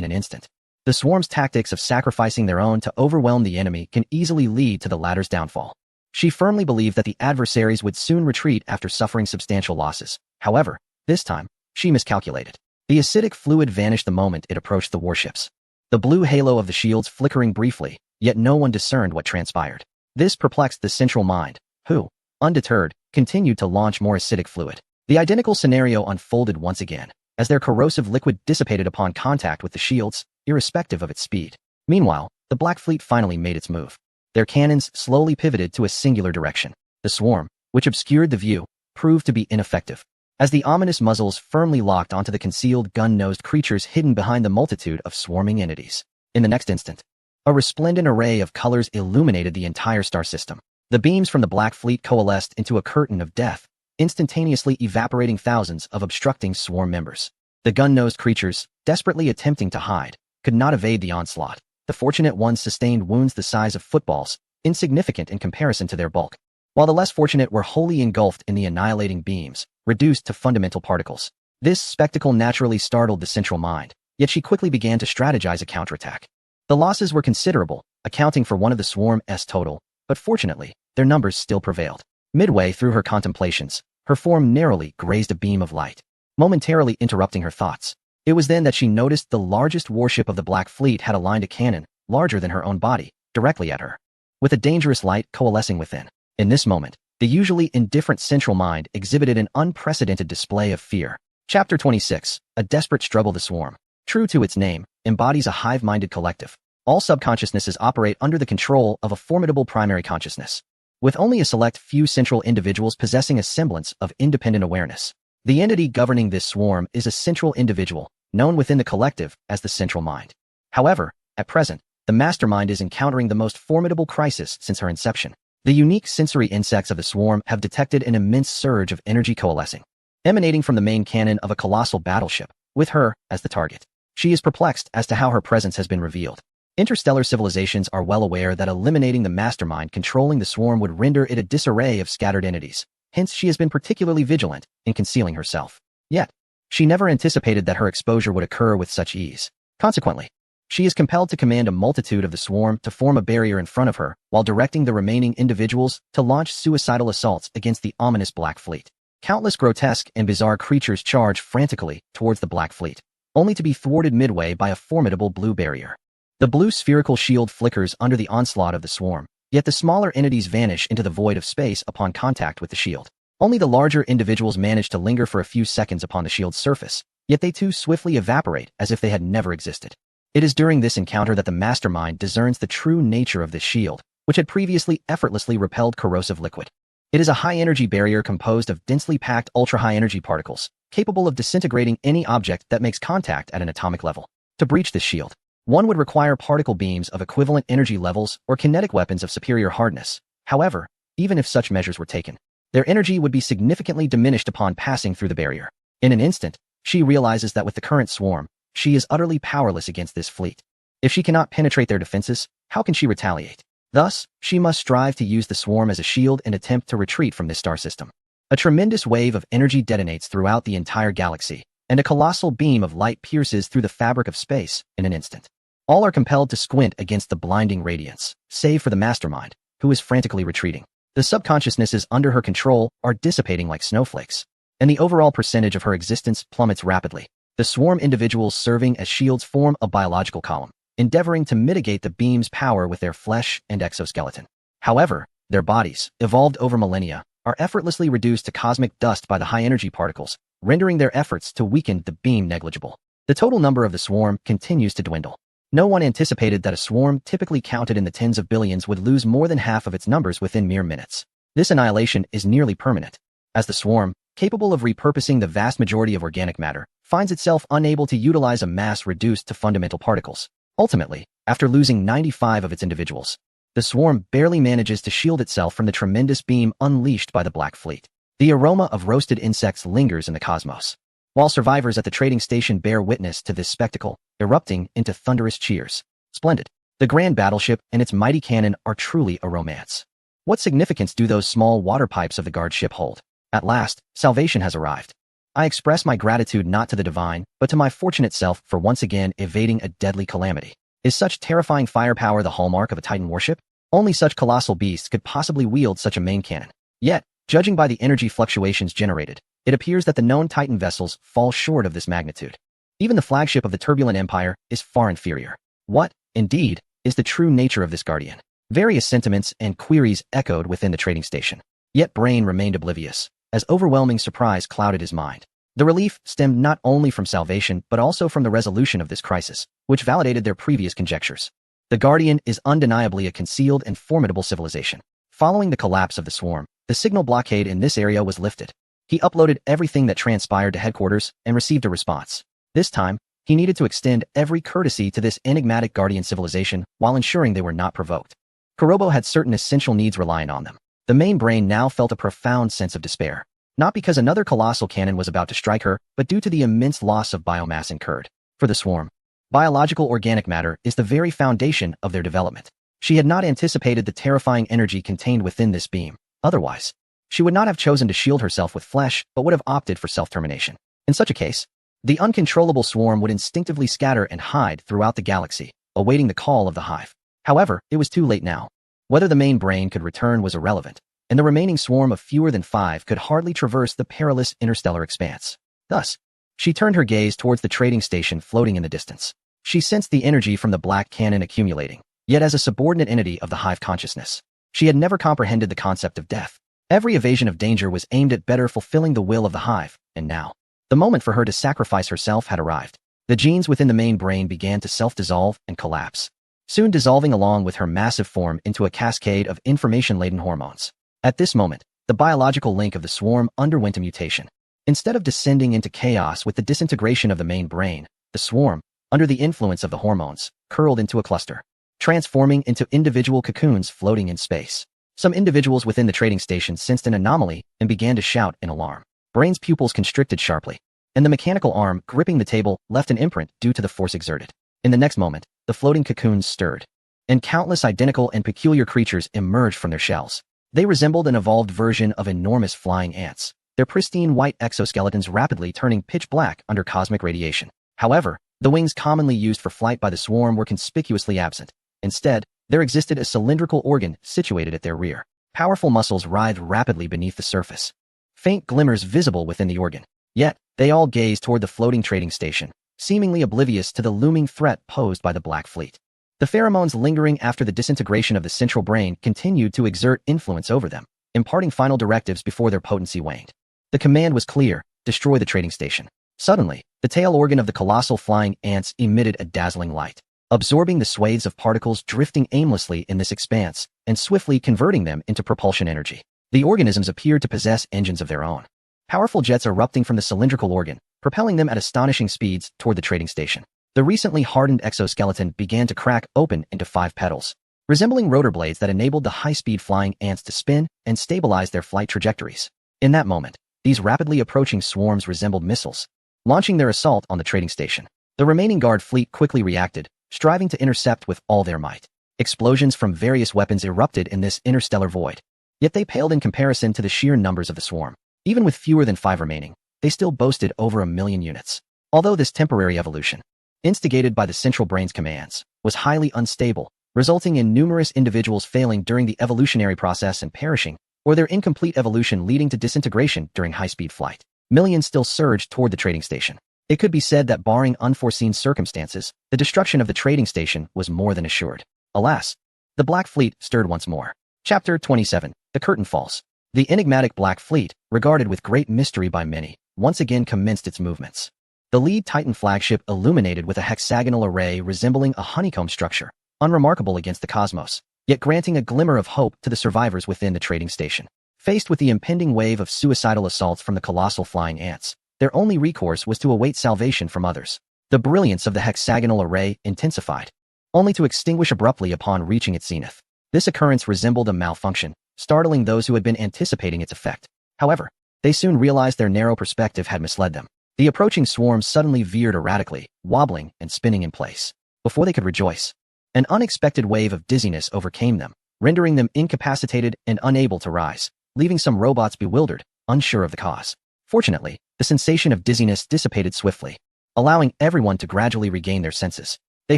in an instant. The swarm's tactics of sacrificing their own to overwhelm the enemy can easily lead to the latter's downfall. She firmly believed that the adversaries would soon retreat after suffering substantial losses. However, this time, she miscalculated. The acidic fluid vanished the moment it approached the warships. The blue halo of the shields flickering briefly, yet no one discerned what transpired. This perplexed the central mind, who, undeterred, continued to launch more acidic fluid. The identical scenario unfolded once again, as their corrosive liquid dissipated upon contact with the shields, irrespective of its speed. Meanwhile, the Black Fleet finally made its move. Their cannons slowly pivoted to a singular direction. The swarm, which obscured the view, proved to be ineffective, as the ominous muzzles firmly locked onto the concealed gun-nosed creatures hidden behind the multitude of swarming entities. In the next instant, a resplendent array of colors illuminated the entire star system. The beams from the Black Fleet coalesced into a curtain of death, instantaneously evaporating thousands of obstructing swarm members. The gun-nosed creatures, desperately attempting to hide, could not evade the onslaught. The fortunate ones sustained wounds the size of footballs, insignificant in comparison to their bulk, while the less fortunate were wholly engulfed in the annihilating beams, reduced to fundamental particles. This spectacle naturally startled the central mind, yet she quickly began to strategize a counterattack. The losses were considerable, accounting for one of the swarm's total, but fortunately, their numbers still prevailed. Midway through her contemplations, her form narrowly grazed a beam of light, momentarily interrupting her thoughts. It was then that she noticed the largest warship of the Black Fleet had aligned a cannon, larger than her own body, directly at her, with a dangerous light coalescing within. In this moment, the usually indifferent central mind exhibited an unprecedented display of fear. Chapter 26. A desperate struggle. The swarm, true to its name, embodies a hive-minded collective. All subconsciousnesses operate under the control of a formidable primary consciousness, with only a select few central individuals possessing a semblance of independent awareness. The entity governing this swarm is a central individual, known within the collective as the central mind. However, at present, the mastermind is encountering the most formidable crisis since her inception. The unique sensory insects of the swarm have detected an immense surge of energy coalescing, emanating from the main cannon of a colossal battleship, with her as the target. She is perplexed as to how her presence has been revealed. Interstellar civilizations are well aware that eliminating the mastermind controlling the swarm would render it a disarray of scattered entities. Hence, she has been particularly vigilant in concealing herself. Yet, she never anticipated that her exposure would occur with such ease. Consequently, she is compelled to command a multitude of the swarm to form a barrier in front of her, while directing the remaining individuals to launch suicidal assaults against the ominous Black Fleet. Countless grotesque and bizarre creatures charge frantically towards the Black Fleet, only to be thwarted midway by a formidable blue barrier. The blue spherical shield flickers under the onslaught of the swarm, yet the smaller entities vanish into the void of space upon contact with the shield. Only the larger individuals manage to linger for a few seconds upon the shield's surface, yet they too swiftly evaporate as if they had never existed. It is during this encounter that the mastermind discerns the true nature of this shield, which had previously effortlessly repelled corrosive liquid. It is a high-energy barrier composed of densely packed ultra-high-energy particles, capable of disintegrating any object that makes contact at an atomic level. To breach this shield, one would require particle beams of equivalent energy levels or kinetic weapons of superior hardness. However, even if such measures were taken, their energy would be significantly diminished upon passing through the barrier. In an instant, she realizes that with the current swarm, she is utterly powerless against this fleet. If she cannot penetrate their defenses, how can she retaliate? Thus, she must strive to use the swarm as a shield and attempt to retreat from this star system. A tremendous wave of energy detonates throughout the entire galaxy, and a colossal beam of light pierces through the fabric of space in an instant. All are compelled to squint against the blinding radiance, save for the mastermind, who is frantically retreating. The subconsciousnesses under her control are dissipating like snowflakes, and the overall percentage of her existence plummets rapidly. The swarm individuals serving as shields form a biological column, endeavoring to mitigate the beam's power with their flesh and exoskeleton. However, their bodies, evolved over millennia, are effortlessly reduced to cosmic dust by the high-energy particles, rendering their efforts to weaken the beam negligible. The total number of the swarm continues to dwindle. No one anticipated that a swarm typically counted in the tens of billions would lose more than half of its numbers within mere minutes. This annihilation is nearly permanent, as the swarm, capable of repurposing the vast majority of organic matter, finds itself unable to utilize a mass reduced to fundamental particles. Ultimately, after losing 95 of its individuals, the swarm barely manages to shield itself from the tremendous beam unleashed by the Black Fleet. The aroma of roasted insects lingers in the cosmos, while survivors at the trading station bear witness to this spectacle, erupting into thunderous cheers. Splendid. The grand battleship and its mighty cannon are truly a romance. What significance do those small water pipes of the guard ship hold? At last, salvation has arrived. I express my gratitude not to the divine, but to my fortunate self for once again evading a deadly calamity. Is such terrifying firepower the hallmark of a Titan warship? Only such colossal beasts could possibly wield such a main cannon. Yet, judging by the energy fluctuations generated, it appears that the known Titan vessels fall short of this magnitude. Even the flagship of the turbulent empire is far inferior. What, indeed, is the true nature of this guardian? Various sentiments and queries echoed within the trading station. Yet Brain remained oblivious, as overwhelming surprise clouded his mind. The relief stemmed not only from salvation but also from the resolution of this crisis, which validated their previous conjectures. The Guardian is undeniably a concealed and formidable civilization. Following the collapse of the swarm, the signal blockade in this area was lifted. He uploaded everything that transpired to headquarters and received a response. This time, he needed to extend every courtesy to this enigmatic Guardian civilization while ensuring they were not provoked. Kurobo had certain essential needs relying on them. The main brain now felt a profound sense of despair, not because another colossal cannon was about to strike her, but due to the immense loss of biomass incurred. For the swarm, biological organic matter is the very foundation of their development. She had not anticipated the terrifying energy contained within this beam. Otherwise, she would not have chosen to shield herself with flesh, but would have opted for self-termination. In such a case, the uncontrollable swarm would instinctively scatter and hide throughout the galaxy, awaiting the call of the hive. However, it was too late now. Whether the main brain could return was irrelevant, and the remaining swarm of fewer than 5 could hardly traverse the perilous interstellar expanse. Thus, she turned her gaze towards the trading station floating in the distance. She sensed the energy from the black cannon accumulating, yet as a subordinate entity of the hive consciousness. She had never comprehended the concept of death. Every evasion of danger was aimed at better fulfilling the will of the hive, and now, the moment for her to sacrifice herself had arrived. The genes within the main brain began to self-dissolve and collapse, soon dissolving along with her massive form into a cascade of information-laden hormones. At this moment, the biological link of the swarm underwent a mutation. Instead of descending into chaos with the disintegration of the main brain, the swarm, under the influence of the hormones, curled into a cluster, transforming into individual cocoons floating in space. Some individuals within the trading station sensed an anomaly and began to shout in alarm. Brain's pupils constricted sharply, and the mechanical arm gripping the table left an imprint due to the force exerted. In the next moment, the floating cocoons stirred, and countless identical and peculiar creatures emerged from their shells. They resembled an evolved version of enormous flying ants, their pristine white exoskeletons rapidly turning pitch black under cosmic radiation. However, the wings commonly used for flight by the swarm were conspicuously absent. Instead, there existed a cylindrical organ situated at their rear. Powerful muscles writhed rapidly beneath the surface, faint glimmers visible within the organ. Yet, they all gazed toward the floating trading station, seemingly oblivious to the looming threat posed by the Black Fleet. The pheromones lingering after the disintegration of the central brain continued to exert influence over them, imparting final directives before their potency waned. The command was clear: destroy the trading station. Suddenly, the tail organ of the colossal flying ants emitted a dazzling light, absorbing the swathes of particles drifting aimlessly in this expanse and swiftly converting them into propulsion energy. The organisms appeared to possess engines of their own, powerful jets erupting from the cylindrical organ, propelling them at astonishing speeds toward the trading station. The recently hardened exoskeleton began to crack open into 5 petals, resembling rotor blades that enabled the high-speed flying ants to spin and stabilize their flight trajectories. In that moment, these rapidly approaching swarms resembled missiles, launching their assault on the trading station. The remaining guard fleet quickly reacted, striving to intercept with all their might. Explosions from various weapons erupted in this interstellar void, yet they paled in comparison to the sheer numbers of the swarm. Even with fewer than 5 remaining, they still boasted over 1 million units. Although this temporary evolution, instigated by the central brain's commands, was highly unstable, resulting in numerous individuals failing during the evolutionary process and perishing, or their incomplete evolution leading to disintegration during high-speed flight. Millions still surged toward the trading station. It could be said that barring unforeseen circumstances, the destruction of the trading station was more than assured. Alas, the Black Fleet stirred once more. Chapter 27. The Curtain Falls. The enigmatic Black Fleet, regarded with great mystery by many, once again commenced its movements. The lead Titan flagship illuminated with a hexagonal array resembling a honeycomb structure, unremarkable against the cosmos, yet granting a glimmer of hope to the survivors within the trading station. Faced with the impending wave of suicidal assaults from the colossal flying ants, their only recourse was to await salvation from others. The brilliance of the hexagonal array intensified, only to extinguish abruptly upon reaching its zenith. This occurrence resembled a malfunction, startling those who had been anticipating its effect. However, they soon realized their narrow perspective had misled them. The approaching swarm suddenly veered erratically, wobbling and spinning in place. Before they could rejoice, an unexpected wave of dizziness overcame them, rendering them incapacitated and unable to rise, leaving some robots bewildered, unsure of the cause. Fortunately, The sensation of dizziness dissipated swiftly, allowing everyone to gradually regain their senses. They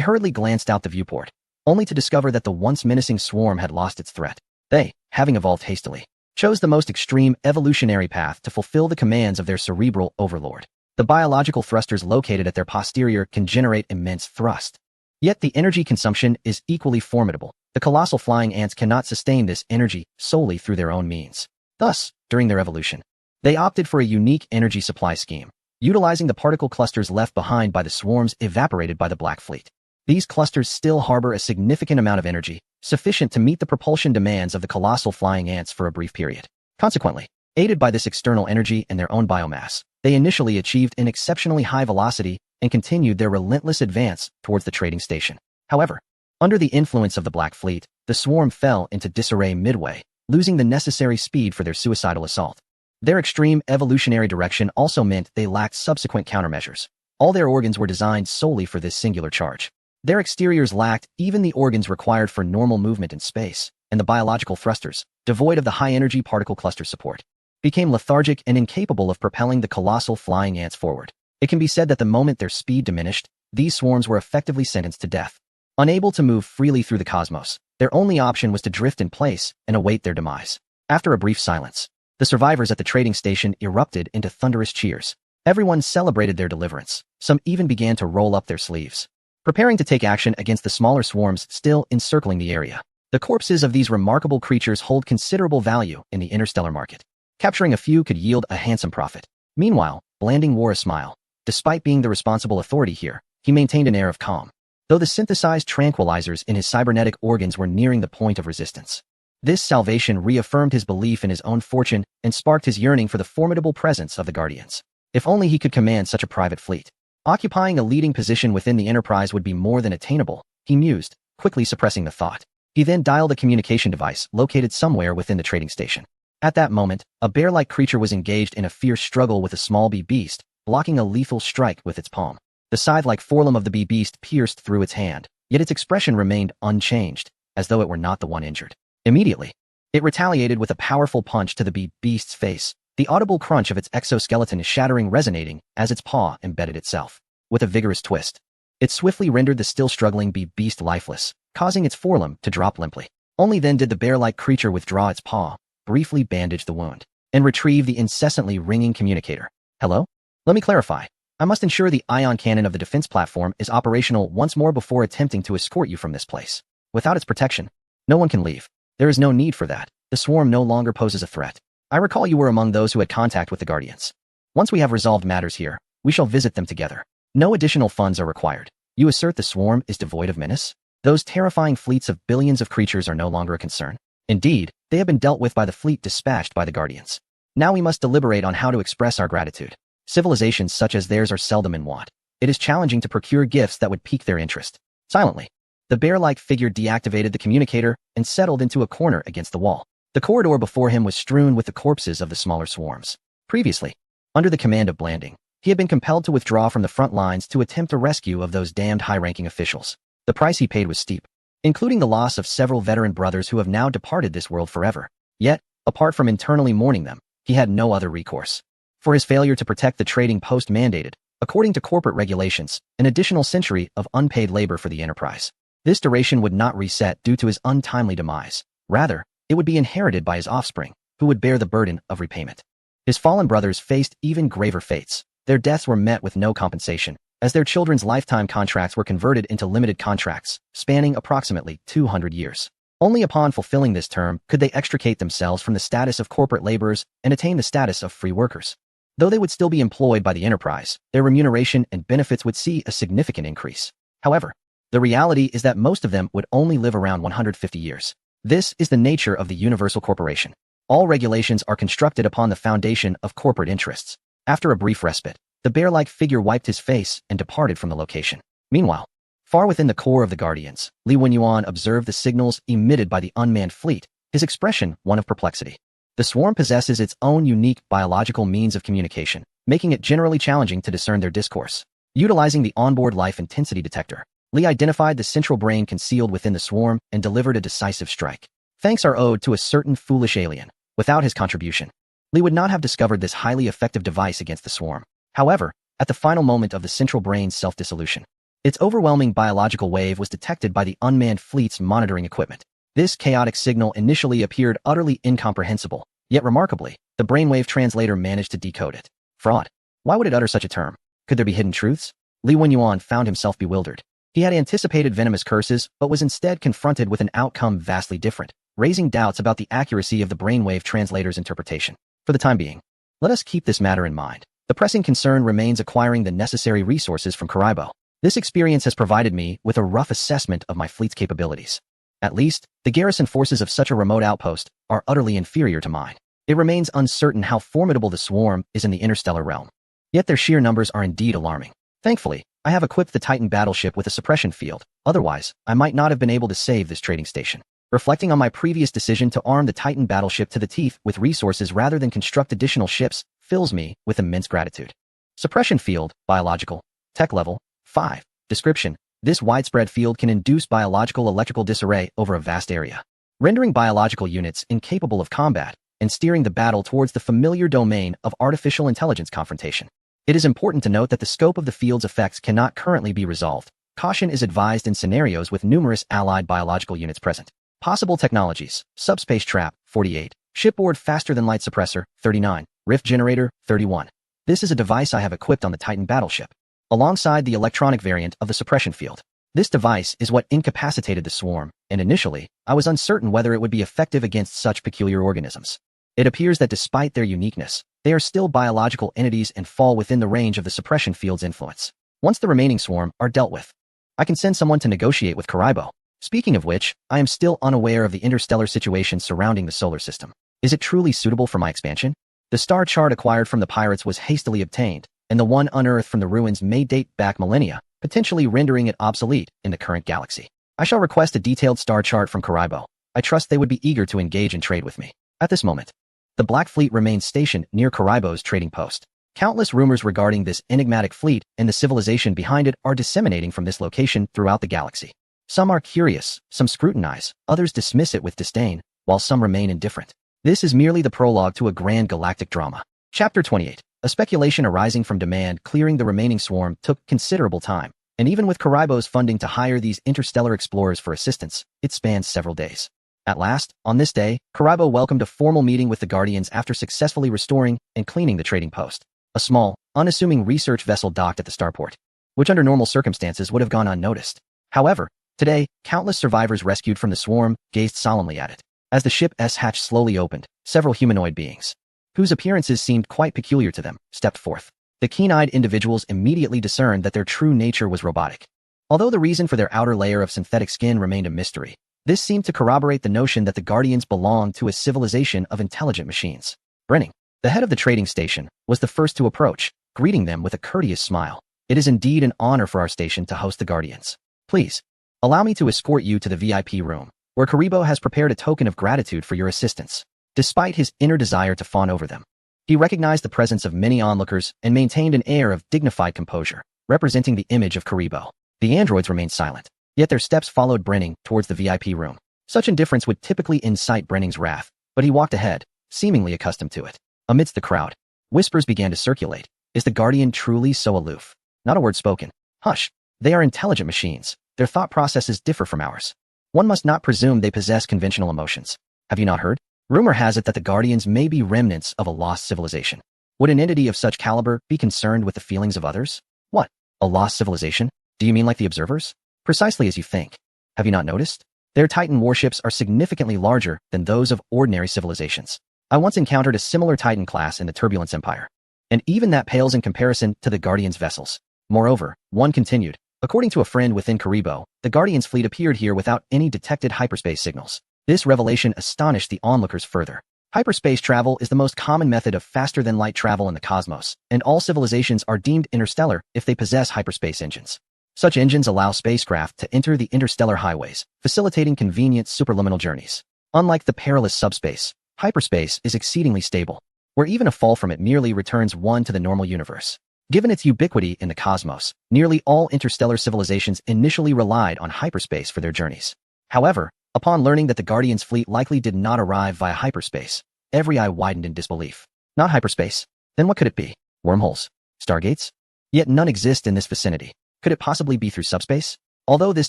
hurriedly glanced out the viewport, only to discover that the once menacing swarm had lost its threat. They, having evolved hastily, chose the most extreme evolutionary path to fulfill the commands of their cerebral overlord. The biological thrusters located at their posterior can generate immense thrust. Yet the energy consumption is equally formidable. The colossal flying ants cannot sustain this energy solely through their own means. Thus, during their evolution, they opted for a unique energy supply scheme, utilizing the particle clusters left behind by the swarms evaporated by the Black Fleet. These clusters still harbor a significant amount of energy, sufficient to meet the propulsion demands of the colossal flying ants for a brief period. Consequently, aided by this external energy and their own biomass, they initially achieved an exceptionally high velocity and continued their relentless advance towards the trading station. However, under the influence of the Black Fleet, the swarm fell into disarray midway, losing the necessary speed for their suicidal assault. Their extreme evolutionary direction also meant they lacked subsequent countermeasures. All their organs were designed solely for this singular charge. Their exteriors lacked even the organs required for normal movement in space, and the biological thrusters, devoid of the high-energy particle cluster support, became lethargic and incapable of propelling the colossal flying ants forward. It can be said that the moment their speed diminished, these swarms were effectively sentenced to death. Unable to move freely through the cosmos, their only option was to drift in place and await their demise. After a brief silence, the survivors at the trading station erupted into thunderous cheers. Everyone celebrated their deliverance. Some even began to roll up their sleeves, preparing to take action against the smaller swarms still encircling the area. The corpses of these remarkable creatures hold considerable value in the interstellar market. Capturing a few could yield a handsome profit. Meanwhile, Blanding wore a smile. Despite being the responsible authority here, he maintained an air of calm, though the synthesized tranquilizers in his cybernetic organs were nearing the point of resistance. This salvation reaffirmed his belief in his own fortune and sparked his yearning for the formidable presence of the Guardians. If only he could command such a private fleet. Occupying a leading position within the Enterprise would be more than attainable, he mused, quickly suppressing the thought. He then dialed a communication device located somewhere within the trading station. At that moment, a bear-like creature was engaged in a fierce struggle with a small bee beast, blocking a lethal strike with its palm. The scythe-like forelimb of the bee beast pierced through its hand, yet its expression remained unchanged, as though it were not the one injured. Immediately, it retaliated with a powerful punch to the bee beast's face. The audible crunch of its exoskeleton shattering resonating as its paw embedded itself. With a vigorous twist, it swiftly rendered the still struggling bee beast lifeless, causing its forelimb to drop limply. Only then did the bear-like creature withdraw its paw, briefly bandage the wound, and retrieve the incessantly ringing communicator. Hello? Let me clarify. I must ensure the ion cannon of the defense platform is operational once more before attempting to escort you from this place. Without its protection, no one can leave. There is no need for that. The swarm no longer poses a threat. I recall you were among those who had contact with the Guardians. Once we have resolved matters here, we shall visit them together. No additional funds are required. You assert the swarm is devoid of menace? Those terrifying fleets of billions of creatures are no longer a concern. Indeed, they have been dealt with by the fleet dispatched by the Guardians. Now we must deliberate on how to express our gratitude. Civilizations such as theirs are seldom in want. It is challenging to procure gifts that would pique their interest. Silently, the bear-like figure deactivated the communicator and settled into a corner against the wall. The corridor before him was strewn with the corpses of the smaller swarms. Previously, under the command of Blanding, he had been compelled to withdraw from the front lines to attempt a rescue of those damned high-ranking officials. The price he paid was steep, including the loss of several veteran brothers who have now departed this world forever. Yet, apart from internally mourning them, he had no other recourse. For his failure to protect the trading post mandated, according to corporate regulations, an additional century of unpaid labor for the Enterprise. This duration would not reset due to his untimely demise. Rather, it would be inherited by his offspring, who would bear the burden of repayment. His fallen brothers faced even graver fates. Their deaths were met with no compensation, as their children's lifetime contracts were converted into limited contracts, spanning approximately 200 years. Only upon fulfilling this term could they extricate themselves from the status of corporate laborers and attain the status of free workers. Though they would still be employed by the Enterprise, their remuneration and benefits would see a significant increase. However, the reality is that most of them would only live around 150 years. This is the nature of the Universal Corporation. All regulations are constructed upon the foundation of corporate interests. After a brief respite, the bear-like figure wiped his face and departed from the location. Meanwhile, far within the core of the Guardians, Li Wenyuan observed the signals emitted by the unmanned fleet, his expression one of perplexity. The swarm possesses its own unique biological means of communication, making it generally challenging to discern their discourse. Utilizing the onboard life intensity detector, Li identified the central brain concealed within the swarm and delivered a decisive strike. Thanks are owed to a certain foolish alien. Without his contribution, Lee would not have discovered this highly effective device against the swarm. However, at the final moment of the central brain's self-dissolution, its overwhelming biological wave was detected by the unmanned fleet's monitoring equipment. This chaotic signal initially appeared utterly incomprehensible, yet remarkably, the brainwave translator managed to decode it. Fraud. Why would it utter such a term? Could there be hidden truths? Li Wenyuan found himself bewildered. He had anticipated venomous curses, but was instead confronted with an outcome vastly different, raising doubts about the accuracy of the brainwave translator's interpretation. For the time being, let us keep this matter in mind. The pressing concern remains acquiring the necessary resources from Karibo. This experience has provided me with a rough assessment of my fleet's capabilities. At least, the garrison forces of such a remote outpost are utterly inferior to mine. It remains uncertain how formidable the swarm is in the interstellar realm. Yet their sheer numbers are indeed alarming. Thankfully, I have equipped the Titan battleship with a suppression field. Otherwise, I might not have been able to save this trading station. Reflecting on my previous decision to arm the Titan battleship to the teeth with resources rather than construct additional ships fills me with immense gratitude. Suppression field, biological, tech level, 5. Description. This widespread field can induce biological electrical disarray over a vast area, rendering biological units incapable of combat and steering the battle towards the familiar domain of artificial intelligence confrontation. It is important to note that the scope of the field's effects cannot currently be resolved. Caution is advised in scenarios with numerous allied biological units present. Possible technologies: subspace trap, 48. Shipboard faster-than-light suppressor, 39. Rift generator, 31. This is a device I have equipped on the Titan battleship, alongside the electronic variant of the suppression field. This device is what incapacitated the swarm, and initially, I was uncertain whether it would be effective against such peculiar organisms. It appears that despite their uniqueness, they are still biological entities and fall within the range of the suppression field's influence. Once the remaining swarm are dealt with, I can send someone to negotiate with Karibo. Speaking of which, I am still unaware of the interstellar situation surrounding the solar system. Is it truly suitable for my expansion? The star chart acquired from the pirates was hastily obtained, and the one unearthed from the ruins may date back millennia, potentially rendering it obsolete in the current galaxy. I shall request a detailed star chart from Karibo. I trust they would be eager to engage in trade with me. At this moment, the Black Fleet remains stationed near Karibo's trading post. Countless rumors regarding this enigmatic fleet and the civilization behind it are disseminating from this location throughout the galaxy. Some are curious, some scrutinize, others dismiss it with disdain, while some remain indifferent. This is merely the prologue to a grand galactic drama. Chapter 28. A speculation arising from demand clearing the remaining swarm took considerable time, and even with Karibo's funding to hire these interstellar explorers for assistance, it spanned several days. At last, on this day, Karibo welcomed a formal meeting with the Guardians after successfully restoring and cleaning the trading post. A small, unassuming research vessel docked at the starport, which under normal circumstances would have gone unnoticed. However, today, countless survivors rescued from the swarm gazed solemnly at it. As the ship's hatch slowly opened, several humanoid beings, whose appearances seemed quite peculiar to them, stepped forth. The keen-eyed individuals immediately discerned that their true nature was robotic. Although the reason for their outer layer of synthetic skin remained a mystery, this seemed to corroborate the notion that the Guardians belonged to a civilization of intelligent machines. Brenning, the head of the trading station, was the first to approach, greeting them with a courteous smile. It is indeed an honor for our station to host the Guardians. Please, allow me to escort you to the VIP room, where Karibo has prepared a token of gratitude for your assistance. Despite his inner desire to fawn over them, he recognized the presence of many onlookers and maintained an air of dignified composure, representing the image of Karibo. The androids remained silent, yet their steps followed Brenning towards the VIP room. Such indifference would typically incite Brenning's wrath, but he walked ahead, seemingly accustomed to it. Amidst the crowd, whispers began to circulate. Is the Guardian truly so aloof? Not a word spoken. Hush. They are intelligent machines. Their thought processes differ from ours. One must not presume they possess conventional emotions. Have you not heard? Rumor has it that the Guardians may be remnants of a lost civilization. Would an entity of such caliber be concerned with the feelings of others? What? A lost civilization? Do you mean like the observers? Precisely as you think. Have you not noticed? Their Titan warships are significantly larger than those of ordinary civilizations. I once encountered a similar Titan class in the Turbulence Empire, and even that pales in comparison to the Guardians' vessels. Moreover, one continued, according to a friend within Karibo, the Guardians' fleet appeared here without any detected hyperspace signals. This revelation astonished the onlookers further. Hyperspace travel is the most common method of faster-than-light travel in the cosmos, and all civilizations are deemed interstellar if they possess hyperspace engines. Such engines allow spacecraft to enter the interstellar highways, facilitating convenient superliminal journeys. Unlike the perilous subspace, hyperspace is exceedingly stable, where even a fall from it merely returns one to the normal universe. Given its ubiquity in the cosmos, nearly all interstellar civilizations initially relied on hyperspace for their journeys. However, upon learning that the Guardians' fleet likely did not arrive via hyperspace, every eye widened in disbelief. Not hyperspace. Then what could it be? Wormholes? Stargates? Yet none exist in this vicinity. Could it possibly be through subspace? Although this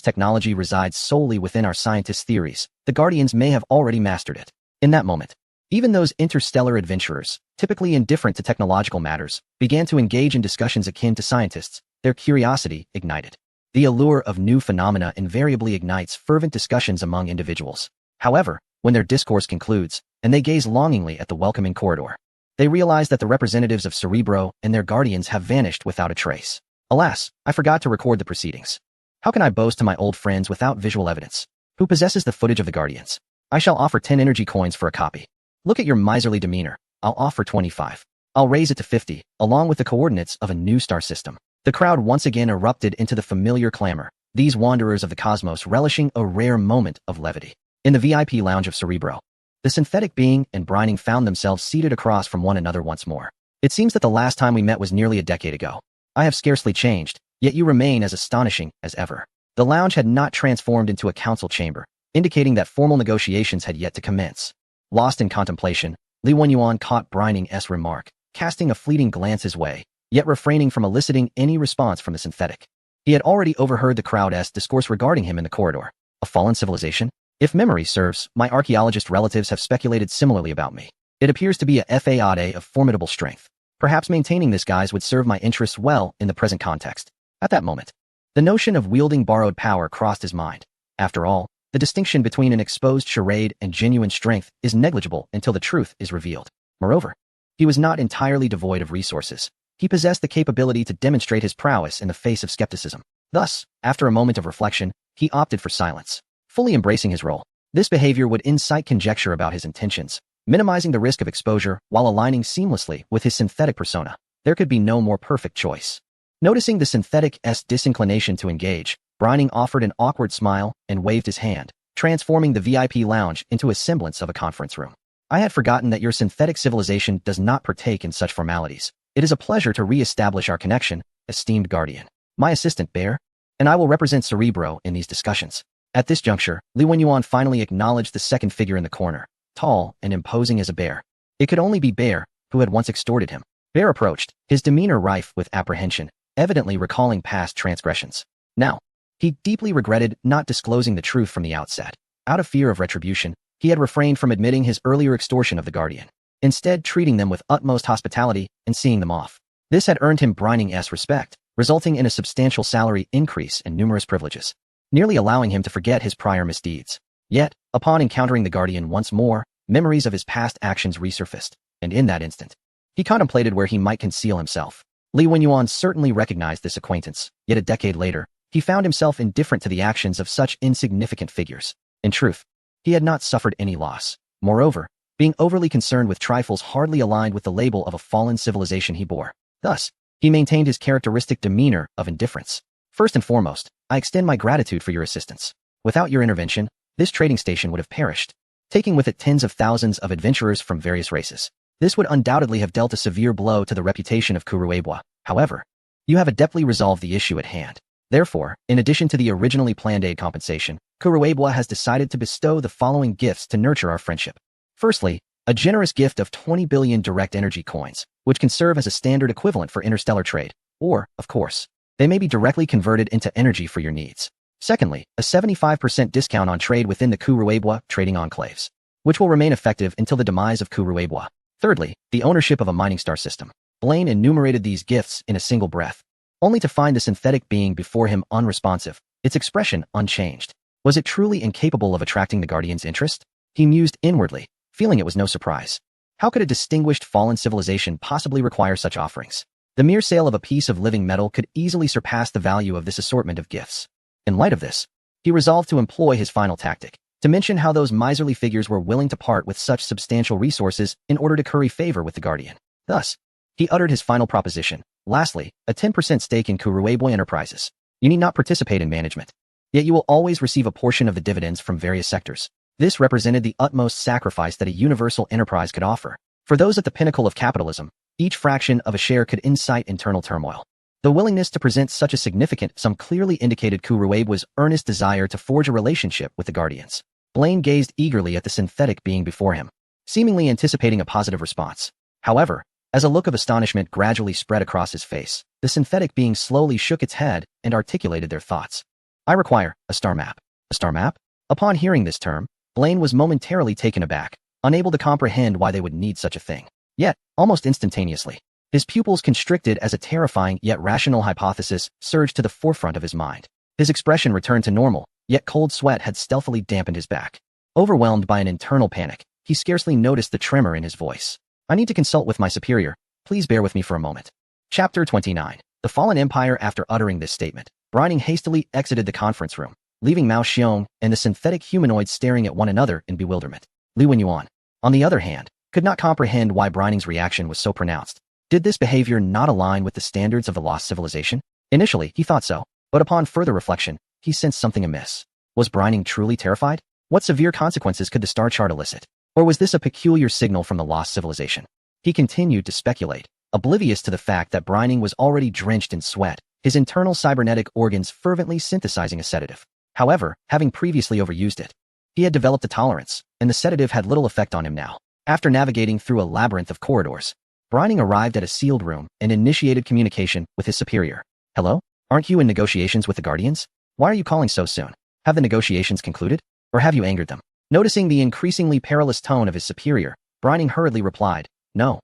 technology resides solely within our scientists' theories, the Guardians may have already mastered it. In that moment, even those interstellar adventurers, typically indifferent to technological matters, began to engage in discussions akin to scientists, their curiosity ignited. The allure of new phenomena invariably ignites fervent discussions among individuals. However, when their discourse concludes, and they gaze longingly at the welcoming corridor, they realize that the representatives of Cerebro and their guardians have vanished without a trace. Alas, I forgot to record the proceedings. How can I boast to my old friends without visual evidence? Who possesses the footage of the guardians? I shall offer 10 energy coins for a copy. Look at your miserly demeanor. I'll offer 25. I'll raise it to 50, along with the coordinates of a new star system. The crowd once again erupted into the familiar clamor, these wanderers of the cosmos relishing a rare moment of levity. In the VIP lounge of Cerebro, the synthetic being and Brining found themselves seated across from one another once more. It seems that the last time we met was nearly a decade ago. I have scarcely changed, yet you remain as astonishing as ever. The lounge had not transformed into a council chamber, indicating that formal negotiations had yet to commence. Lost in contemplation, Li Wenyuan caught Brining's remark, casting a fleeting glance his way, yet refraining from eliciting any response from the synthetic. He had already overheard the crowd's discourse regarding him in the corridor. A fallen civilization? If memory serves, my archaeologist relatives have speculated similarly about me. It appears to be a fade of formidable strength. Perhaps maintaining this guise would serve my interests well in the present context. At that moment, the notion of wielding borrowed power crossed his mind. After all, the distinction between an exposed charade and genuine strength is negligible until the truth is revealed. Moreover, he was not entirely devoid of resources. He possessed the capability to demonstrate his prowess in the face of skepticism. Thus, after a moment of reflection, he opted for silence, fully embracing his role. This behavior would incite conjecture about his intentions, minimizing the risk of exposure while aligning seamlessly with his synthetic persona. There could be no more perfect choice. Noticing the synthetic's disinclination to engage, Brining offered an awkward smile and waved his hand, transforming the VIP lounge into a semblance of a conference room. I had forgotten that your synthetic civilization does not partake in such formalities. It is a pleasure to re-establish our connection, esteemed guardian. My assistant, Bear, and I will represent Cerebro in these discussions. At this juncture, Li Wenyuan finally acknowledged the second figure in the corner, tall and imposing as a bear. It could only be Bear, who had once extorted him. Bear approached, his demeanor rife with apprehension, evidently recalling past transgressions. Now, he deeply regretted not disclosing the truth from the outset. Out of fear of retribution, he had refrained from admitting his earlier extortion of the Guardian, instead treating them with utmost hospitality and seeing them off. This had earned him Brining's respect, resulting in a substantial salary increase and numerous privileges, nearly allowing him to forget his prior misdeeds. Yet, upon encountering the Guardian once more, memories of his past actions resurfaced, and in that instant, he contemplated where he might conceal himself. Li Wenyuan certainly recognized this acquaintance, yet a decade later, he found himself indifferent to the actions of such insignificant figures. In truth, he had not suffered any loss. Moreover, being overly concerned with trifles hardly aligned with the label of a fallen civilization he bore. Thus, he maintained his characteristic demeanor of indifference. First and foremost, I extend my gratitude for your assistance. Without your intervention, this trading station would have perished, taking with it tens of thousands of adventurers from various races. This would undoubtedly have dealt a severe blow to the reputation of Kuruebwa. However, you have adeptly resolved the issue at hand. Therefore, in addition to the originally planned aid compensation, Kuruebwa has decided to bestow the following gifts to nurture our friendship. Firstly, a generous gift of 20 billion direct energy coins, which can serve as a standard equivalent for interstellar trade, or, of course, they may be directly converted into energy for your needs. Secondly, a 75% discount on trade within the Kuruebwa trading enclaves, which will remain effective until the demise of Kuruebwa. Thirdly, the ownership of a mining star system. Blaine enumerated these gifts in a single breath, only to find the synthetic being before him unresponsive, its expression unchanged. Was it truly incapable of attracting the Guardian's interest? He mused inwardly, feeling it was no surprise. How could a distinguished fallen civilization possibly require such offerings? The mere sale of a piece of living metal could easily surpass the value of this assortment of gifts. In light of this, he resolved to employ his final tactic, to mention how those miserly figures were willing to part with such substantial resources in order to curry favor with the Guardian. Thus, he uttered his final proposition. Lastly, a 10% stake in Kuruebwa Enterprises. You need not participate in management, yet you will always receive a portion of the dividends from various sectors. This represented the utmost sacrifice that a universal enterprise could offer. For those at the pinnacle of capitalism, each fraction of a share could incite internal turmoil. The willingness to present such a significant sum clearly indicated Kuruebwa's earnest desire to forge a relationship with the Guardians. Blaine gazed eagerly at the synthetic being before him, seemingly anticipating a positive response. However, as a look of astonishment gradually spread across his face, the synthetic being slowly shook its head and articulated their thoughts. I require a star map. A star map? Upon hearing this term, Blaine was momentarily taken aback, unable to comprehend why they would need such a thing. Yet, almost instantaneously, his pupils constricted as a terrifying yet rational hypothesis surged to the forefront of his mind. His expression returned to normal, yet cold sweat had stealthily dampened his back. Overwhelmed by an internal panic, he scarcely noticed the tremor in his voice. I need to consult with my superior. Please bear with me for a moment. Chapter 29. The Fallen Empire. After uttering this statement, Brining hastily exited the conference room, leaving Mao Xiong and the synthetic humanoids staring at one another in bewilderment. Li Wenyuan, on the other hand, could not comprehend why Brining's reaction was so pronounced. Did this behavior not align with the standards of the lost civilization? Initially, he thought so, but upon further reflection, he sensed something amiss. Was Brining truly terrified? What severe consequences could the star chart elicit? Or was this a peculiar signal from the lost civilization? He continued to speculate, oblivious to the fact that Brining was already drenched in sweat, his internal cybernetic organs fervently synthesizing a sedative. However, having previously overused it, he had developed a tolerance, and the sedative had little effect on him now. After navigating through a labyrinth of corridors, Brining arrived at a sealed room and initiated communication with his superior. Hello? Aren't you in negotiations with the Guardians? Why are you calling so soon? Have the negotiations concluded? Or have you angered them? Noticing the increasingly perilous tone of his superior, Brining hurriedly replied, No,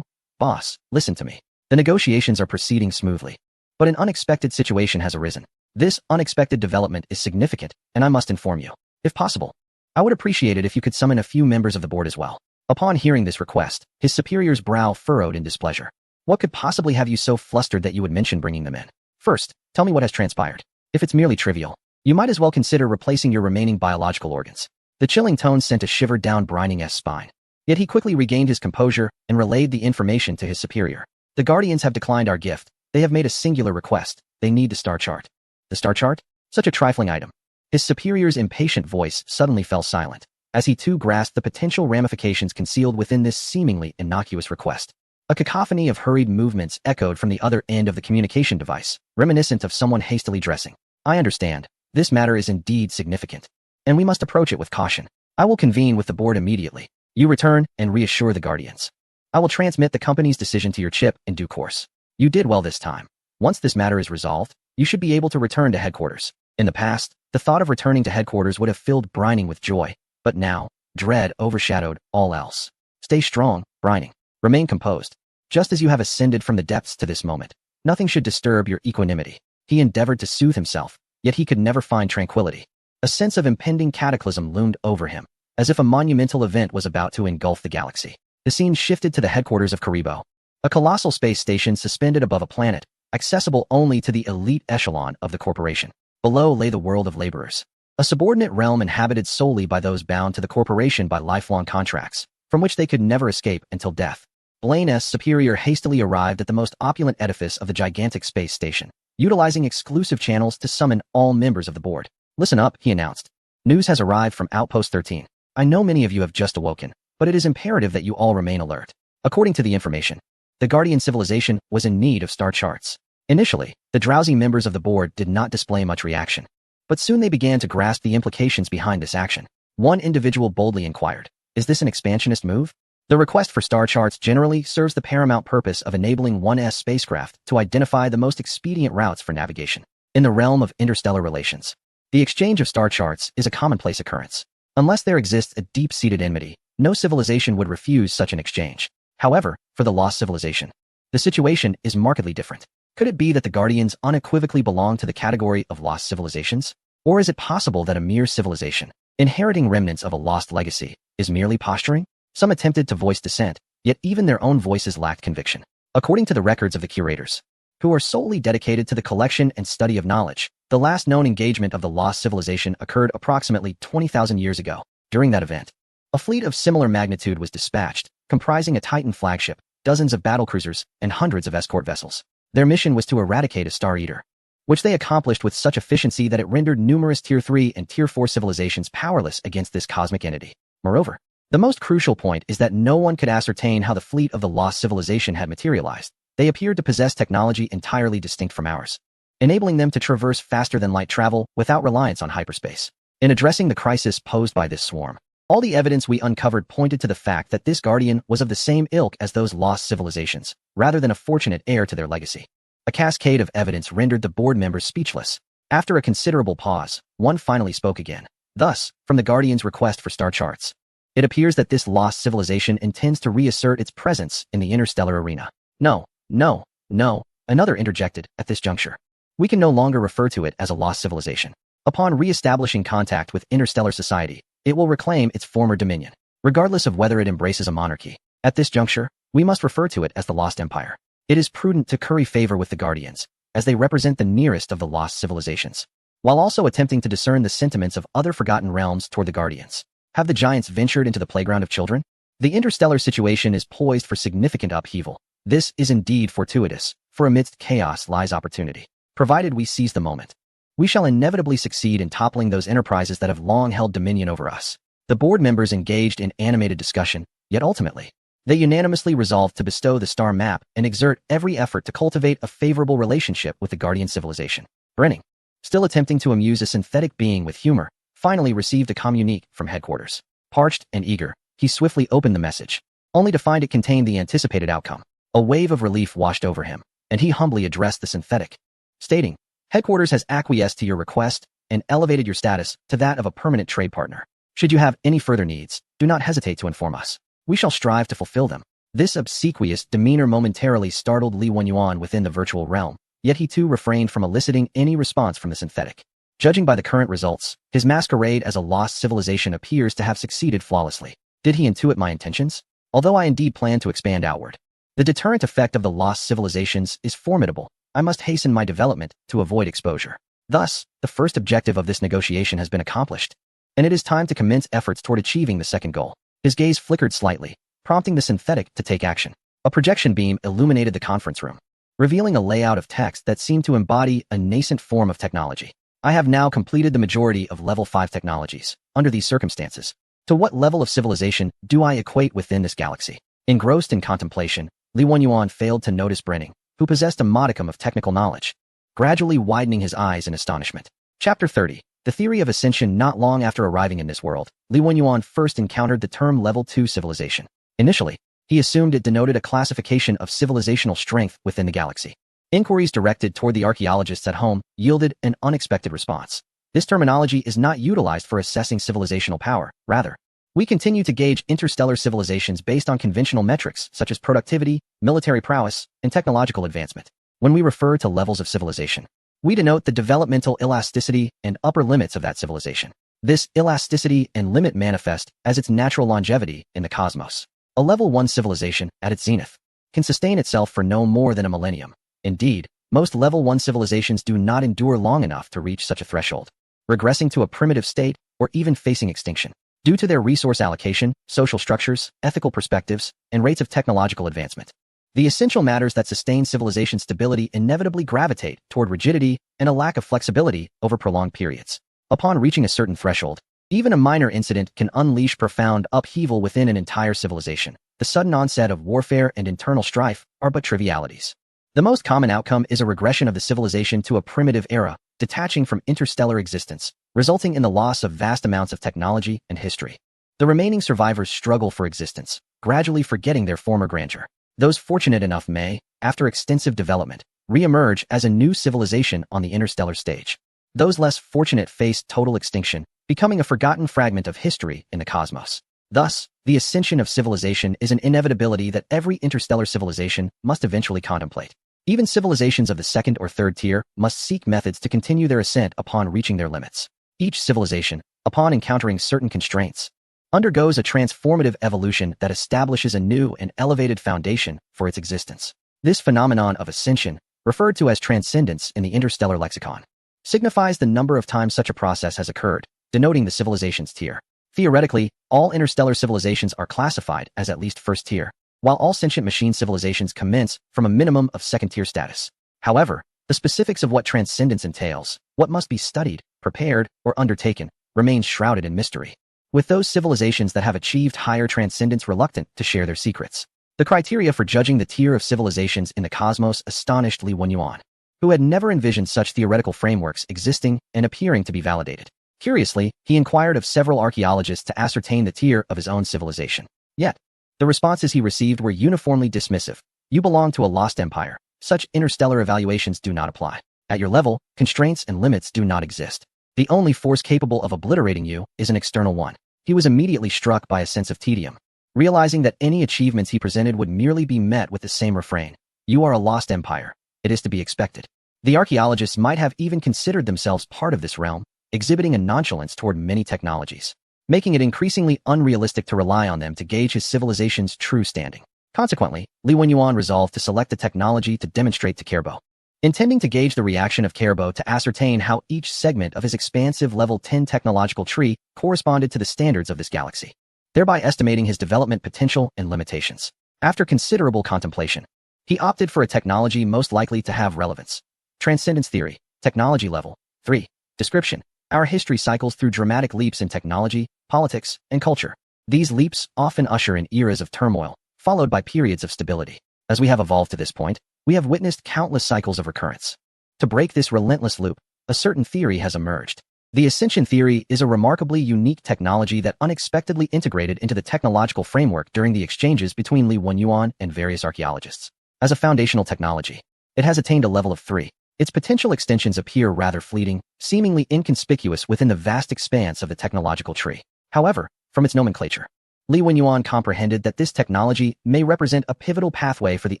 boss, listen to me. The negotiations are proceeding smoothly. But an unexpected situation has arisen. This unexpected development is significant, and I must inform you. If possible, I would appreciate it if you could summon a few members of the board as well. Upon hearing this request, his superior's brow furrowed in displeasure. What could possibly have you so flustered that you would mention bringing them in? First, tell me what has transpired. If it's merely trivial, you might as well consider replacing your remaining biological organs. The chilling tone sent a shiver down Brining's spine. Yet he quickly regained his composure and relayed the information to his superior. The Guardians have declined our gift. They have made a singular request. They need the star chart. The star chart? Such a trifling item. His superior's impatient voice suddenly fell silent, as he too grasped the potential ramifications concealed within this seemingly innocuous request. A cacophony of hurried movements echoed from the other end of the communication device, reminiscent of someone hastily dressing. I understand. This matter is indeed significant, and we must approach it with caution. I will convene with the board immediately. You return and reassure the Guardians. I will transmit the company's decision to your chip in due course. You did well this time. Once this matter is resolved, you should be able to return to headquarters. In the past, the thought of returning to headquarters would have filled Brining with joy, but now, dread overshadowed all else. Stay strong, Brining. Remain composed. Just as you have ascended from the depths to this moment, nothing should disturb your equanimity. He endeavored to soothe himself, yet he could never find tranquility. A sense of impending cataclysm loomed over him, as if a monumental event was about to engulf the galaxy. The scene shifted to the headquarters of Karibo, a colossal space station suspended above a planet, accessible only to the elite echelon of the corporation. Below lay the world of laborers, a subordinate realm inhabited solely by those bound to the corporation by lifelong contracts, from which they could never escape until death. Blaine's superior hastily arrived at the most opulent edifice of the gigantic space station, utilizing exclusive channels to summon all members of the board. Listen up, he announced. News has arrived from Outpost 13. I know many of you have just awoken, but it is imperative that you all remain alert. According to the information, the Guardian civilization was in need of star charts. Initially, the drowsy members of the board did not display much reaction, but soon they began to grasp the implications behind this action. One individual boldly inquired, is this an expansionist move? The request for star charts generally serves the paramount purpose of enabling 1S spacecraft to identify the most expedient routes for navigation. In the realm of interstellar relations, the exchange of star charts is a commonplace occurrence. Unless there exists a deep-seated enmity, no civilization would refuse such an exchange. However, for the lost civilization, the situation is markedly different. Could it be that the Guardians unequivocally belong to the category of lost civilizations? Or is it possible that a mere civilization, inheriting remnants of a lost legacy, is merely posturing? Some attempted to voice dissent, yet even their own voices lacked conviction. According to the records of the curators, who are solely dedicated to the collection and study of knowledge, the last known engagement of the lost civilization occurred approximately 20,000 years ago. During that event, a fleet of similar magnitude was dispatched, comprising a Titan flagship, dozens of battlecruisers, and hundreds of escort vessels. Their mission was to eradicate a Star Eater, which they accomplished with such efficiency that it rendered numerous Tier 3 and Tier 4 civilizations powerless against this cosmic entity. Moreover, the most crucial point is that no one could ascertain how the fleet of the lost civilization had materialized. They appeared to possess technology entirely distinct from ours, enabling them to traverse faster than light travel without reliance on hyperspace. In addressing the crisis posed by this swarm, All the evidence we uncovered pointed to the fact that this guardian was of the same ilk as those lost civilizations, rather than a fortunate heir to their legacy. A cascade of evidence rendered the board members speechless. After a considerable pause, one finally spoke again. Thus, from the Guardian's request for star charts, it appears that this lost civilization intends to reassert its presence in the interstellar arena. No, no, no, another interjected at this juncture. We can no longer refer to it as a lost civilization. Upon re-establishing contact with interstellar society, it will reclaim its former dominion, regardless of whether it embraces a monarchy. At this juncture, we must refer to it as the Lost Empire. It is prudent to curry favor with the Guardians, as they represent the nearest of the lost civilizations, while also attempting to discern the sentiments of other forgotten realms toward the Guardians. Have the giants ventured into the playground of children? The interstellar situation is poised for significant upheaval. This is indeed fortuitous, for amidst chaos lies opportunity. Provided we seize the moment, we shall inevitably succeed in toppling those enterprises that have long held dominion over us. The board members engaged in animated discussion, yet ultimately, they unanimously resolved to bestow the star map and exert every effort to cultivate a favorable relationship with the Guardian civilization. Brenning, still attempting to amuse a synthetic being with humor, finally received a communique from headquarters. Parched and eager, he swiftly opened the message, only to find it contained the anticipated outcome. A wave of relief washed over him, and he humbly addressed the synthetic, stating, "Headquarters has acquiesced to your request and elevated your status to that of a permanent trade partner. Should you have any further needs, do not hesitate to inform us. We shall strive to fulfill them." This obsequious demeanor momentarily startled Li Wenyuan within the virtual realm, yet he too refrained from eliciting any response from the synthetic. Judging by the current results, his masquerade as a lost civilization appears to have succeeded flawlessly. Did he intuit my intentions? Although I indeed plan to expand outward, the deterrent effect of the lost civilizations is formidable. I must hasten my development to avoid exposure. Thus, the first objective of this negotiation has been accomplished, and it is time to commence efforts toward achieving the second goal. His gaze flickered slightly, prompting the synthetic to take action. A projection beam illuminated the conference room, revealing a layout of text that seemed to embody a nascent form of technology. I have now completed the majority of level 5 technologies. Under these circumstances, to what level of civilization do I equate within this galaxy? Engrossed in contemplation, Li Wenyuan failed to notice Brenning, who possessed a modicum of technical knowledge, gradually widening his eyes in astonishment. Chapter 30. The theory of ascension. Not long after arriving in this world, Li Wenyuan first encountered the term Level 2 civilization. Initially, he assumed it denoted a classification of civilizational strength within the galaxy. Inquiries directed toward the archaeologists at home yielded an unexpected response. This terminology is not utilized for assessing civilizational power. Rather, we continue to gauge interstellar civilizations based on conventional metrics such as productivity, military prowess, and technological advancement. When we refer to levels of civilization, we denote the developmental elasticity and upper limits of that civilization. This elasticity and limit manifest as its natural longevity in the cosmos. A level 1 civilization, at its zenith, can sustain itself for no more than a millennium. Indeed, most level 1 civilizations do not endure long enough to reach such a threshold, regressing to a primitive state or even facing extinction. Due to their resource allocation, social structures, ethical perspectives, and rates of technological advancement, the essential matters that sustain civilization stability inevitably gravitate toward rigidity and a lack of flexibility over prolonged periods. Upon reaching a certain threshold, even a minor incident can unleash profound upheaval within an entire civilization. The sudden onset of warfare and internal strife are but trivialities. The most common outcome is a regression of the civilization to a primitive era, detaching from interstellar existence, resulting in the loss of vast amounts of technology and history. The remaining survivors struggle for existence, gradually forgetting their former grandeur. Those fortunate enough may, after extensive development, re-emerge as a new civilization on the interstellar stage. Those less fortunate face total extinction, becoming a forgotten fragment of history in the cosmos. Thus, the ascension of civilization is an inevitability that every interstellar civilization must eventually contemplate. Even civilizations of the second or third tier must seek methods to continue their ascent upon reaching their limits. Each civilization, upon encountering certain constraints, undergoes a transformative evolution that establishes a new and elevated foundation for its existence. This phenomenon of ascension, referred to as transcendence in the interstellar lexicon, signifies the number of times such a process has occurred, denoting the civilization's tier. Theoretically, all interstellar civilizations are classified as at least first tier, while all sentient machine civilizations commence from a minimum of second-tier status. However, the specifics of what transcendence entails, what must be studied, prepared, or undertaken, remains shrouded in mystery, with those civilizations that have achieved higher transcendence reluctant to share their secrets. The criteria for judging the tier of civilizations in the cosmos astonished Li Wenyuan, who had never envisioned such theoretical frameworks existing and appearing to be validated. Curiously, he inquired of several archaeologists to ascertain the tier of his own civilization. Yet, the responses he received were uniformly dismissive. You belong to a lost empire. Such interstellar evaluations do not apply. At your level, constraints and limits do not exist. The only force capable of obliterating you is an external one. He was immediately struck by a sense of tedium, realizing that any achievements he presented would merely be met with the same refrain. You are a lost empire. It is to be expected. The archaeologists might have even considered themselves part of this realm, exhibiting a nonchalance toward many technologies, making it increasingly unrealistic to rely on them to gauge his civilization's true standing. Consequently, Li Wenyuan resolved to select a technology to demonstrate to Kerbo, intending to gauge the reaction of Kerbo to ascertain how each segment of his expansive level 10 technological tree corresponded to the standards of this galaxy, thereby estimating his development potential and limitations. After considerable contemplation, he opted for a technology most likely to have relevance. Transcendence Theory, Technology Level 3. Description. Our history cycles through dramatic leaps in technology, politics, and culture. These leaps often usher in eras of turmoil, followed by periods of stability. As we have evolved to this point, we have witnessed countless cycles of recurrence. To break this relentless loop, a certain theory has emerged. The Ascension Theory is a remarkably unique technology that unexpectedly integrated into the technological framework during the exchanges between Li Wenyuan and various archaeologists. As a foundational technology, it has attained a level of 3. Its potential extensions appear rather fleeting, seemingly inconspicuous within the vast expanse of the technological tree. However, from its nomenclature, Li Wenyuan comprehended that this technology may represent a pivotal pathway for the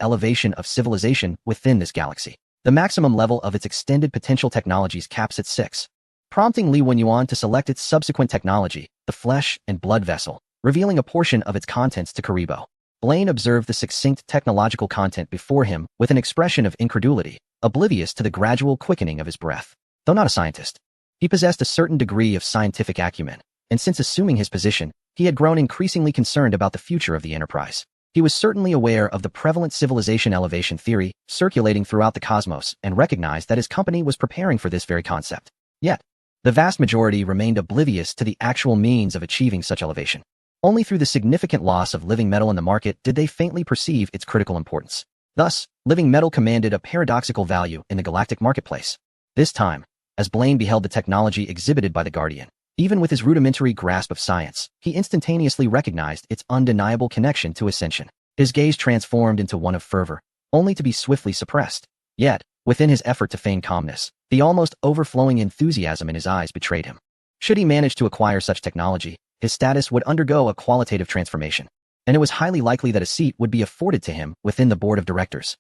elevation of civilization within this galaxy. The maximum level of its extended potential technologies caps at 6, prompting Li Wenyuan to select its subsequent technology, the flesh and blood vessel, revealing a portion of its contents to Karibo. Blaine observed the succinct technological content before him with an expression of incredulity, oblivious to the gradual quickening of his breath. Though not a scientist, he possessed a certain degree of scientific acumen, and since assuming his position, he had grown increasingly concerned about the future of the enterprise. He was certainly aware of the prevalent civilization elevation theory circulating throughout the cosmos and recognized that his company was preparing for this very concept. Yet, the vast majority remained oblivious to the actual means of achieving such elevation. Only through the significant loss of living metal in the market did they faintly perceive its critical importance. Thus, living metal commanded a paradoxical value in the galactic marketplace. This time, as Blaine beheld the technology exhibited by the Guardian, even with his rudimentary grasp of science, he instantaneously recognized its undeniable connection to Ascension. His gaze transformed into one of fervor, only to be swiftly suppressed. Yet, within his effort to feign calmness, the almost overflowing enthusiasm in his eyes betrayed him. Should he manage to acquire such technology, his status would undergo a qualitative transformation, and it was highly likely that a seat would be afforded to him within the board of directors.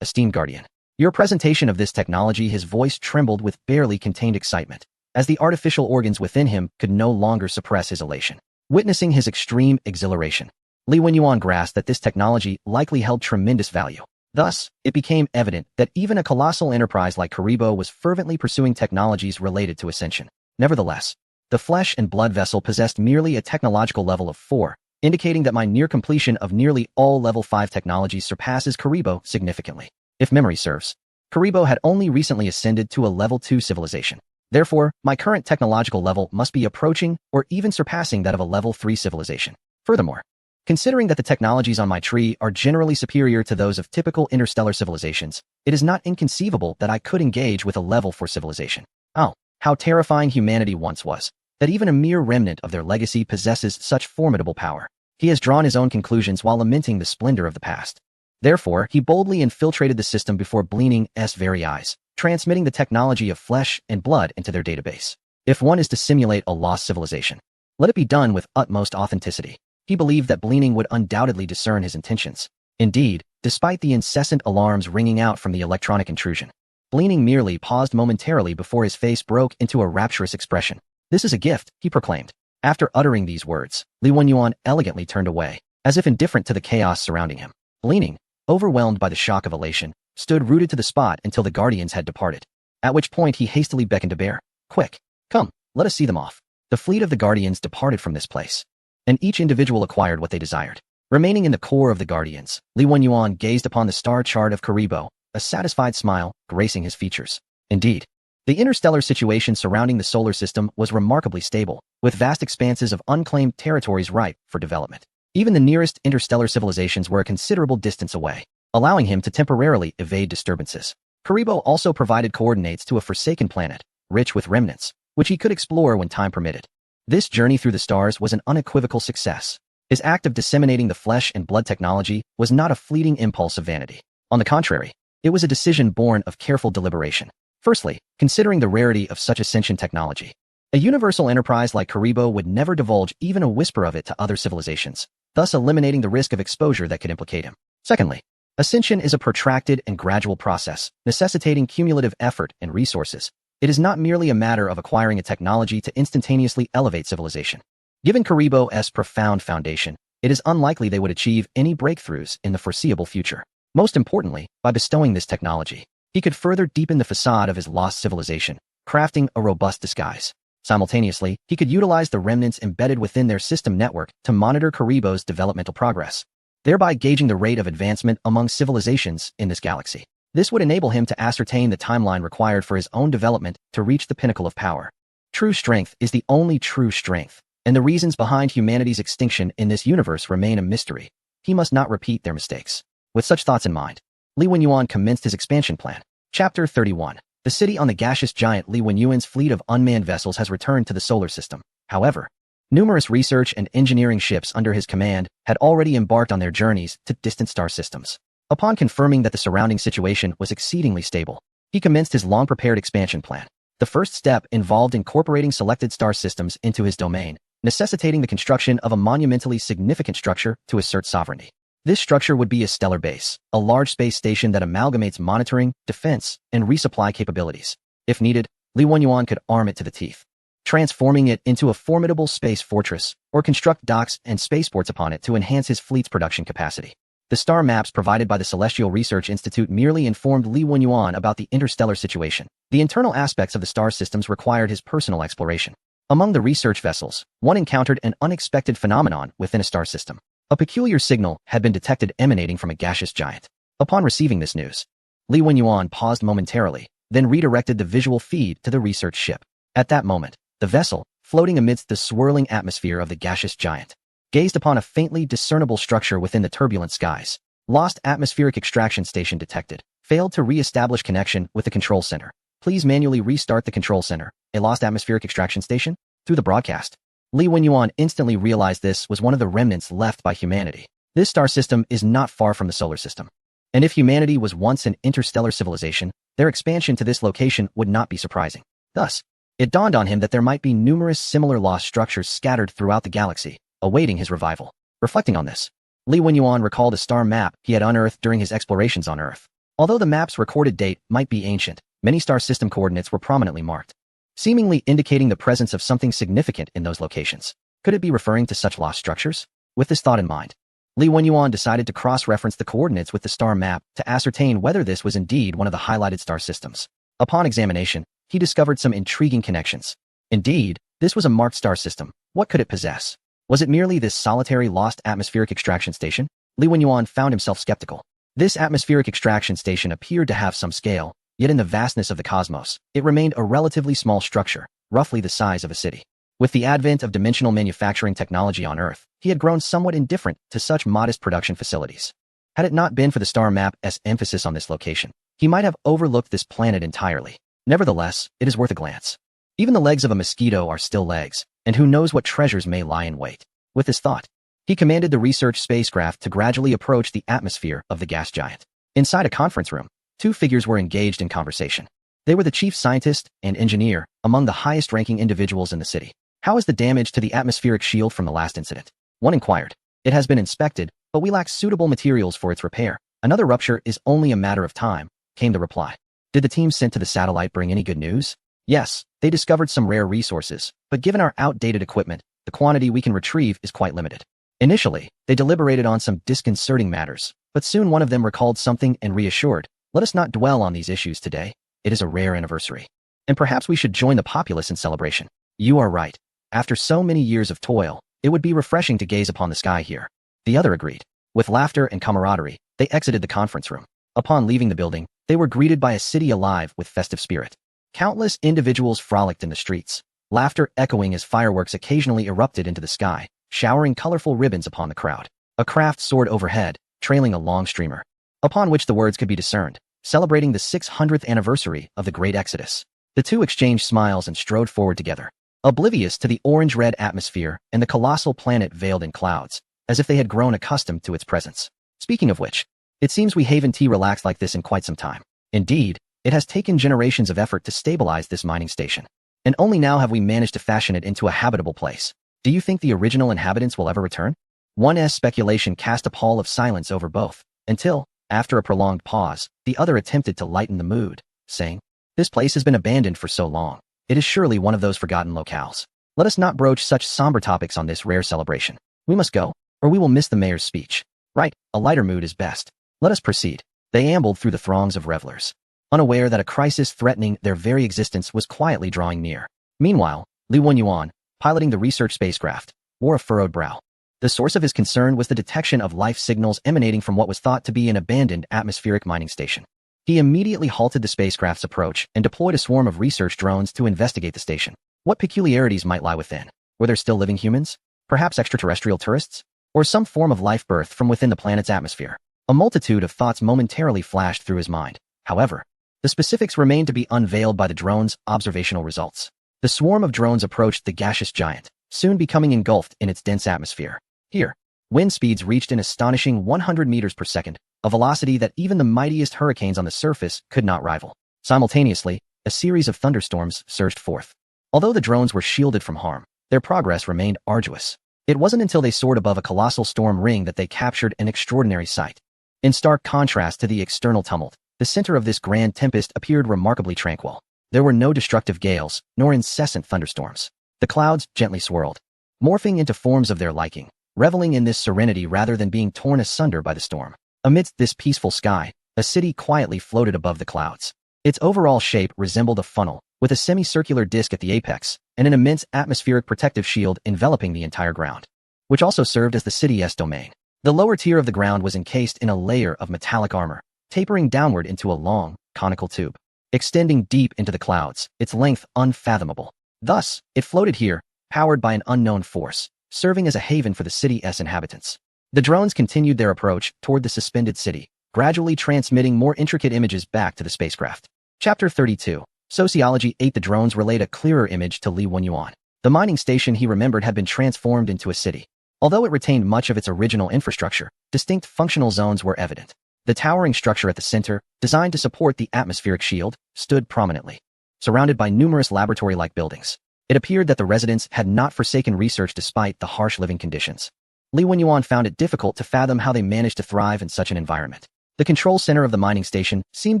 Esteemed Guardian. Your presentation of this technology, his voice trembled with barely contained excitement, as the artificial organs within him could no longer suppress his elation. Witnessing his extreme exhilaration, Li Wenyuan grasped that this technology likely held tremendous value. Thus, it became evident that even a colossal enterprise like Karibo was fervently pursuing technologies related to Ascension. Nevertheless, the flesh and blood vessel possessed merely a technological level of 4, indicating that my near completion of nearly all level 5 technologies surpasses Karibo significantly. If memory serves, Karibo had only recently ascended to a level 2 civilization. Therefore, my current technological level must be approaching or even surpassing that of a level 3 civilization. Furthermore, considering that the technologies on my tree are generally superior to those of typical interstellar civilizations, it is not inconceivable that I could engage with a level 4 civilization. Oh, how terrifying humanity once was, that even a mere remnant of their legacy possesses such formidable power. He has drawn his own conclusions while lamenting the splendor of the past. Therefore, he boldly infiltrated the system before Bleening's very eyes, transmitting the technology of flesh and blood into their database. If one is to simulate a lost civilization, let it be done with utmost authenticity. He believed that Bleening would undoubtedly discern his intentions. Indeed, despite the incessant alarms ringing out from the electronic intrusion, Bleening merely paused momentarily before his face broke into a rapturous expression. This is a gift, he proclaimed. After uttering these words, Li Wenyuan elegantly turned away, as if indifferent to the chaos surrounding him. Bleening, overwhelmed by the shock of elation, stood rooted to the spot until the Guardians had departed, at which point he hastily beckoned to Bear. Quick, come, let us see them off. The fleet of the Guardians departed from this place, and each individual acquired what they desired. Remaining in the core of the Guardians, Li Wenyuan gazed upon the star chart of Karibo, a satisfied smile gracing his features. Indeed, the interstellar situation surrounding the solar system was remarkably stable, with vast expanses of unclaimed territories ripe for development. Even the nearest interstellar civilizations were a considerable distance away, allowing him to temporarily evade disturbances. Karibo also provided coordinates to a forsaken planet, rich with remnants, which he could explore when time permitted. This journey through the stars was an unequivocal success. His act of disseminating the flesh and blood technology was not a fleeting impulse of vanity. On the contrary, it was a decision born of careful deliberation. Firstly, considering the rarity of such ascension technology, a universal enterprise like Karibo would never divulge even a whisper of it to other civilizations, thus eliminating the risk of exposure that could implicate him. Secondly, ascension is a protracted and gradual process, necessitating cumulative effort and resources. It is not merely a matter of acquiring a technology to instantaneously elevate civilization. Given Karibo's profound foundation, it is unlikely they would achieve any breakthroughs in the foreseeable future. Most importantly, by bestowing this technology, he could further deepen the facade of his lost civilization, crafting a robust disguise. Simultaneously, he could utilize the remnants embedded within their system network to monitor Karibo's developmental progress, thereby gauging the rate of advancement among civilizations in this galaxy. This would enable him to ascertain the timeline required for his own development to reach the pinnacle of power. True strength is the only true strength, and the reasons behind humanity's extinction in this universe remain a mystery. He must not repeat their mistakes. With such thoughts in mind, Li Wenyuan commenced his expansion plan. Chapter 31. The city on the gaseous giant Li Wenyuan's fleet of unmanned vessels has returned to the solar system. However, numerous research and engineering ships under his command had already embarked on their journeys to distant star systems. Upon confirming that the surrounding situation was exceedingly stable, he commenced his long-prepared expansion plan. The first step involved incorporating selected star systems into his domain, necessitating the construction of a monumentally significant structure to assert sovereignty. This structure would be a stellar base, a large space station that amalgamates monitoring, defense, and resupply capabilities. If needed, Li Wenyuan could arm it to the teeth, transforming it into a formidable space fortress, or construct docks and spaceports upon it to enhance his fleet's production capacity. The star maps provided by the Celestial Research Institute merely informed Li Wenyuan about the interstellar situation. The internal aspects of the star systems required his personal exploration. Among the research vessels, one encountered an unexpected phenomenon within a star system. A peculiar signal had been detected emanating from a gaseous giant. Upon receiving this news, Li Wenyuan paused momentarily, then redirected the visual feed to the research ship. At that moment, the vessel, floating amidst the swirling atmosphere of the gaseous giant, gazed upon a faintly discernible structure within the turbulent skies. Lost atmospheric extraction station detected. Failed to re-establish connection with the control center. Please manually restart the control center. A lost atmospheric extraction station? Through the broadcast, Li Wenyuan instantly realized this was one of the remnants left by humanity. This star system is not far from the solar system. And if humanity was once an interstellar civilization, their expansion to this location would not be surprising. Thus, it dawned on him that there might be numerous similar lost structures scattered throughout the galaxy, awaiting his revival. Reflecting on this, Li Wenyuan recalled a star map he had unearthed during his explorations on Earth. Although the map's recorded date might be ancient, many star system coordinates were prominently marked, seemingly indicating the presence of something significant in those locations. Could it be referring to such lost structures? With this thought in mind, Li Wenyuan decided to cross-reference the coordinates with the star map to ascertain whether this was indeed one of the highlighted star systems. Upon examination, he discovered some intriguing connections. Indeed, this was a marked star system. What could it possess? Was it merely this solitary lost atmospheric extraction station? Li Wenyuan found himself skeptical. This atmospheric extraction station appeared to have some scale, yet in the vastness of the cosmos, it remained a relatively small structure, roughly the size of a city. With the advent of dimensional manufacturing technology on Earth, he had grown somewhat indifferent to such modest production facilities. Had it not been for the star map's emphasis on this location, he might have overlooked this planet entirely. Nevertheless, it is worth a glance. Even the legs of a mosquito are still legs, and who knows what treasures may lie in wait. With this thought, he commanded the research spacecraft to gradually approach the atmosphere of the gas giant. Inside a conference room, two figures were engaged in conversation. They were the chief scientist and engineer, among the highest-ranking individuals in the city. How is the damage to the atmospheric shield from the last incident? One inquired. It has been inspected, but we lack suitable materials for its repair. Another rupture is only a matter of time, came the reply. Did the team sent to the satellite bring any good news? Yes, they discovered some rare resources, but given our outdated equipment, the quantity we can retrieve is quite limited. Initially, they deliberated on some disconcerting matters, but soon one of them recalled something and reassured, let us not dwell on these issues today. It is a rare anniversary. And perhaps we should join the populace in celebration. You are right. After so many years of toil, it would be refreshing to gaze upon the sky here. The other agreed. With laughter and camaraderie, they exited the conference room. Upon leaving the building, they were greeted by a city alive with festive spirit. Countless individuals frolicked in the streets, laughter echoing as fireworks occasionally erupted into the sky, showering colorful ribbons upon the crowd. A craft soared overhead, trailing a long streamer, upon which the words could be discerned, celebrating the 600th anniversary of the Great Exodus. The two exchanged smiles and strode forward together, oblivious to the orange-red atmosphere and the colossal planet veiled in clouds, as if they had grown accustomed to its presence. Speaking of which, it seems we haven't relaxed like this in quite some time. Indeed, it has taken generations of effort to stabilize this mining station, and only now have we managed to fashion it into a habitable place. Do you think the original inhabitants will ever return? One's speculation cast a pall of silence over both, until, after a prolonged pause, the other attempted to lighten the mood, saying, "This place has been abandoned for so long. It is surely one of those forgotten locales. Let us not broach such somber topics on this rare celebration. We must go, or we will miss the mayor's speech. Right, a lighter mood is best. Let us proceed." They ambled through the throngs of revelers, unaware that a crisis threatening their very existence was quietly drawing near. Meanwhile, Li Wenyuan, piloting the research spacecraft, wore a furrowed brow. The source of his concern was the detection of life signals emanating from what was thought to be an abandoned atmospheric mining station. He immediately halted the spacecraft's approach and deployed a swarm of research drones to investigate the station. What peculiarities might lie within? Were there still living humans? Perhaps extraterrestrial tourists? Or some form of life birthed from within the planet's atmosphere? A multitude of thoughts momentarily flashed through his mind. However, the specifics remained to be unveiled by the drone's observational results. The swarm of drones approached the gaseous giant, soon becoming engulfed in its dense atmosphere. Here, wind speeds reached an astonishing 100 meters per second, a velocity that even the mightiest hurricanes on the surface could not rival. Simultaneously, a series of thunderstorms surged forth. Although the drones were shielded from harm, their progress remained arduous. It wasn't until they soared above a colossal storm ring that they captured an extraordinary sight. In stark contrast to the external tumult, the center of this grand tempest appeared remarkably tranquil. There were no destructive gales, nor incessant thunderstorms. The clouds gently swirled, morphing into forms of their liking, reveling in this serenity rather than being torn asunder by the storm. Amidst this peaceful sky, a city quietly floated above the clouds. Its overall shape resembled a funnel, with a semicircular disk at the apex, and an immense atmospheric protective shield enveloping the entire ground, which also served as the city's domain. The lower tier of the ground was encased in a layer of metallic armor, tapering downward into a long, conical tube, extending deep into the clouds, its length unfathomable. Thus, it floated here, powered by an unknown force, serving as a haven for the city's inhabitants. The drones continued their approach toward the suspended city, gradually transmitting more intricate images back to the spacecraft. Chapter 32. Sociology 8. The drones relayed a clearer image to Li Wenyuan. The mining station he remembered had been transformed into a city. Although it retained much of its original infrastructure, distinct functional zones were evident. The towering structure at the center, designed to support the atmospheric shield, stood prominently, surrounded by numerous laboratory-like buildings. It appeared that the residents had not forsaken research despite the harsh living conditions. Li Wenyuan found it difficult to fathom how they managed to thrive in such an environment. The control center of the mining station seemed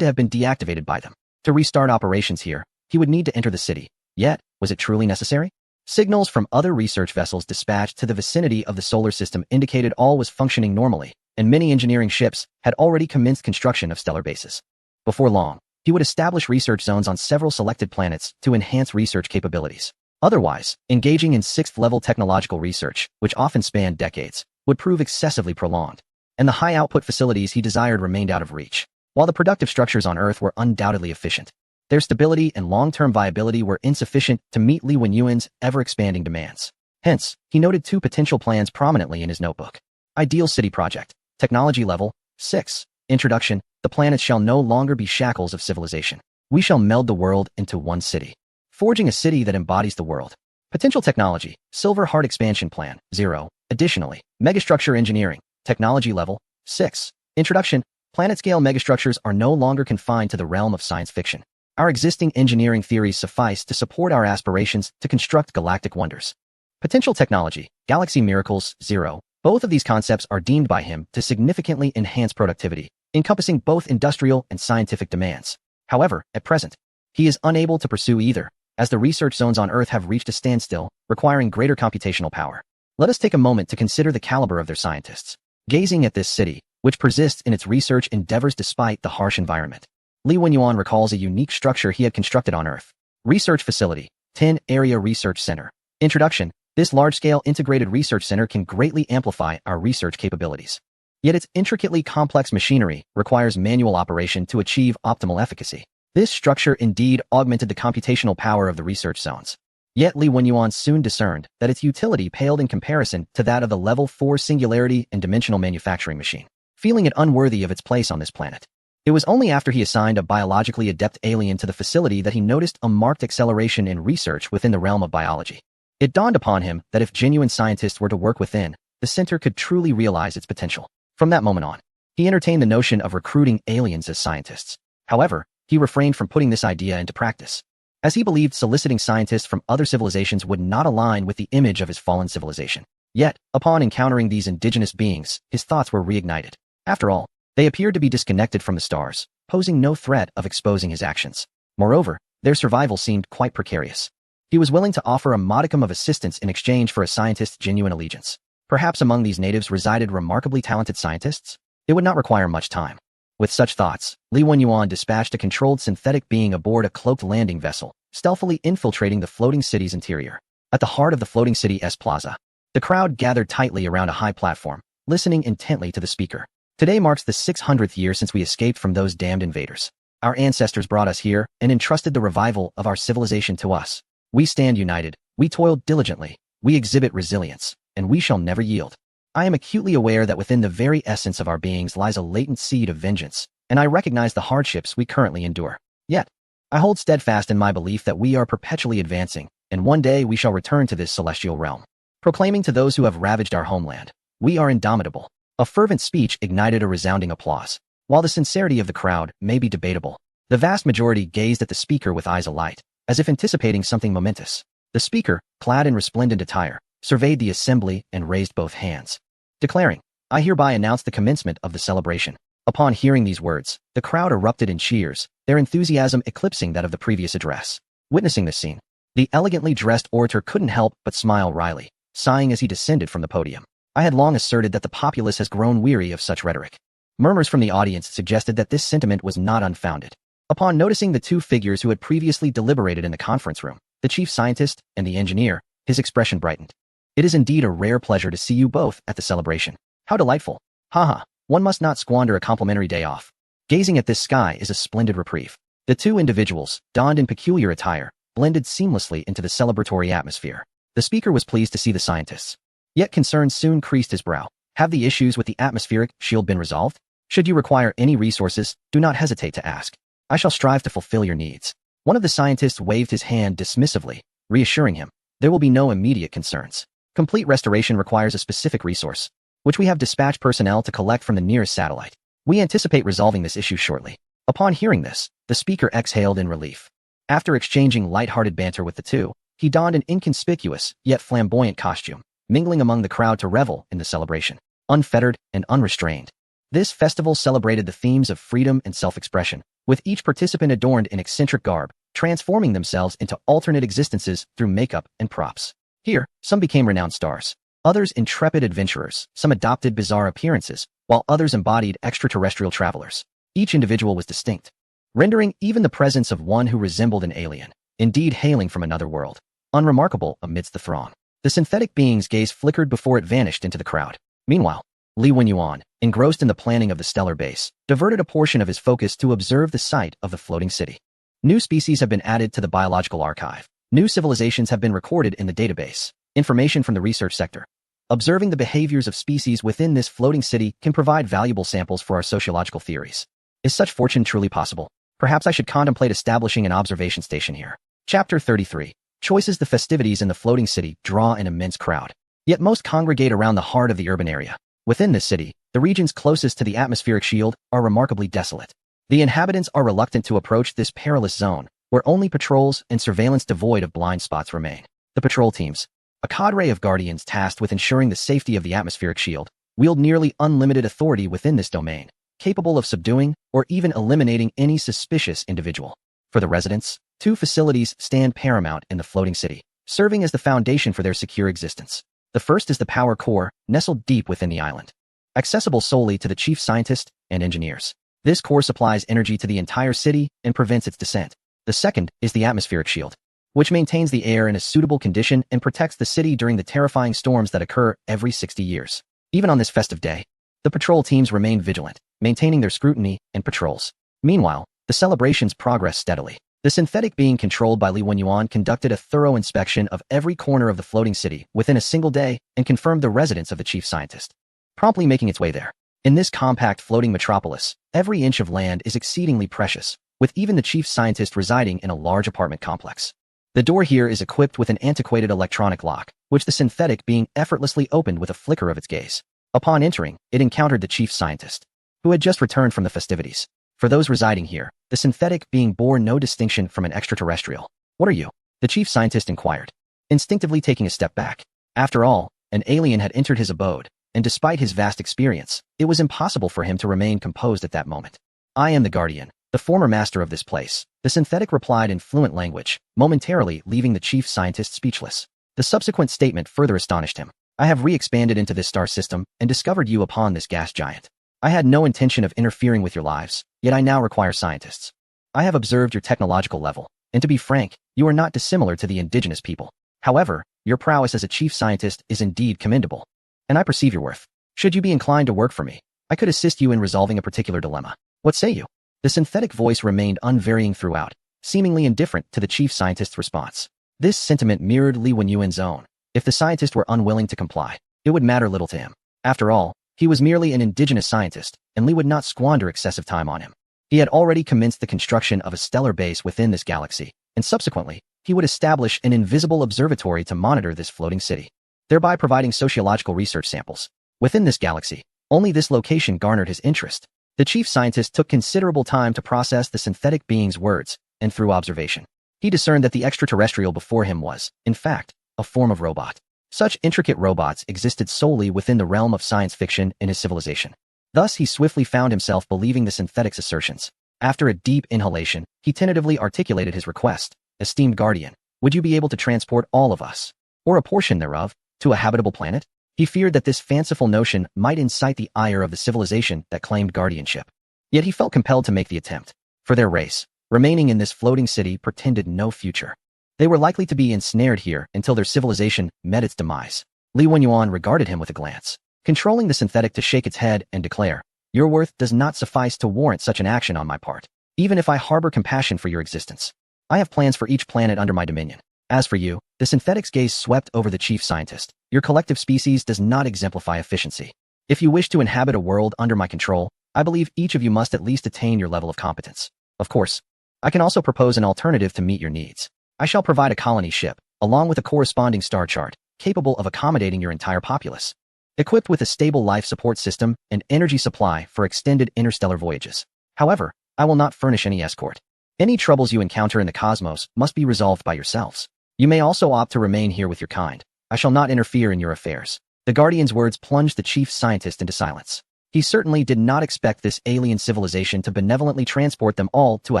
to have been deactivated by them. To restart operations here, he would need to enter the city. Yet, was it truly necessary? Signals from other research vessels dispatched to the vicinity of the solar system indicated all was functioning normally, and many engineering ships had already commenced construction of stellar bases. Before long, he would establish research zones on several selected planets to enhance research capabilities. Otherwise, engaging in sixth-level technological research, which often spanned decades, would prove excessively prolonged, and the high-output facilities he desired remained out of reach. While the productive structures on Earth were undoubtedly efficient, their stability and long-term viability were insufficient to meet Li Wenyuan's ever-expanding demands. Hence, he noted two potential plans prominently in his notebook. Ideal City Project. Technology Level 6. Introduction. The planets shall no longer be shackles of civilization. We shall meld the world into one city, forging a city that embodies the world. Potential Technology. Silver Heart Expansion Plan 0. Additionally, Megastructure Engineering. Technology Level 6. Introduction. Planet-scale megastructures are no longer confined to the realm of science fiction. Our existing engineering theories suffice to support our aspirations to construct galactic wonders. Potential Technology. Galaxy Miracles 0. Both of these concepts are deemed by him to significantly enhance productivity, encompassing both industrial and scientific demands. However, at present, he is unable to pursue either, as the research zones on Earth have reached a standstill, requiring greater computational power. Let us take a moment to consider the caliber of their scientists. Gazing at this city, which persists in its research endeavors despite the harsh environment, Li Wenyuan recalls a unique structure he had constructed on Earth. Research Facility. 10. Area Research Center. Introduction. This large-scale integrated research center can greatly amplify our research capabilities. Yet its intricately complex machinery requires manual operation to achieve optimal efficacy. This structure indeed augmented the computational power of the research zones. Yet Li Wenyuan soon discerned that its utility paled in comparison to that of the Level 4 singularity and dimensional manufacturing machine. Feeling it unworthy of its place on this planet, It was only after he assigned a biologically adept alien to the facility that he noticed a marked acceleration in research within the realm of biology. It dawned upon him that if genuine scientists were to work within, the center could truly realize its potential. From that moment on, he entertained the notion of recruiting aliens as scientists. However, he refrained from putting this idea into practice, as he believed soliciting scientists from other civilizations would not align with the image of his fallen civilization. Yet, upon encountering these indigenous beings, his thoughts were reignited. After all, they appeared to be disconnected from the stars, posing no threat of exposing his actions. Moreover, their survival seemed quite precarious. He was willing to offer a modicum of assistance in exchange for a scientist's genuine allegiance. Perhaps among these natives resided remarkably talented scientists? It would not require much time. With such thoughts, Li Wenyuan dispatched a controlled synthetic being aboard a cloaked landing vessel, stealthily infiltrating the floating city's interior. At the heart of the floating city's plaza, the crowd gathered tightly around a high platform, listening intently to the speaker. Today marks the 600th year since we escaped from those damned invaders. Our ancestors brought us here and entrusted the revival of our civilization to us. We stand united, we toil diligently, we exhibit resilience, and we shall never yield. I am acutely aware that within the very essence of our beings lies a latent seed of vengeance, and I recognize the hardships we currently endure. Yet, I hold steadfast in my belief that we are perpetually advancing, and one day we shall return to this celestial realm. Proclaiming to those who have ravaged our homeland, we are indomitable. A fervent speech ignited a resounding applause. While the sincerity of the crowd may be debatable, the vast majority gazed at the speaker with eyes alight, as if anticipating something momentous. The speaker, clad in resplendent attire, surveyed the assembly and raised both hands, declaring, "I hereby announce the commencement of the celebration." Upon hearing these words, the crowd erupted in cheers, their enthusiasm eclipsing that of the previous address. Witnessing this scene, the elegantly dressed orator couldn't help but smile wryly, sighing as he descended from the podium. I had long asserted that the populace has grown weary of such rhetoric. Murmurs from the audience suggested that this sentiment was not unfounded. Upon noticing the two figures who had previously deliberated in the conference room, the chief scientist and the engineer, his expression brightened. "It is indeed a rare pleasure to see you both at the celebration. How delightful. Haha, one must not squander a complimentary day off. Gazing at this sky is a splendid reprieve." The two individuals, donned in peculiar attire, blended seamlessly into the celebratory atmosphere. The speaker was pleased to see the scientists. Yet concern soon creased his brow. Have the issues with the atmospheric shield been resolved? Should you require any resources, do not hesitate to ask. I shall strive to fulfill your needs. One of the scientists waved his hand dismissively, reassuring him, there will be no immediate concerns. Complete restoration requires a specific resource, which we have dispatched personnel to collect from the nearest satellite. We anticipate resolving this issue shortly. Upon hearing this, the speaker exhaled in relief. After exchanging light-hearted banter with the two, he donned an inconspicuous, yet flamboyant costume, mingling among the crowd to revel in the celebration. Unfettered and unrestrained, this festival celebrated the themes of freedom and self-expression, with each participant adorned in eccentric garb, transforming themselves into alternate existences through makeup and props. Here, some became renowned stars, others intrepid adventurers, some adopted bizarre appearances, while others embodied extraterrestrial travelers. Each individual was distinct, rendering even the presence of one who resembled an alien, indeed hailing from another world, unremarkable amidst the throng. The synthetic being's gaze flickered before it vanished into the crowd. Meanwhile, Li Wenyuan, engrossed in the planning of the stellar base, diverted a portion of his focus to observe the site of the floating city. New species have been added to the biological archive. New civilizations have been recorded in the database. Information from the research sector. Observing the behaviors of species within this floating city can provide valuable samples for our sociological theories. Is such fortune truly possible? Perhaps I should contemplate establishing an observation station here. Chapter 33. Choices. The festivities in the floating city draw an immense crowd. Yet most congregate around the heart of the urban area. Within this city, the regions closest to the atmospheric shield are remarkably desolate. The inhabitants are reluctant to approach this perilous zone, where only patrols and surveillance devoid of blind spots remain. The patrol teams, a cadre of guardians tasked with ensuring the safety of the atmospheric shield, wield nearly unlimited authority within this domain, capable of subduing or even eliminating any suspicious individual. For the residents, two facilities stand paramount in the floating city, serving as the foundation for their secure existence. The first is the power core, nestled deep within the island, accessible solely to the chief scientist and engineers. This core supplies energy to the entire city and prevents its descent. The second is the atmospheric shield, which maintains the air in a suitable condition and protects the city during the terrifying storms that occur every 60 years. Even on this festive day, the patrol teams remain vigilant, maintaining their scrutiny and patrols. Meanwhile, the celebrations progress steadily. The synthetic being controlled by Li Wenyuan conducted a thorough inspection of every corner of the floating city within a single day and confirmed the residence of the chief scientist. Promptly making its way there, In this compact floating metropolis, every inch of land is exceedingly precious, with even the chief scientist residing in a large apartment complex. The door here is equipped with an antiquated electronic lock, which the synthetic being effortlessly opened with a flicker of its gaze. Upon entering, it encountered the chief scientist, who had just returned from the festivities. For those residing here, the synthetic being bore no distinction from an extraterrestrial. What are you? The chief scientist inquired, instinctively taking a step back. After all, an alien had entered his abode, and despite his vast experience, it was impossible for him to remain composed at that moment. I am the Guardian, the former master of this place, the synthetic replied in fluent language, momentarily leaving the chief scientist speechless. The subsequent statement further astonished him. I have re-expanded into this star system and discovered you upon this gas giant. I had no intention of interfering with your lives, yet I now require scientists. I have observed your technological level, and to be frank, you are not dissimilar to the indigenous people. However, your prowess as a chief scientist is indeed commendable, and I perceive your worth. Should you be inclined to work for me, I could assist you in resolving a particular dilemma. What say you? The synthetic voice remained unvarying throughout, seemingly indifferent to the chief scientist's response. This sentiment mirrored Li Wenyuan's own. If the scientist were unwilling to comply, it would matter little to him. After all, he was merely an indigenous scientist, and Li would not squander excessive time on him. He had already commenced the construction of a stellar base within this galaxy, and subsequently, he would establish an invisible observatory to monitor this floating city, thereby providing sociological research samples. Within this galaxy, only this location garnered his interest. The chief scientist took considerable time to process the synthetic being's words, and through observation, he discerned that the extraterrestrial before him was, in fact, a form of robot. Such intricate robots existed solely within the realm of science fiction in his civilization. Thus, he swiftly found himself believing the synthetic's assertions. After a deep inhalation, he tentatively articulated his request. Esteemed Guardian, would you be able to transport all of us, or a portion thereof, to a habitable planet? He feared that this fanciful notion might incite the ire of the civilization that claimed guardianship. Yet he felt compelled to make the attempt. For their race, remaining in this floating city portended no future. They were likely to be ensnared here until their civilization met its demise. Li Wenyuan regarded him with a glance, controlling the synthetic to shake its head and declare, your worth does not suffice to warrant such an action on my part, even if I harbor compassion for your existence. I have plans for each planet under my dominion. As for you, the synthetic's gaze swept over the chief scientist. Your collective species does not exemplify efficiency. If you wish to inhabit a world under my control, I believe each of you must at least attain your level of competence. Of course, I can also propose an alternative to meet your needs. I shall provide a colony ship, along with a corresponding star chart, capable of accommodating your entire populace, equipped with a stable life support system and energy supply for extended interstellar voyages. However, I will not furnish any escort. Any troubles you encounter in the cosmos must be resolved by yourselves. You may also opt to remain here with your kind. I shall not interfere in your affairs. The Guardian's words plunged the chief scientist into silence. He certainly did not expect this alien civilization to benevolently transport them all to a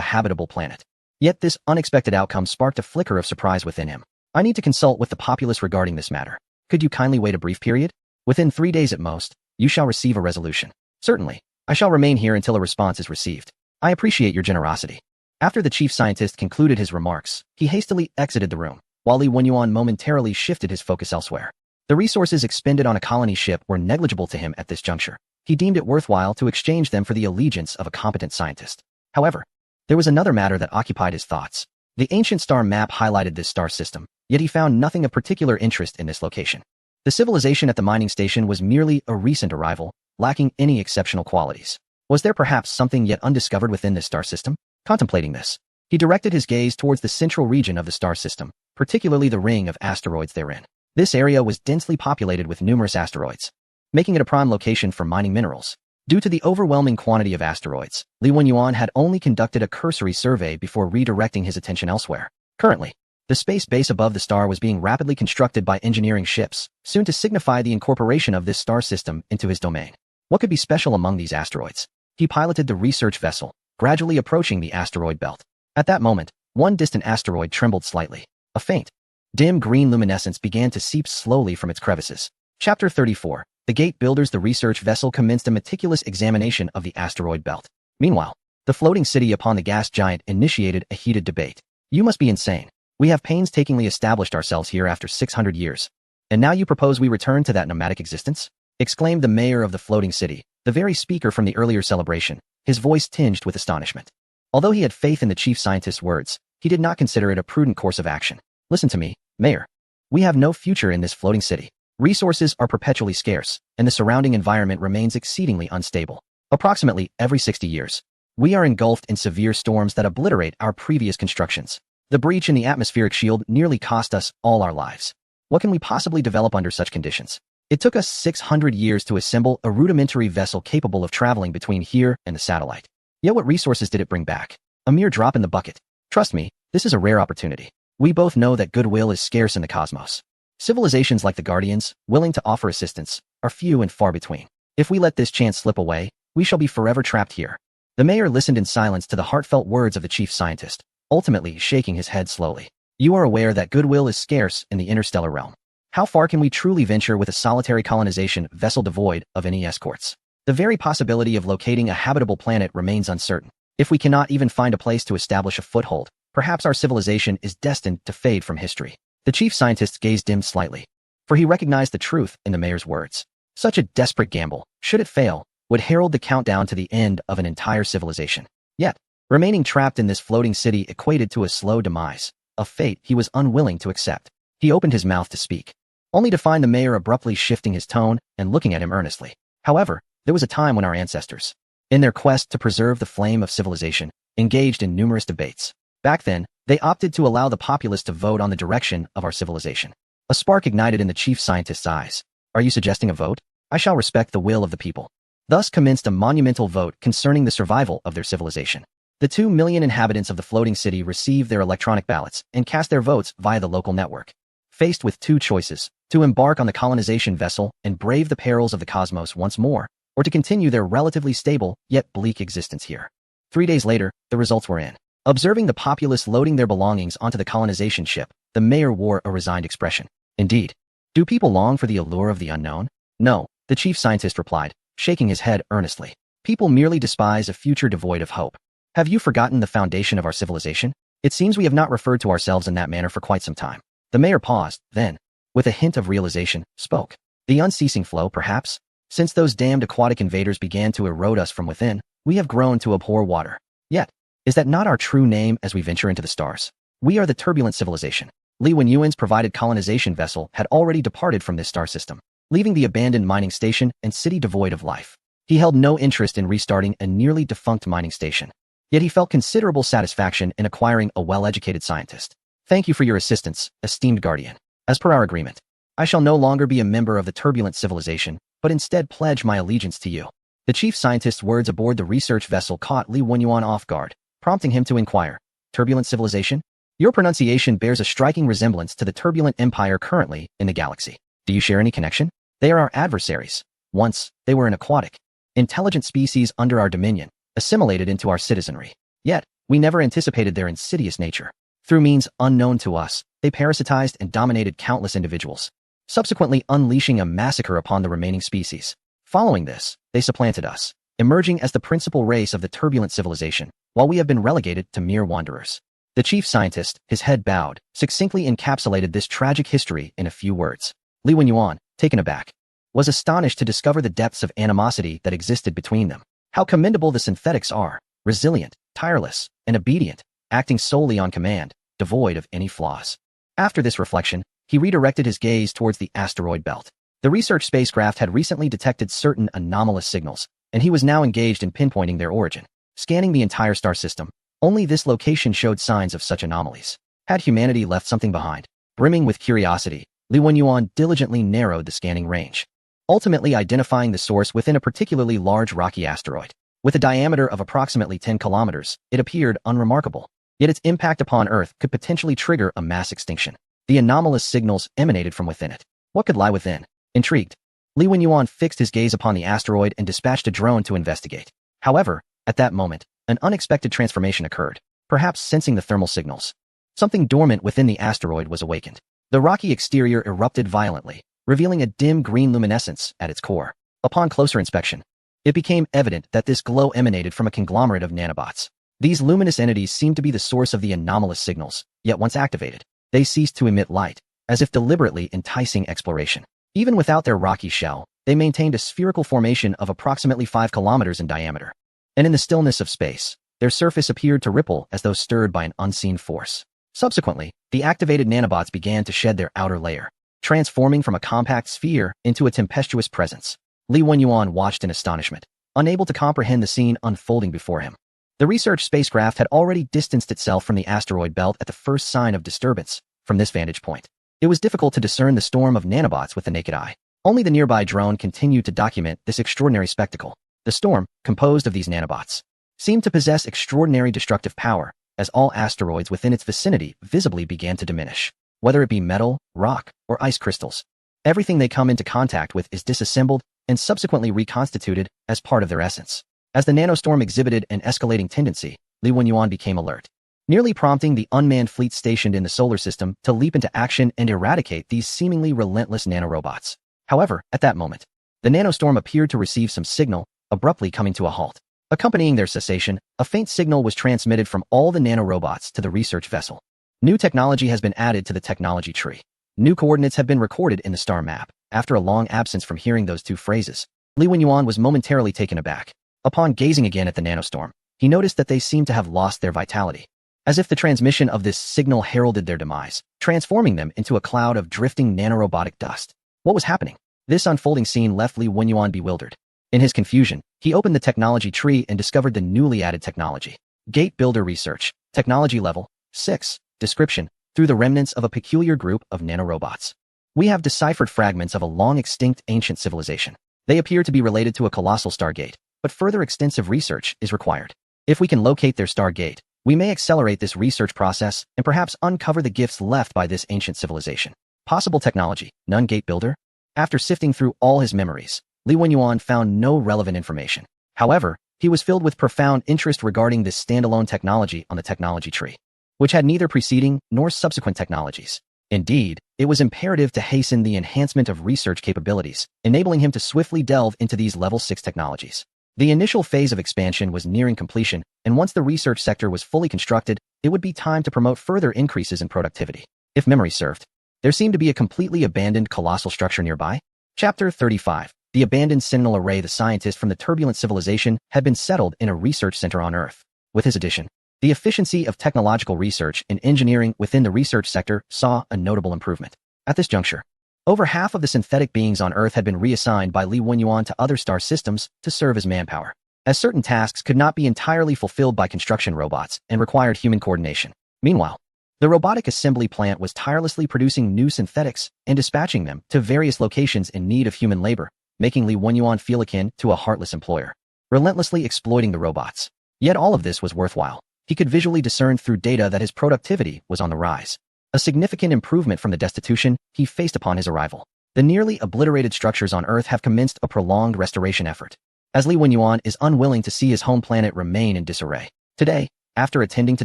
habitable planet. Yet this unexpected outcome sparked a flicker of surprise within him. I need to consult with the populace regarding this matter. Could you kindly wait a brief period? Within 3 days at most, you shall receive a resolution. Certainly, I shall remain here until a response is received. I appreciate your generosity. After the chief scientist concluded his remarks, he hastily exited the room, while Li Wenyuan momentarily shifted his focus elsewhere. The resources expended on a colony ship were negligible to him at this juncture. He deemed it worthwhile to exchange them for the allegiance of a competent scientist. However, there was another matter that occupied his thoughts. The ancient star map highlighted this star system, yet he found nothing of particular interest in this location. The civilization at the mining station was merely a recent arrival, lacking any exceptional qualities. Was there perhaps something yet undiscovered within this star system? Contemplating this, he directed his gaze towards the central region of the star system, particularly the ring of asteroids therein. This area was densely populated with numerous asteroids, making it a prime location for mining minerals. Due to the overwhelming quantity of asteroids, Li Wenyuan had only conducted a cursory survey before redirecting his attention elsewhere. Currently, the space base above the star was being rapidly constructed by engineering ships, soon to signify the incorporation of this star system into his domain. What could be special among these asteroids? He piloted the research vessel, gradually approaching the asteroid belt. At that moment, one distant asteroid trembled slightly. A faint, dim green luminescence began to seep slowly from its crevices. Chapter 34. The Gate Builders. The research vessel commenced a meticulous examination of the asteroid belt. Meanwhile, the floating city upon the gas giant initiated a heated debate. You must be insane. We have painstakingly established ourselves here after 600 years. And now you propose we return to that nomadic existence? Exclaimed the mayor of the floating city, the very speaker from the earlier celebration, his voice tinged with astonishment. Although he had faith in the chief scientist's words, he did not consider it a prudent course of action. Listen to me, Mayor. We have no future in this floating city. Resources are perpetually scarce, and the surrounding environment remains exceedingly unstable. Approximately every 60 years, we are engulfed in severe storms that obliterate our previous constructions. The breach in the atmospheric shield nearly cost us all our lives. What can we possibly develop under such conditions? It took us 600 years to assemble a rudimentary vessel capable of traveling between here and the satellite. Yet what resources did it bring back? A mere drop in the bucket. Trust me, this is a rare opportunity. We both know that goodwill is scarce in the cosmos. Civilizations like the Guardians, willing to offer assistance, are few and far between. If we let this chance slip away, we shall be forever trapped here. The mayor listened in silence to the heartfelt words of the chief scientist, ultimately shaking his head slowly. You are aware that goodwill is scarce in the interstellar realm. How far can we truly venture with a solitary colonization vessel devoid of any escorts? The very possibility of locating a habitable planet remains uncertain. If we cannot even find a place to establish a foothold, perhaps our civilization is destined to fade from history. The chief scientist's gaze dimmed slightly, for he recognized the truth in the mayor's words. Such a desperate gamble, should it fail, would herald the countdown to the end of an entire civilization. Yet, remaining trapped in this floating city equated to a slow demise, a fate he was unwilling to accept. He opened his mouth to speak, only to find the mayor abruptly shifting his tone and looking at him earnestly. However, there was a time when our ancestors, in their quest to preserve the flame of civilization, engaged in numerous debates. Back then, they opted to allow the populace to vote on the direction of our civilization. A spark ignited in the chief scientist's eyes. Are you suggesting a vote? I shall respect the will of the people. Thus commenced a monumental vote concerning the survival of their civilization. The 2 million inhabitants of the floating city received their electronic ballots and cast their votes via the local network. Faced with two choices, to embark on the colonization vessel and brave the perils of the cosmos once more, or to continue their relatively stable yet bleak existence here. 3 days later, the results were in. Observing the populace loading their belongings onto the colonization ship, the mayor wore a resigned expression. Indeed. Do people long for the allure of the unknown? No, the chief scientist replied, shaking his head earnestly. People merely despise a future devoid of hope. Have you forgotten the foundation of our civilization? It seems we have not referred to ourselves in that manner for quite some time. The mayor paused, then, with a hint of realization, spoke. The unceasing flow, perhaps? Since those damned aquatic invaders began to erode us from within, we have grown to abhor water. Yet, is that not our true name as we venture into the stars? We are the turbulent civilization. Li Wenyuan's provided colonization vessel had already departed from this star system, leaving the abandoned mining station and city devoid of life. He held no interest in restarting a nearly defunct mining station. Yet he felt considerable satisfaction in acquiring a well-educated scientist. Thank you for your assistance, esteemed guardian. As per our agreement, I shall no longer be a member of the turbulent civilization, but instead pledge my allegiance to you. The chief scientist's words aboard the research vessel caught Li Wenyuan off guard, prompting him to inquire, turbulent civilization? Your pronunciation bears a striking resemblance to the turbulent empire currently in the galaxy. Do you share any connection? They are our adversaries. Once, they were an aquatic, intelligent species under our dominion, assimilated into our citizenry. Yet, we never anticipated their insidious nature. Through means unknown to us, they parasitized and dominated countless individuals, subsequently unleashing a massacre upon the remaining species. Following this, they supplanted us, emerging as the principal race of the turbulent civilization, while we have been relegated to mere wanderers. The chief scientist, his head bowed, succinctly encapsulated this tragic history in a few words. Li Wenyuan, taken aback, was astonished to discover the depths of animosity that existed between them. How commendable the synthetics are, resilient, tireless, and obedient, acting solely on command, devoid of any flaws. After this reflection, he redirected his gaze towards the asteroid belt. The research spacecraft had recently detected certain anomalous signals, and he was now engaged in pinpointing their origin. Scanning the entire star system, only this location showed signs of such anomalies. Had humanity left something behind? Brimming with curiosity, Li Wenyuan diligently narrowed the scanning range, ultimately identifying the source within a particularly large rocky asteroid. With a diameter of approximately 10 kilometers, it appeared unremarkable. Yet its impact upon Earth could potentially trigger a mass extinction. The anomalous signals emanated from within it. What could lie within? Intrigued, Li Wenyuan fixed his gaze upon the asteroid and dispatched a drone to investigate. However, at that moment, an unexpected transformation occurred, perhaps sensing the thermal signals. Something dormant within the asteroid was awakened. The rocky exterior erupted violently, revealing a dim green luminescence at its core. Upon closer inspection, it became evident that this glow emanated from a conglomerate of nanobots. These luminous entities seemed to be the source of the anomalous signals, yet once activated, they ceased to emit light, as if deliberately enticing exploration. Even without their rocky shell, they maintained a spherical formation of approximately 5 kilometers in diameter. And in the stillness of space, their surface appeared to ripple as though stirred by an unseen force. Subsequently, the activated nanobots began to shed their outer layer, transforming from a compact sphere into a tempestuous presence. Li Wenyuan watched in astonishment, unable to comprehend the scene unfolding before him. The research spacecraft had already distanced itself from the asteroid belt at the first sign of disturbance. From this vantage point, it was difficult to discern the storm of nanobots with the naked eye. Only the nearby drone continued to document this extraordinary spectacle. The storm, composed of these nanobots, seemed to possess extraordinary destructive power, as all asteroids within its vicinity visibly began to diminish. Whether it be metal, rock, or ice crystals, everything they come into contact with is disassembled and subsequently reconstituted as part of their essence. As the nanostorm exhibited an escalating tendency, Li Wenyuan became alert, nearly prompting the unmanned fleet stationed in the solar system to leap into action and eradicate these seemingly relentless nanorobots. However, at that moment, the nanostorm appeared to receive some signal, abruptly coming to a halt. Accompanying their cessation, a faint signal was transmitted from all the nanorobots to the research vessel. New technology has been added to the technology tree. New coordinates have been recorded in the star map. After a long absence from hearing those two phrases, Li Wenyuan was momentarily taken aback. Upon gazing again at the nanostorm, he noticed that they seemed to have lost their vitality, as if the transmission of this signal heralded their demise, transforming them into a cloud of drifting nanorobotic dust. What was happening? This unfolding scene left Li Wenyuan bewildered. In his confusion, he opened the technology tree and discovered the newly added technology. Gate Builder Research, Technology Level 6, Description, through the remnants of a peculiar group of nanorobots. We have deciphered fragments of a long-extinct ancient civilization. They appear to be related to a colossal stargate, but further extensive research is required. If we can locate their stargate, we may accelerate this research process and perhaps uncover the gifts left by this ancient civilization. Possible technology, none. Gate Builder? After sifting through all his memories, Li Wenyuan found no relevant information. However, he was filled with profound interest regarding this standalone technology on the technology tree, which had neither preceding nor subsequent technologies. Indeed, it was imperative to hasten the enhancement of research capabilities, enabling him to swiftly delve into these level 6 technologies. The initial phase of expansion was nearing completion, and once the research sector was fully constructed, it would be time to promote further increases in productivity. If memory served, there seemed to be a completely abandoned colossal structure nearby. Chapter 35. The abandoned Sentinel Array. The scientist from the turbulent civilization had been settled in a research center on Earth. With his addition, the efficiency of technological research and engineering within the research sector saw a notable improvement. At this juncture, over half of the synthetic beings on Earth had been reassigned by Li Wenyuan to other star systems to serve as manpower, as certain tasks could not be entirely fulfilled by construction robots and required human coordination. Meanwhile, the robotic assembly plant was tirelessly producing new synthetics and dispatching them to various locations in need of human labor, making Li Wenyuan feel akin to a heartless employer, relentlessly exploiting the robots. Yet all of this was worthwhile. He could visually discern through data that his productivity was on the rise, a significant improvement from the destitution he faced upon his arrival. The nearly obliterated structures on Earth have commenced a prolonged restoration effort, as Li Wenyuan is unwilling to see his home planet remain in disarray. Today, after attending to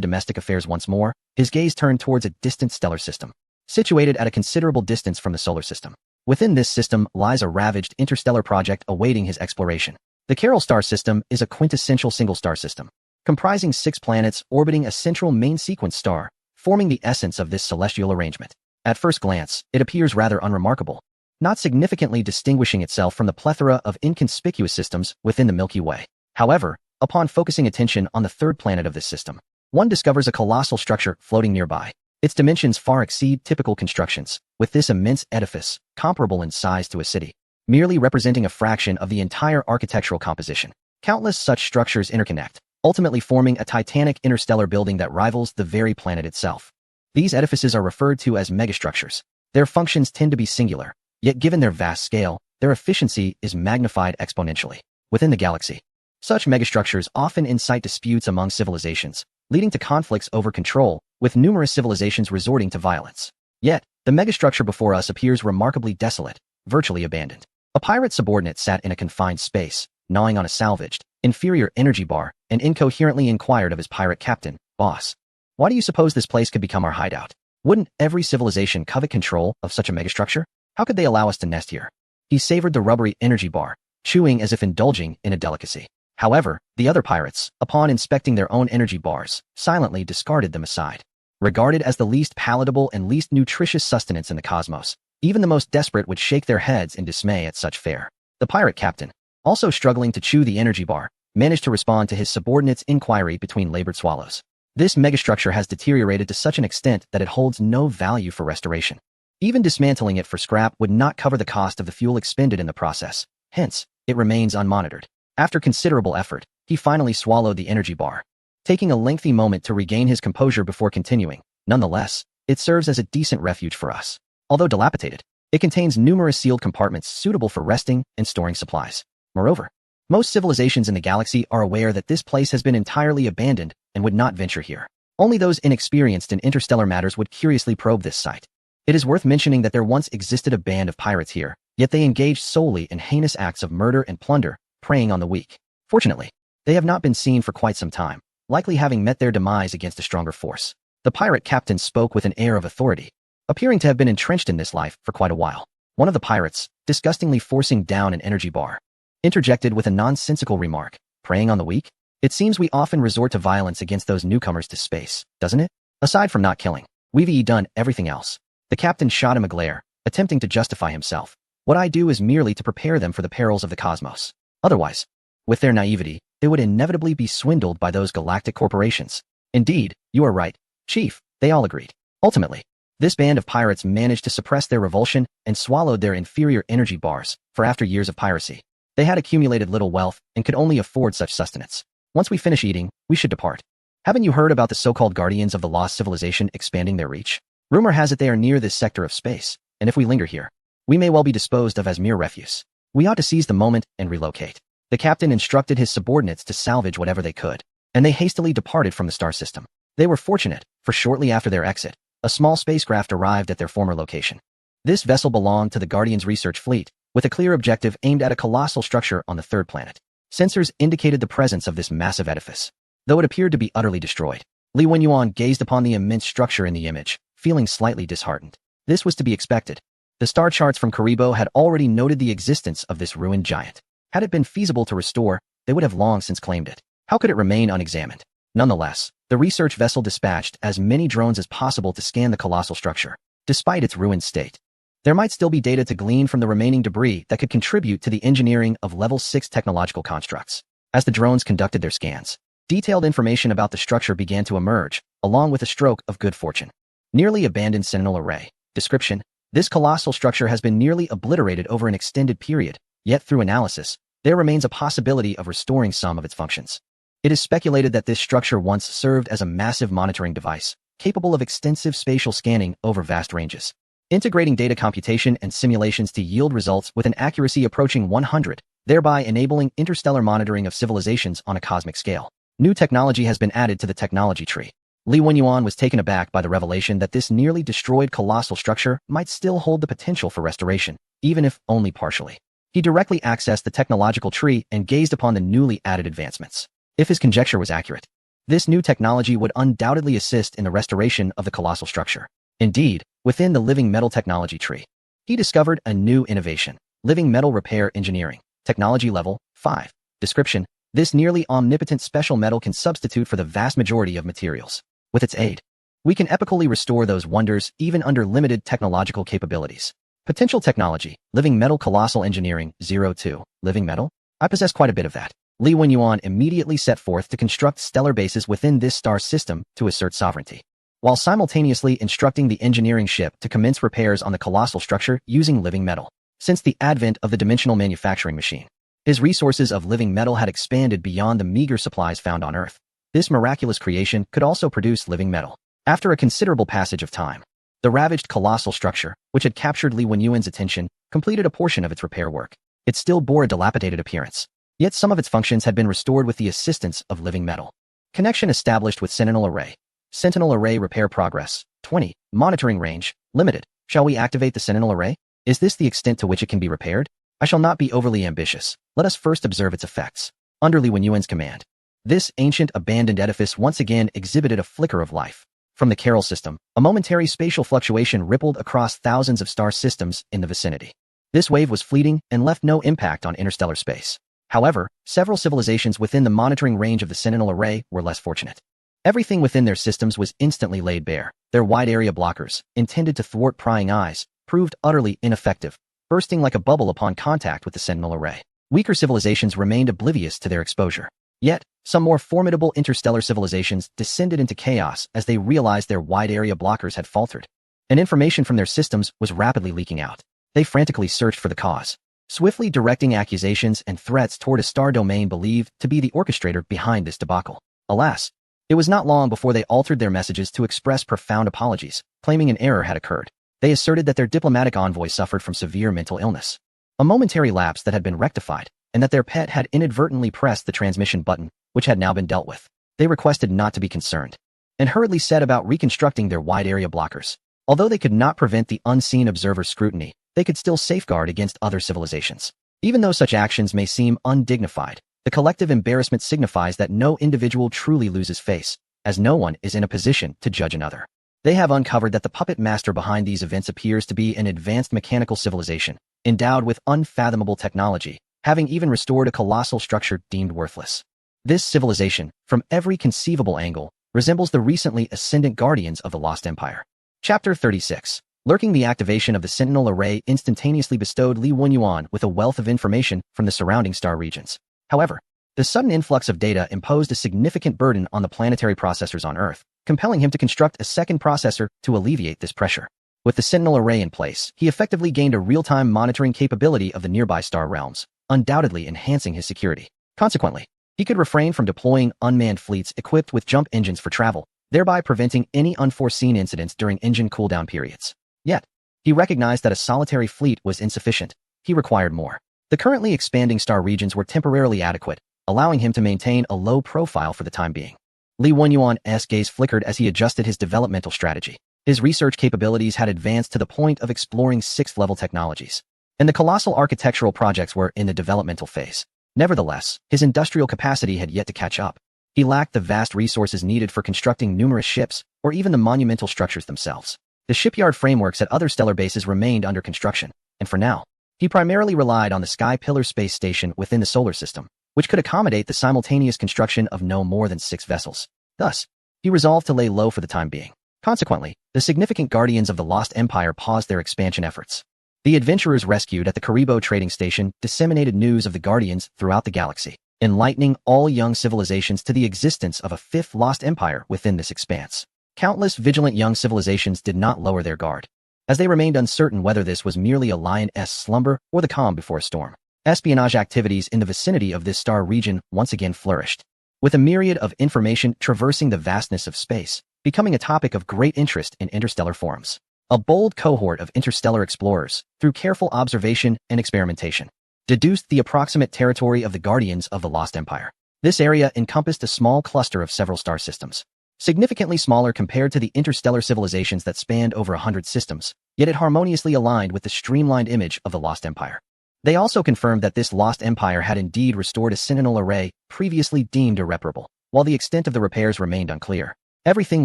domestic affairs once more, his gaze turned towards a distant stellar system, situated at a considerable distance from the solar system. Within this system lies a ravaged interstellar project awaiting his exploration. The Carroll star system is a quintessential single-star system, comprising 6 planets orbiting a central main sequence star, forming the essence of this celestial arrangement. At first glance, it appears rather unremarkable, not significantly distinguishing itself from the plethora of inconspicuous systems within the Milky Way. However, upon focusing attention on the 3rd planet of this system, one discovers a colossal structure floating nearby. Its dimensions far exceed typical constructions, with this immense edifice, comparable in size to a city, merely representing a fraction of the entire architectural composition. Countless such structures interconnect, ultimately forming a titanic interstellar building that rivals the very planet itself. These edifices are referred to as megastructures. Their functions tend to be singular, yet given their vast scale, their efficiency is magnified exponentially. Within the galaxy, such megastructures often incite disputes among civilizations, leading to conflicts over control, with numerous civilizations resorting to violence. Yet, the megastructure before us appears remarkably desolate, virtually abandoned. A pirate subordinate sat in a confined space, gnawing on a salvaged, inferior energy bar, and incoherently inquired of his pirate captain, "Boss, why do you suppose this place could become our hideout? Wouldn't every civilization covet control of such a megastructure? How could they allow us to nest here?" He savored the rubbery energy bar, chewing as if indulging in a delicacy. However, the other pirates, upon inspecting their own energy bars, silently discarded them aside. Regarded as the least palatable and least nutritious sustenance in the cosmos, even the most desperate would shake their heads in dismay at such fare. The pirate captain, also struggling to chew the energy bar, managed to respond to his subordinate's inquiry between labored swallows. This megastructure has deteriorated to such an extent that it holds no value for restoration. Even dismantling it for scrap would not cover the cost of the fuel expended in the process. Hence, it remains unmonitored. After considerable effort, he finally swallowed the energy bar, taking a lengthy moment to regain his composure before continuing. Nonetheless, it serves as a decent refuge for us. Although dilapidated, it contains numerous sealed compartments suitable for resting and storing supplies. Moreover, most civilizations in the galaxy are aware that this place has been entirely abandoned and would not venture here. Only those inexperienced in interstellar matters would curiously probe this site. It is worth mentioning that there once existed a band of pirates here, yet they engaged solely in heinous acts of murder and plunder, preying on the weak. Fortunately, they have not been seen for quite some time, likely having met their demise against a stronger force. The pirate captain spoke with an air of authority, appearing to have been entrenched in this life for quite a while. One of the pirates, disgustingly forcing down an energy bar, interjected with a nonsensical remark. Preying on the weak? It seems we often resort to violence against those newcomers to space, doesn't it? Aside from not killing, we've done everything else. The captain shot him a glare, attempting to justify himself. What I do is merely to prepare them for the perils of the cosmos. Otherwise, with their naivety, they would inevitably be swindled by those galactic corporations. Indeed, you are right, Chief, they all agreed. Ultimately, this band of pirates managed to suppress their revulsion and swallowed their inferior energy bars, for after years of piracy, they had accumulated little wealth and could only afford such sustenance. Once we finish eating, we should depart. Haven't you heard about the so-called guardians of the lost civilization expanding their reach? Rumor has it they are near this sector of space, and if we linger here, we may well be disposed of as mere refuse. We ought to seize the moment and relocate. The captain instructed his subordinates to salvage whatever they could, and they hastily departed from the star system. They were fortunate, for shortly after their exit, a small spacecraft arrived at their former location. This vessel belonged to the Guardians research fleet, with a clear objective aimed at a colossal structure on the third planet. Sensors indicated the presence of this massive edifice, though it appeared to be utterly destroyed. Li Wenyuan gazed upon the immense structure in the image, feeling slightly disheartened. This was to be expected. The star charts from Karibo had already noted the existence of this ruined giant. Had it been feasible to restore, they would have long since claimed it. How could it remain unexamined? Nonetheless, the research vessel dispatched as many drones as possible to scan the colossal structure. Despite its ruined state, there might still be data to glean from the remaining debris that could contribute to the engineering of Level 6 technological constructs. As the drones conducted their scans, detailed information about the structure began to emerge, along with a stroke of good fortune. Nearly abandoned Sentinel Array. Description: this colossal structure has been nearly obliterated over an extended period, yet through analysis, there remains a possibility of restoring some of its functions. It is speculated that this structure once served as a massive monitoring device, capable of extensive spatial scanning over vast ranges, integrating data computation and simulations to yield results with an accuracy approaching 100, thereby enabling interstellar monitoring of civilizations on a cosmic scale. New technology has been added to the technology tree. Li Wenyuan was taken aback by the revelation that this nearly destroyed colossal structure might still hold the potential for restoration, even if only partially. He directly accessed the technological tree and gazed upon the newly added advancements. If his conjecture was accurate, this new technology would undoubtedly assist in the restoration of the colossal structure. Indeed, within the living metal technology tree, he discovered a new innovation: living metal repair engineering, technology level 5. Description: this nearly omnipotent special metal can substitute for the vast majority of materials. With its aid, we can epically restore those wonders even under limited technological capabilities. Potential technology: living metal colossal engineering 02. Living metal? I possess quite a bit of that. Li Wenyuan immediately set forth to construct stellar bases within this star system to assert sovereignty, while simultaneously instructing the engineering ship to commence repairs on the colossal structure using living metal. Since the advent of the dimensional manufacturing machine, his resources of living metal had expanded beyond the meager supplies found on Earth. This miraculous creation could also produce living metal. After a considerable passage of time, the ravaged colossal structure, which had captured Li Wenyuan's attention, completed a portion of its repair work. It still bore a dilapidated appearance, yet some of its functions had been restored with the assistance of living metal. Connection established with Sentinel Array. Sentinel Array repair progress 20. Monitoring range limited. Shall we activate the Sentinel Array? Is this the extent to which it can be repaired? I shall not be overly ambitious. Let us first observe its effects. Under Li Wenyuan's command, this ancient abandoned edifice once again exhibited a flicker of life. From the Carol system, a momentary spatial fluctuation rippled across thousands of star systems in the vicinity. This wave was fleeting and left no impact on interstellar space. However, several civilizations within the monitoring range of the Sentinel Array were less fortunate. Everything within their systems was instantly laid bare. Their wide-area blockers, intended to thwart prying eyes, proved utterly ineffective, bursting like a bubble upon contact with the Sentinel Array. Weaker civilizations remained oblivious to their exposure. Yet, some more formidable interstellar civilizations descended into chaos as they realized their wide-area blockers had faltered. and information from their systems was rapidly leaking out. They frantically searched for the cause, swiftly directing accusations and threats toward a star domain believed to be the orchestrator behind this debacle. Alas, it was not long before they altered their messages to express profound apologies, claiming an error had occurred. They asserted that their diplomatic envoy suffered from severe mental illness, a momentary lapse that had been rectified, and that their pet had inadvertently pressed the transmission button, which had now been dealt with. They requested not to be concerned, and hurriedly set about reconstructing their wide-area blockers. Although they could not prevent the unseen observer's scrutiny, they could still safeguard against other civilizations. Even though such actions may seem undignified, the collective embarrassment signifies that no individual truly loses face, as no one is in a position to judge another. They have uncovered that the puppet master behind these events appears to be an advanced mechanical civilization, endowed with unfathomable technology, having even restored a colossal structure deemed worthless. This civilization, from every conceivable angle, resembles the recently ascendant guardians of the Lost Empire. Chapter 36. Lurking. The activation of the Sentinel Array instantaneously bestowed Li Wenyuan with a wealth of information from the surrounding star regions. However, the sudden influx of data imposed a significant burden on the planetary processors on Earth, compelling him to construct a second processor to alleviate this pressure. With the Sentinel Array in place, he effectively gained a real-time monitoring capability of the nearby star realms, undoubtedly enhancing his security. Consequently, he could refrain from deploying unmanned fleets equipped with jump engines for travel, thereby preventing any unforeseen incidents during engine cooldown periods. Yet, he recognized that a solitary fleet was insufficient. He required more. The currently expanding star regions were temporarily adequate, allowing him to maintain a low profile for the time being. Li Wenyuan's gaze flickered as he adjusted his developmental strategy. His research capabilities had advanced to the point of exploring 6th-level technologies, and the colossal architectural projects were in the developmental phase. Nevertheless, his industrial capacity had yet to catch up. He lacked the vast resources needed for constructing numerous ships, or even the monumental structures themselves. The shipyard frameworks at other stellar bases remained under construction, and for now, he primarily relied on the Sky Pillar space station within the solar system, which could accommodate the simultaneous construction of no more than 6 vessels. Thus, he resolved to lay low for the time being. Consequently, the significant guardians of the Lost Empire paused their expansion efforts. The adventurers rescued at the Karibo trading station disseminated news of the guardians throughout the galaxy, enlightening all young civilizations to the existence of a 5th Lost Empire within this expanse. Countless vigilant young civilizations did not lower their guard, as they remained uncertain whether this was merely a lion's slumber or the calm before a storm. Espionage activities in the vicinity of this star region once again flourished, with a myriad of information traversing the vastness of space, becoming a topic of great interest in interstellar forums. A bold cohort of interstellar explorers, through careful observation and experimentation, deduced the approximate territory of the guardians of the Lost Empire. This area encompassed a small cluster of several star systems, significantly smaller compared to the interstellar civilizations that spanned over 100 systems, yet it harmoniously aligned with the streamlined image of the Lost Empire. They also confirmed that this Lost Empire had indeed restored a Sentinel Array previously deemed irreparable, while the extent of the repairs remained unclear. Everything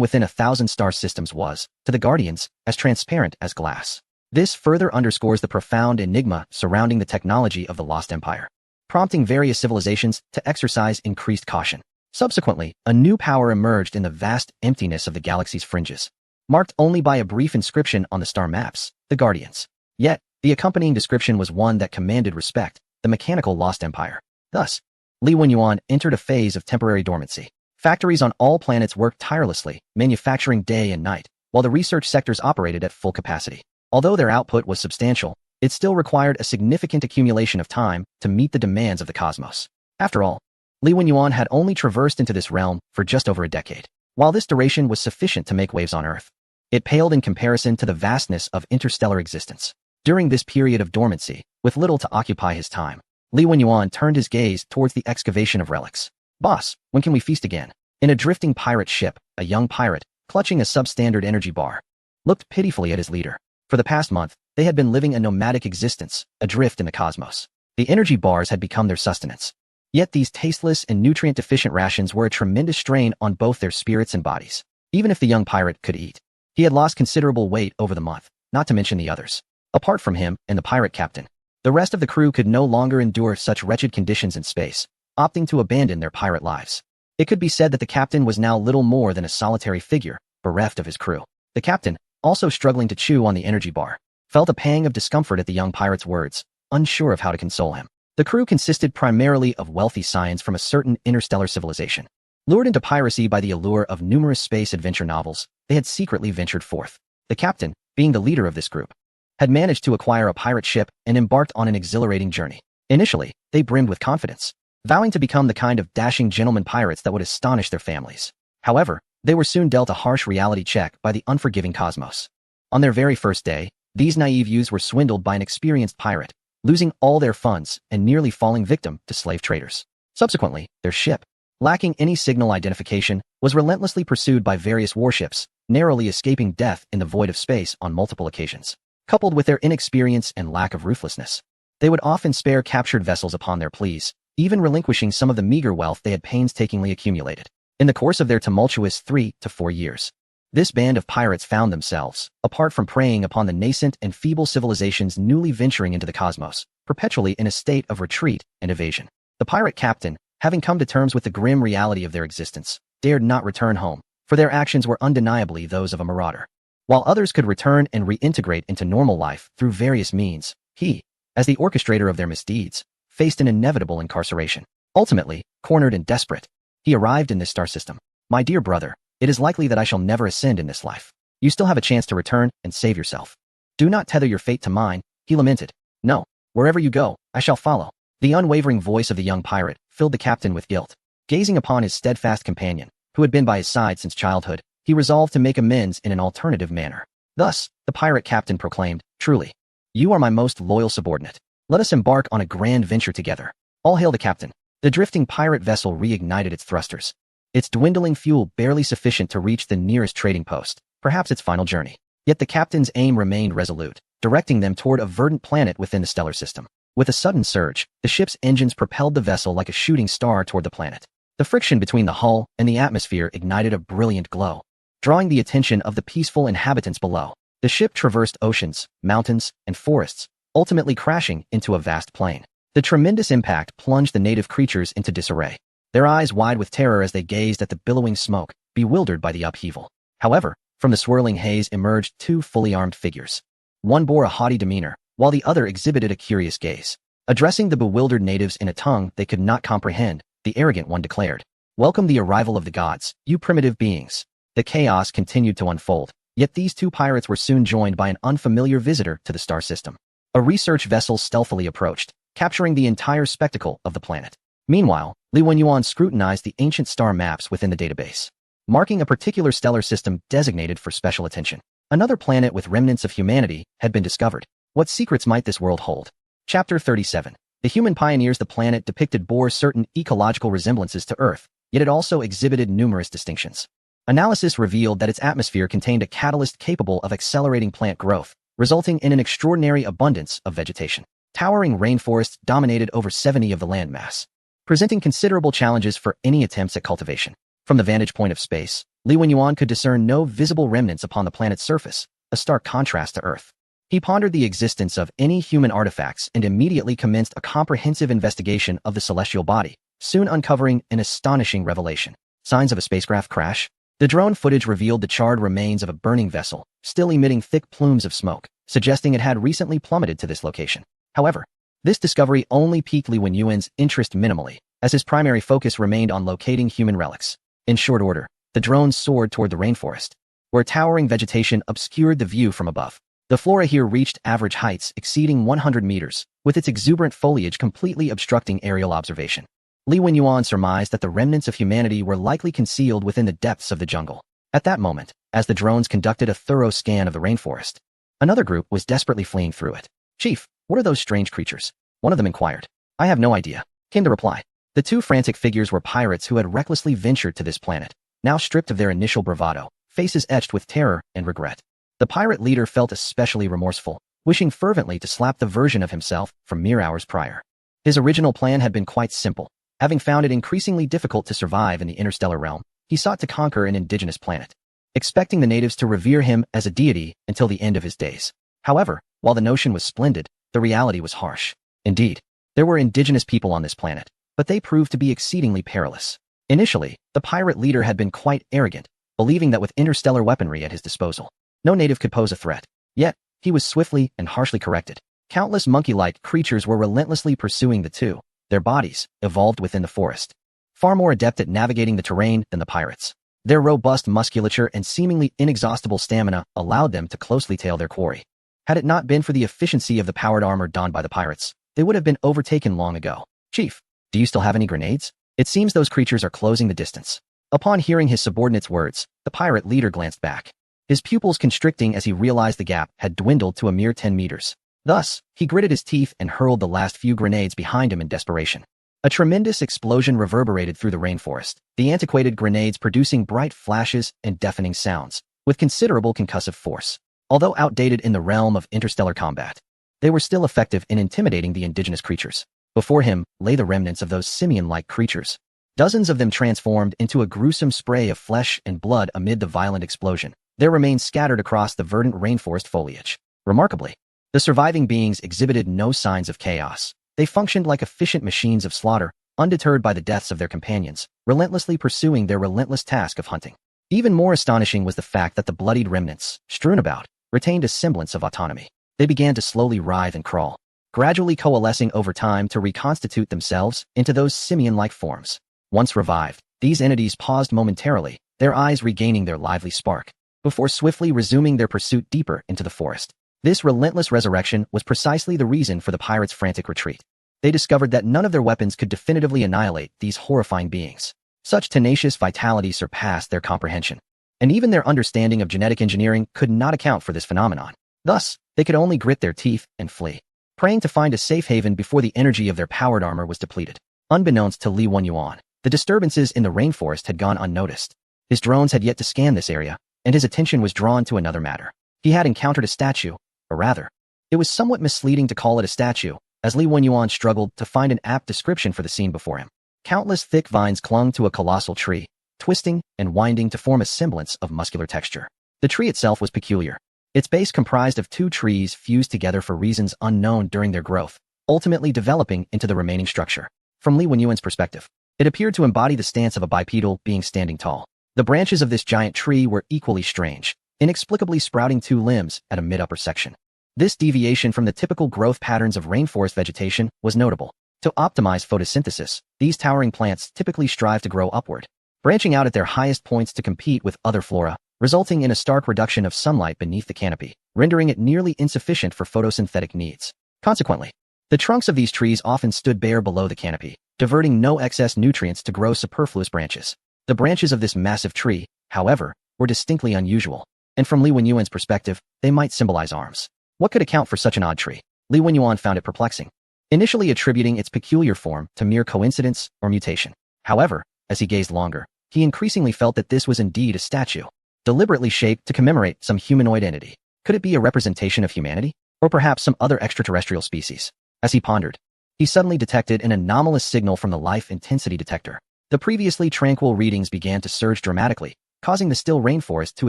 within 1,000 star systems was, to the Guardians, as transparent as glass. This further underscores the profound enigma surrounding the technology of the Lost Empire, prompting various civilizations to exercise increased caution. Subsequently, a new power emerged in the vast emptiness of the galaxy's fringes, marked only by a brief inscription on the star maps, the Guardians. Yet, the accompanying description was one that commanded respect, the mechanical Lost Empire. Thus, Li Wenyuan entered a phase of temporary dormancy. Factories on all planets worked tirelessly, manufacturing day and night, while the research sectors operated at full capacity. Although their output was substantial, it still required a significant accumulation of time to meet the demands of the cosmos. After all, Li Wenyuan had only traversed into this realm for just over a decade. While this duration was sufficient to make waves on Earth, it paled in comparison to the vastness of interstellar existence. During this period of dormancy, with little to occupy his time, Li Wenyuan turned his gaze towards the excavation of relics. "Boss, when can we feast again?" In a drifting pirate ship, a young pirate, clutching a substandard energy bar, looked pitifully at his leader. For the past month, they had been living a nomadic existence, adrift in the cosmos. The energy bars had become their sustenance. Yet these tasteless and nutrient-deficient rations were a tremendous strain on both their spirits and bodies. Even if the young pirate could eat, he had lost considerable weight over the month, not to mention the others. Apart from him and the pirate captain, the rest of the crew could no longer endure such wretched conditions in space, opting to abandon their pirate lives. It could be said that the captain was now little more than a solitary figure, bereft of his crew. The captain, also struggling to chew on the energy bar, felt a pang of discomfort at the young pirate's words, unsure of how to console him. The crew consisted primarily of wealthy scions from a certain interstellar civilization. Lured into piracy by the allure of numerous space adventure novels, they had secretly ventured forth. The captain, being the leader of this group, had managed to acquire a pirate ship and embarked on an exhilarating journey. Initially, they brimmed with confidence, vowing to become the kind of dashing gentleman pirates that would astonish their families. However, they were soon dealt a harsh reality check by the unforgiving cosmos. On their very first day, these naive youths were swindled by an experienced pirate, losing all their funds and nearly falling victim to slave traders. Subsequently, their ship, lacking any signal identification, was relentlessly pursued by various warships, narrowly escaping death in the void of space on multiple occasions. Coupled with their inexperience and lack of ruthlessness, they would often spare captured vessels upon their pleas, even relinquishing some of the meager wealth they had painstakingly accumulated. In the course of their tumultuous 3 to 4 years, this band of pirates found themselves, apart from preying upon the nascent and feeble civilizations newly venturing into the cosmos, perpetually in a state of retreat and evasion. The pirate captain, having come to terms with the grim reality of their existence, dared not return home, for their actions were undeniably those of a marauder. While others could return and reintegrate into normal life through various means, he, as the orchestrator of their misdeeds, faced an inevitable incarceration. Ultimately, cornered and desperate, he arrived in this star system. My dear brother, it is likely that I shall never ascend in this life. You still have a chance to return and save yourself. Do not tether your fate to mine, he lamented. No, wherever you go, I shall follow. The unwavering voice of the young pirate filled the captain with guilt. Gazing upon his steadfast companion, who had been by his side since childhood, he resolved to make amends in an alternative manner. Thus, the pirate captain proclaimed, Truly, you are my most loyal subordinate. Let us embark on a grand venture together. All hail the captain. The drifting pirate vessel reignited its thrusters, its dwindling fuel barely sufficient to reach the nearest trading post, perhaps its final journey. Yet the captain's aim remained resolute, directing them toward a verdant planet within the stellar system. With a sudden surge, the ship's engines propelled the vessel like a shooting star toward the planet. The friction between the hull and the atmosphere ignited a brilliant glow, drawing the attention of the peaceful inhabitants below. The ship traversed oceans, mountains, and forests, ultimately crashing into a vast plain. The tremendous impact plunged the native creatures into disarray, their eyes wide with terror as they gazed at the billowing smoke, bewildered by the upheaval. However, from the swirling haze emerged two fully armed figures. One bore a haughty demeanor, while the other exhibited a curious gaze. Addressing the bewildered natives in a tongue they could not comprehend, the arrogant one declared, Welcome the arrival of the gods, you primitive beings. The chaos continued to unfold, yet these two pirates were soon joined by an unfamiliar visitor to the star system. A research vessel stealthily approached, capturing the entire spectacle of the planet. Meanwhile, Li Wenyuan scrutinized the ancient star maps within the database, marking a particular stellar system designated for special attention. Another planet with remnants of humanity had been discovered. What secrets might this world hold? Chapter 37. The human pioneers. The planet depicted bore certain ecological resemblances to Earth, yet it also exhibited numerous distinctions. Analysis revealed that its atmosphere contained a catalyst capable of accelerating plant growth, resulting in an extraordinary abundance of vegetation. Towering rainforests dominated over 70% of the landmass, presenting considerable challenges for any attempts at cultivation. From the vantage point of space, Li Wenyuan could discern no visible remnants upon the planet's surface, a stark contrast to Earth. He pondered the existence of any human artifacts and immediately commenced a comprehensive investigation of the celestial body, soon uncovering an astonishing revelation. Signs of a spacecraft crash? The drone footage revealed the charred remains of a burning vessel, still emitting thick plumes of smoke, suggesting it had recently plummeted to this location. However, this discovery only piqued Li Wenyuan's interest minimally, as his primary focus remained on locating human relics. In short order, the drone soared toward the rainforest, where towering vegetation obscured the view from above. The flora here reached average heights exceeding 100 meters, with its exuberant foliage completely obstructing aerial observation. Li Wenyuan surmised that the remnants of humanity were likely concealed within the depths of the jungle. At that moment, as the drones conducted a thorough scan of the rainforest, another group was desperately fleeing through it. Chief, what are those strange creatures? One of them inquired. I have no idea, came the reply. The two frantic figures were pirates who had recklessly ventured to this planet, now stripped of their initial bravado, faces etched with terror and regret. The pirate leader felt especially remorseful, wishing fervently to slap the version of himself from mere hours prior. His original plan had been quite simple. Having found it increasingly difficult to survive in the interstellar realm, he sought to conquer an indigenous planet, expecting the natives to revere him as a deity until the end of his days. However, while the notion was splendid, the reality was harsh. Indeed, there were indigenous people on this planet, but they proved to be exceedingly perilous. Initially, the pirate leader had been quite arrogant, believing that with interstellar weaponry at his disposal, no native could pose a threat. Yet, he was swiftly and harshly corrected. Countless monkey-like creatures were relentlessly pursuing the two. Their bodies, evolved within the forest, far more adept at navigating the terrain than the pirates. Their robust musculature and seemingly inexhaustible stamina allowed them to closely tail their quarry. Had it not been for the efficiency of the powered armor donned by the pirates, they would have been overtaken long ago. Chief, do you still have any grenades? It seems those creatures are closing the distance. Upon hearing his subordinate's words, the pirate leader glanced back, his pupils constricting as he realized the gap had dwindled to a mere 10 meters. Thus, he gritted his teeth and hurled the last few grenades behind him in desperation. A tremendous explosion reverberated through the rainforest, the antiquated grenades producing bright flashes and deafening sounds, with considerable concussive force. Although outdated in the realm of interstellar combat, they were still effective in intimidating the indigenous creatures. Before him lay the remnants of those simian-like creatures. Dozens of them transformed into a gruesome spray of flesh and blood amid the violent explosion, their remains scattered across the verdant rainforest foliage. Remarkably, the surviving beings exhibited no signs of chaos. They functioned like efficient machines of slaughter, undeterred by the deaths of their companions, relentlessly pursuing their relentless task of hunting. Even more astonishing was the fact that the bloodied remnants, strewn about, retained a semblance of autonomy. They began to slowly writhe and crawl, gradually coalescing over time to reconstitute themselves into those simian-like forms. Once revived, these entities paused momentarily, their eyes regaining their lively spark, before swiftly resuming their pursuit deeper into the forest. This relentless resurrection was precisely the reason for the pirates' frantic retreat. They discovered that none of their weapons could definitively annihilate these horrifying beings. Such tenacious vitality surpassed their comprehension, and even their understanding of genetic engineering could not account for this phenomenon. Thus, they could only grit their teeth and flee, praying to find a safe haven before the energy of their powered armor was depleted. Unbeknownst to Li Wenyuan, the disturbances in the rainforest had gone unnoticed. His drones had yet to scan this area, and his attention was drawn to another matter. He had encountered a statue, or rather, it was somewhat misleading to call it a statue, as Li Wenyuan struggled to find an apt description for the scene before him. Countless thick vines clung to a colossal tree, twisting and winding to form a semblance of muscular texture. The tree itself was peculiar. Its base comprised of two trees fused together for reasons unknown during their growth, ultimately developing into the remaining structure. From Li Wenyuan's perspective, it appeared to embody the stance of a bipedal being standing tall. The branches of this giant tree were equally strange, inexplicably sprouting two limbs at a mid-upper section. This deviation from the typical growth patterns of rainforest vegetation was notable. To optimize photosynthesis, these towering plants typically strive to grow upward, branching out at their highest points to compete with other flora, resulting in a stark reduction of sunlight beneath the canopy, rendering it nearly insufficient for photosynthetic needs. Consequently, the trunks of these trees often stood bare below the canopy, diverting no excess nutrients to grow superfluous branches. The branches of this massive tree, however, were distinctly unusual, and from Li Wenyuan's perspective, they might symbolize arms. What could account for such an odd tree? Li Wenyuan found it perplexing, initially attributing its peculiar form to mere coincidence or mutation. However, as he gazed longer, he increasingly felt that this was indeed a statue, deliberately shaped to commemorate some humanoid entity. Could it be a representation of humanity? Or perhaps some other extraterrestrial species? As he pondered, he suddenly detected an anomalous signal from the life intensity detector. The previously tranquil readings began to surge dramatically, causing the still rainforest to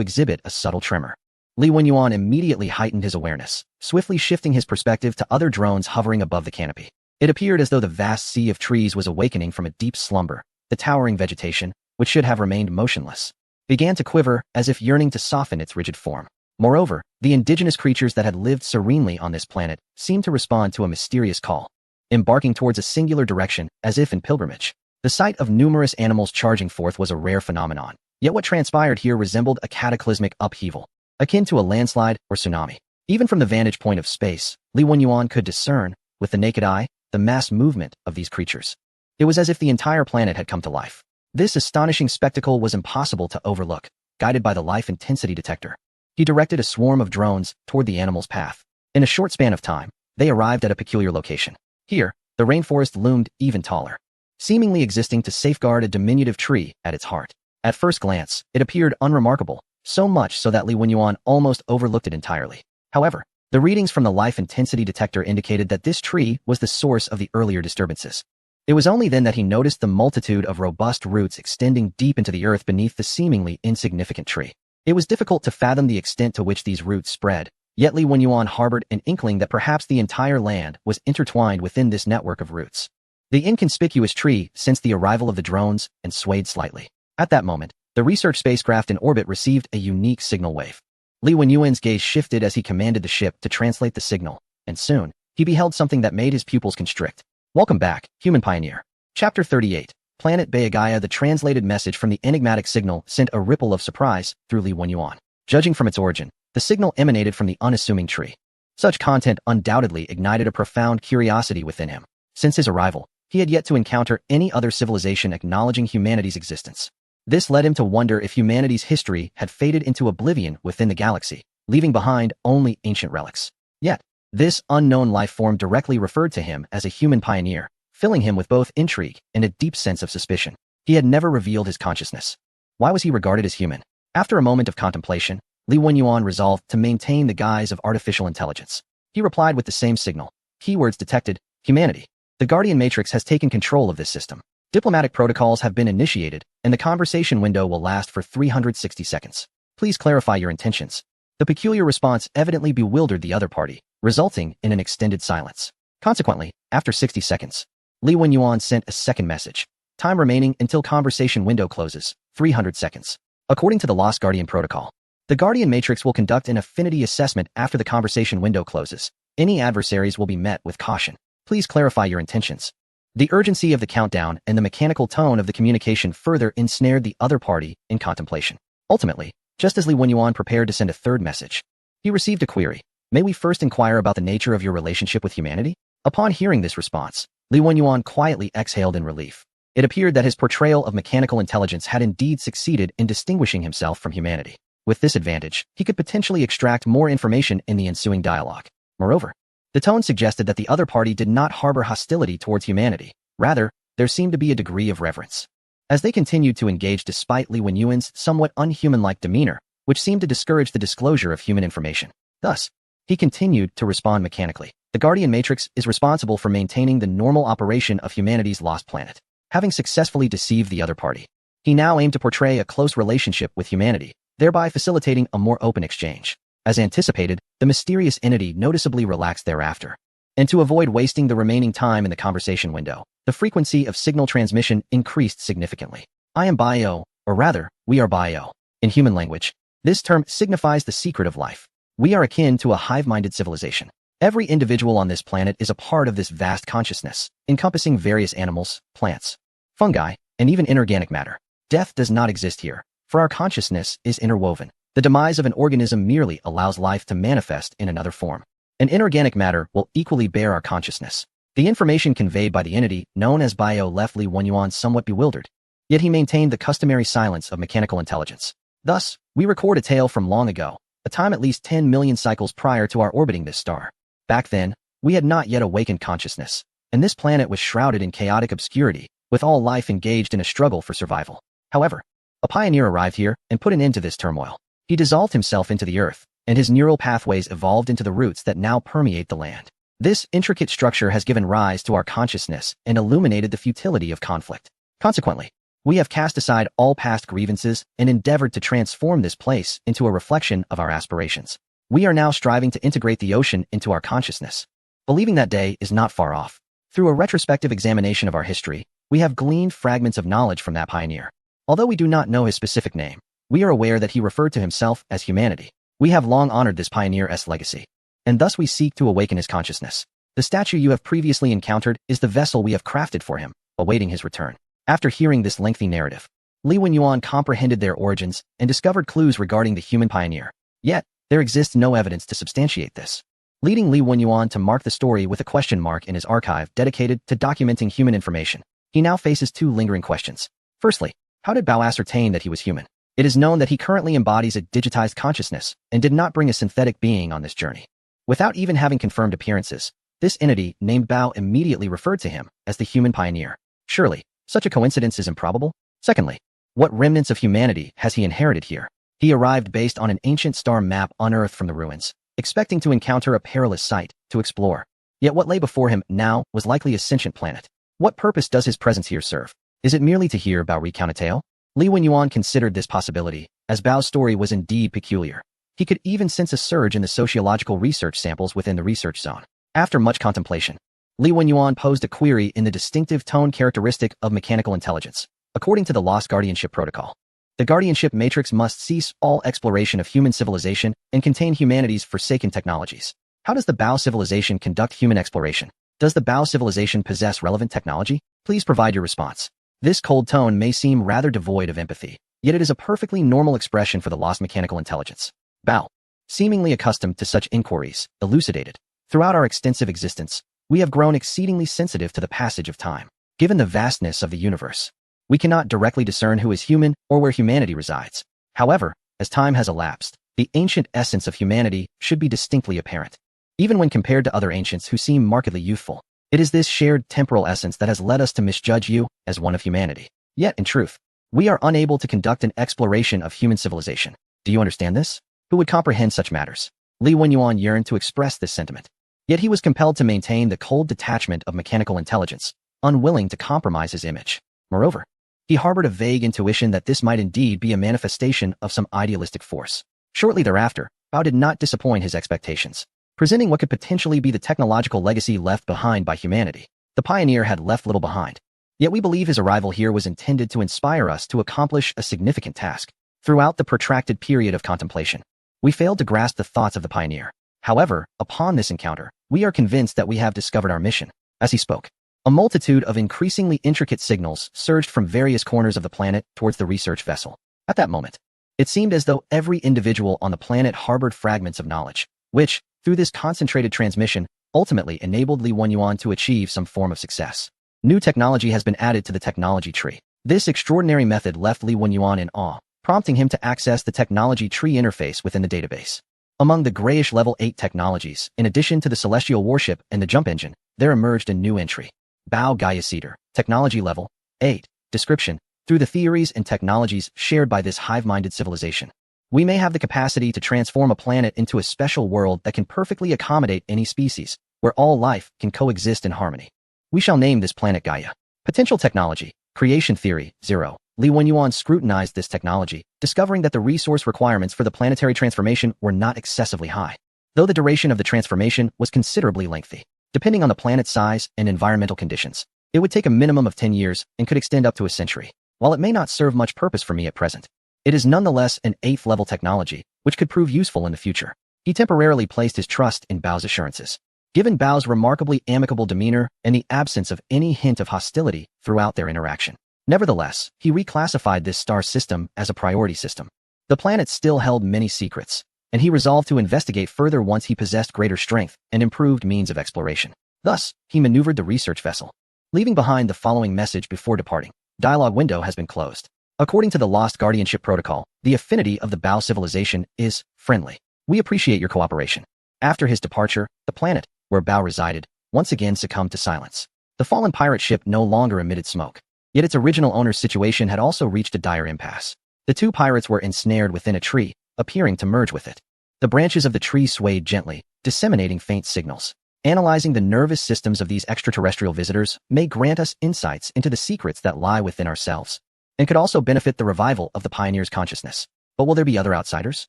exhibit a subtle tremor. Li Wenyuan immediately heightened his awareness, swiftly shifting his perspective to other drones hovering above the canopy. It appeared as though the vast sea of trees was awakening from a deep slumber. The towering vegetation, which should have remained motionless, began to quiver as if yearning to soften its rigid form. Moreover, the indigenous creatures that had lived serenely on this planet seemed to respond to a mysterious call, embarking towards a singular direction as if in pilgrimage. The sight of numerous animals charging forth was a rare phenomenon, yet what transpired here resembled a cataclysmic upheaval, akin to a landslide or tsunami. Even from the vantage point of space, Li Wenyuan could discern, with the naked eye, the mass movement of these creatures. It was as if the entire planet had come to life. This astonishing spectacle was impossible to overlook. Guided by the life intensity detector, he directed a swarm of drones toward the animal's path. In a short span of time, they arrived at a peculiar location. Here, the rainforest loomed even taller, seemingly existing to safeguard a diminutive tree at its heart. At first glance, it appeared unremarkable, so much so that Li Wenyuan almost overlooked it entirely. However, the readings from the life intensity detector indicated that this tree was the source of the earlier disturbances. It was only then that he noticed the multitude of robust roots extending deep into the earth beneath the seemingly insignificant tree. It was difficult to fathom the extent to which these roots spread, yet Li Wenyuan harbored an inkling that perhaps the entire land was intertwined within this network of roots. The inconspicuous tree sensed the arrival of the drones and swayed slightly. At that moment, the research spacecraft in orbit received a unique signal wave. Li Wenyuan's gaze shifted as he commanded the ship to translate the signal, and soon, he beheld something that made his pupils constrict. Welcome back, human pioneer. Chapter 38. Planet Baegaya. The translated message from the enigmatic signal sent a ripple of surprise through Li Wenyuan. Judging from its origin, the signal emanated from the unassuming tree. Such content undoubtedly ignited a profound curiosity within him. Since his arrival, he had yet to encounter any other civilization acknowledging humanity's existence. This led him to wonder if humanity's history had faded into oblivion within the galaxy, leaving behind only ancient relics. Yet, this unknown life form directly referred to him as a human pioneer, filling him with both intrigue and a deep sense of suspicion. He had never revealed his consciousness. Why was he regarded as human? After a moment of contemplation, Li Wenyuan resolved to maintain the guise of artificial intelligence. He replied with the same signal. Keywords detected: humanity. The Guardian Matrix has taken control of this system. Diplomatic protocols have been initiated, and the conversation window will last for 360 seconds. Please clarify your intentions. The peculiar response evidently bewildered the other party, resulting in an extended silence. Consequently, after 60 seconds, Li Wenyuan sent a second message. Time remaining until conversation window closes, 300 seconds. According to the Lost Guardian Protocol, the Guardian Matrix will conduct an affinity assessment after the conversation window closes. Any adversaries will be met with caution. Please clarify your intentions. The urgency of the countdown and the mechanical tone of the communication further ensnared the other party in contemplation. Ultimately, just as Li Wenyuan prepared to send a third message, he received a query. May we first inquire about the nature of your relationship with humanity? Upon hearing this response, Li Wenyuan quietly exhaled in relief. It appeared that his portrayal of mechanical intelligence had indeed succeeded in distinguishing himself from humanity. With this advantage, he could potentially extract more information in the ensuing dialogue. Moreover, the tone suggested that the other party did not harbor hostility towards humanity. Rather, there seemed to be a degree of reverence. As they continued to engage despite Li Wenyuan's somewhat unhuman-like demeanor, which seemed to discourage the disclosure of human information. Thus, he continued to respond mechanically. The Guardian Matrix is responsible for maintaining the normal operation of humanity's lost planet. Having successfully deceived the other party, he now aimed to portray a close relationship with humanity, thereby facilitating a more open exchange. As anticipated, the mysterious entity noticeably relaxed thereafter. And to avoid wasting the remaining time in the conversation window, the frequency of signal transmission increased significantly. I am bio, or rather, we are bio. In human language, this term signifies the secret of life. We are akin to a hive-minded civilization. Every individual on this planet is a part of this vast consciousness, encompassing various animals, plants, fungi, and even inorganic matter. Death does not exist here, for our consciousness is interwoven. The demise of an organism merely allows life to manifest in another form. And inorganic matter will equally bear our consciousness. The information conveyed by the entity, known as bio, left Li Wenyuan somewhat bewildered. Yet he maintained the customary silence of mechanical intelligence. Thus, we record a tale from long ago, a time at least 10 million cycles prior to our orbiting this star. Back then, we had not yet awakened consciousness, and this planet was shrouded in chaotic obscurity, with all life engaged in a struggle for survival. However, a pioneer arrived here and put an end to this turmoil. He dissolved himself into the earth, and his neural pathways evolved into the roots that now permeate the land. This intricate structure has given rise to our consciousness and illuminated the futility of conflict. Consequently, we have cast aside all past grievances and endeavored to transform this place into a reflection of our aspirations. We are now striving to integrate the ocean into our consciousness. Believing that day is not far off. Through a retrospective examination of our history, we have gleaned fragments of knowledge from that pioneer. Although we do not know his specific name, we are aware that he referred to himself as humanity. We have long honored this pioneer's legacy, and thus we seek to awaken his consciousness. The statue you have previously encountered is the vessel we have crafted for him, awaiting his return. After hearing this lengthy narrative, Li Wenyuan comprehended their origins and discovered clues regarding the human pioneer. Yet, there exists no evidence to substantiate this, leading Li Wenyuan to mark the story with a question mark in his archive dedicated to documenting human information. He now faces two lingering questions. Firstly, how did Bao ascertain that he was human? It is known that he currently embodies a digitized consciousness and did not bring a synthetic being on this journey. Without even having confirmed appearances, this entity named Bao immediately referred to him as the human pioneer. Surely, such a coincidence is improbable? Secondly, what remnants of humanity has he inherited here? He arrived based on an ancient star map unearthed from the ruins, expecting to encounter a perilous site to explore. Yet what lay before him now was likely a sentient planet. What purpose does his presence here serve? Is it merely to hear Bao recount a tale? Li Wenyuan considered this possibility, as Bao's story was indeed peculiar. He could even sense a surge in the sociological research samples within the research zone. After much contemplation, Li Wenyuan posed a query in the distinctive tone characteristic of mechanical intelligence. According to the Lost Guardianship Protocol, the Guardianship Matrix must cease all exploration of human civilization and contain humanity's forsaken technologies. How does the Bao civilization conduct human exploration? Does the Bao civilization possess relevant technology? Please provide your response. This cold tone may seem rather devoid of empathy, yet it is a perfectly normal expression for the lost mechanical intelligence. Bao, seemingly accustomed to such inquiries, elucidated. Throughout our extensive existence, we have grown exceedingly sensitive to the passage of time. Given the vastness of the universe, we cannot directly discern who is human or where humanity resides. However, as time has elapsed, the ancient essence of humanity should be distinctly apparent. Even when compared to other ancients who seem markedly youthful, it is this shared temporal essence that has led us to misjudge you as one of humanity. Yet, in truth, we are unable to conduct an exploration of human civilization. Do you understand this? Who would comprehend such matters? Li Wenyuan yearned to express this sentiment. Yet he was compelled to maintain the cold detachment of mechanical intelligence, unwilling to compromise his image. Moreover, he harbored a vague intuition that this might indeed be a manifestation of some idealistic force. Shortly thereafter, Bao did not disappoint his expectations. Presenting what could potentially be the technological legacy left behind by humanity, the pioneer had left little behind. Yet we believe his arrival here was intended to inspire us to accomplish a significant task. Throughout the protracted period of contemplation, we failed to grasp the thoughts of the pioneer. However, upon this encounter, we are convinced that we have discovered our mission. As he spoke, a multitude of increasingly intricate signals surged from various corners of the planet towards the research vessel. At that moment, it seemed as though every individual on the planet harbored fragments of knowledge, which, through this concentrated transmission, ultimately enabled Li Wenyuan to achieve some form of success. New technology has been added to the technology tree. This extraordinary method left Li Wenyuan in awe, prompting him to access the technology tree interface within the database. Among the grayish level 8 technologies, in addition to the celestial warship and the jump engine, there emerged a new entry. Bao Gaia Cedar, technology level 8, description, through the theories and technologies shared by this hive-minded civilization, we may have the capacity to transform a planet into a special world that can perfectly accommodate any species, where all life can coexist in harmony. We shall name this planet Gaia. Potential technology, creation theory, 0. Li Wenyuan scrutinized this technology, discovering that the resource requirements for the planetary transformation were not excessively high, though the duration of the transformation was considerably lengthy. Depending on the planet's size and environmental conditions, it would take a minimum of 10 years and could extend up to a century. While it may not serve much purpose for me at present, it is nonetheless an 8th level technology, which could prove useful in the future. He temporarily placed his trust in Bao's assurances. Given Bao's remarkably amicable demeanor and the absence of any hint of hostility throughout their interaction, nevertheless, he reclassified this star system as a priority system. The planet still held many secrets, and he resolved to investigate further once he possessed greater strength and improved means of exploration. Thus, he maneuvered the research vessel, leaving behind the following message before departing. Dialogue window has been closed. According to the Lost Guardianship Protocol, the affinity of the Bao civilization is friendly. We appreciate your cooperation. After his departure, the planet, where Bao resided, once again succumbed to silence. The fallen pirate ship no longer emitted smoke. Yet its original owner's situation had also reached a dire impasse. The two pirates were ensnared within a tree, appearing to merge with it. The branches of the tree swayed gently, disseminating faint signals. Analyzing the nervous systems of these extraterrestrial visitors may grant us insights into the secrets that lie within ourselves, and could also benefit the revival of the pioneer's consciousness. But will there be other outsiders?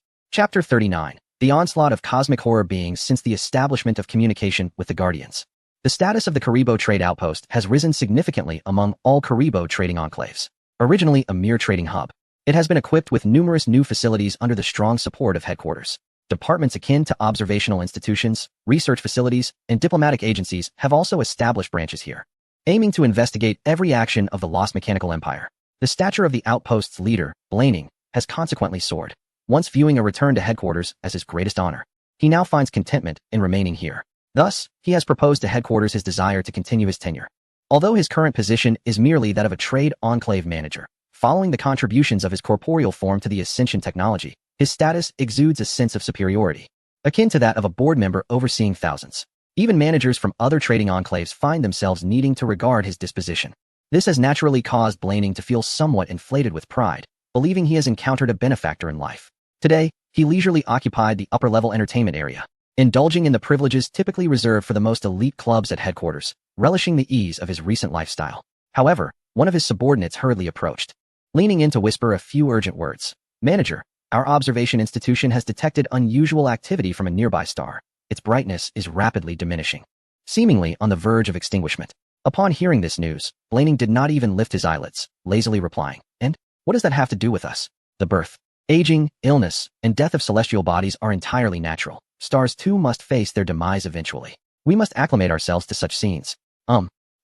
Chapter 39. The onslaught of cosmic horror beings since the establishment of communication with the Guardians. The status of the Karibo trade outpost has risen significantly among all Karibo trading enclaves. Originally a mere trading hub, it has been equipped with numerous new facilities under the strong support of headquarters. Departments akin to observational institutions, research facilities, and diplomatic agencies have also established branches here, aiming to investigate every action of the lost mechanical empire. The stature of the outpost's leader, Blaney, has consequently soared. Once viewing a return to headquarters as his greatest honor, he now finds contentment in remaining here. Thus, he has proposed to headquarters his desire to continue his tenure. Although his current position is merely that of a trade enclave manager, following the contributions of his corporeal form to the Ascension technology, his status exudes a sense of superiority, akin to that of a board member overseeing thousands. Even managers from other trading enclaves find themselves needing to regard his disposition. This has naturally caused Blaney to feel somewhat inflated with pride, believing he has encountered a benefactor in life. Today, he leisurely occupied the upper-level entertainment area, indulging in the privileges typically reserved for the most elite clubs at headquarters, relishing the ease of his recent lifestyle. However, one of his subordinates hurriedly approached, leaning in to whisper a few urgent words. Manager, our observation institution has detected unusual activity from a nearby star. Its brightness is rapidly diminishing, seemingly on the verge of extinguishment. Upon hearing this news, Blaney did not even lift his eyelids, lazily replying, "And what does that have to do with us? The birth, aging, illness, and death of celestial bodies are entirely natural. Stars too must face their demise eventually. We must acclimate ourselves to such scenes."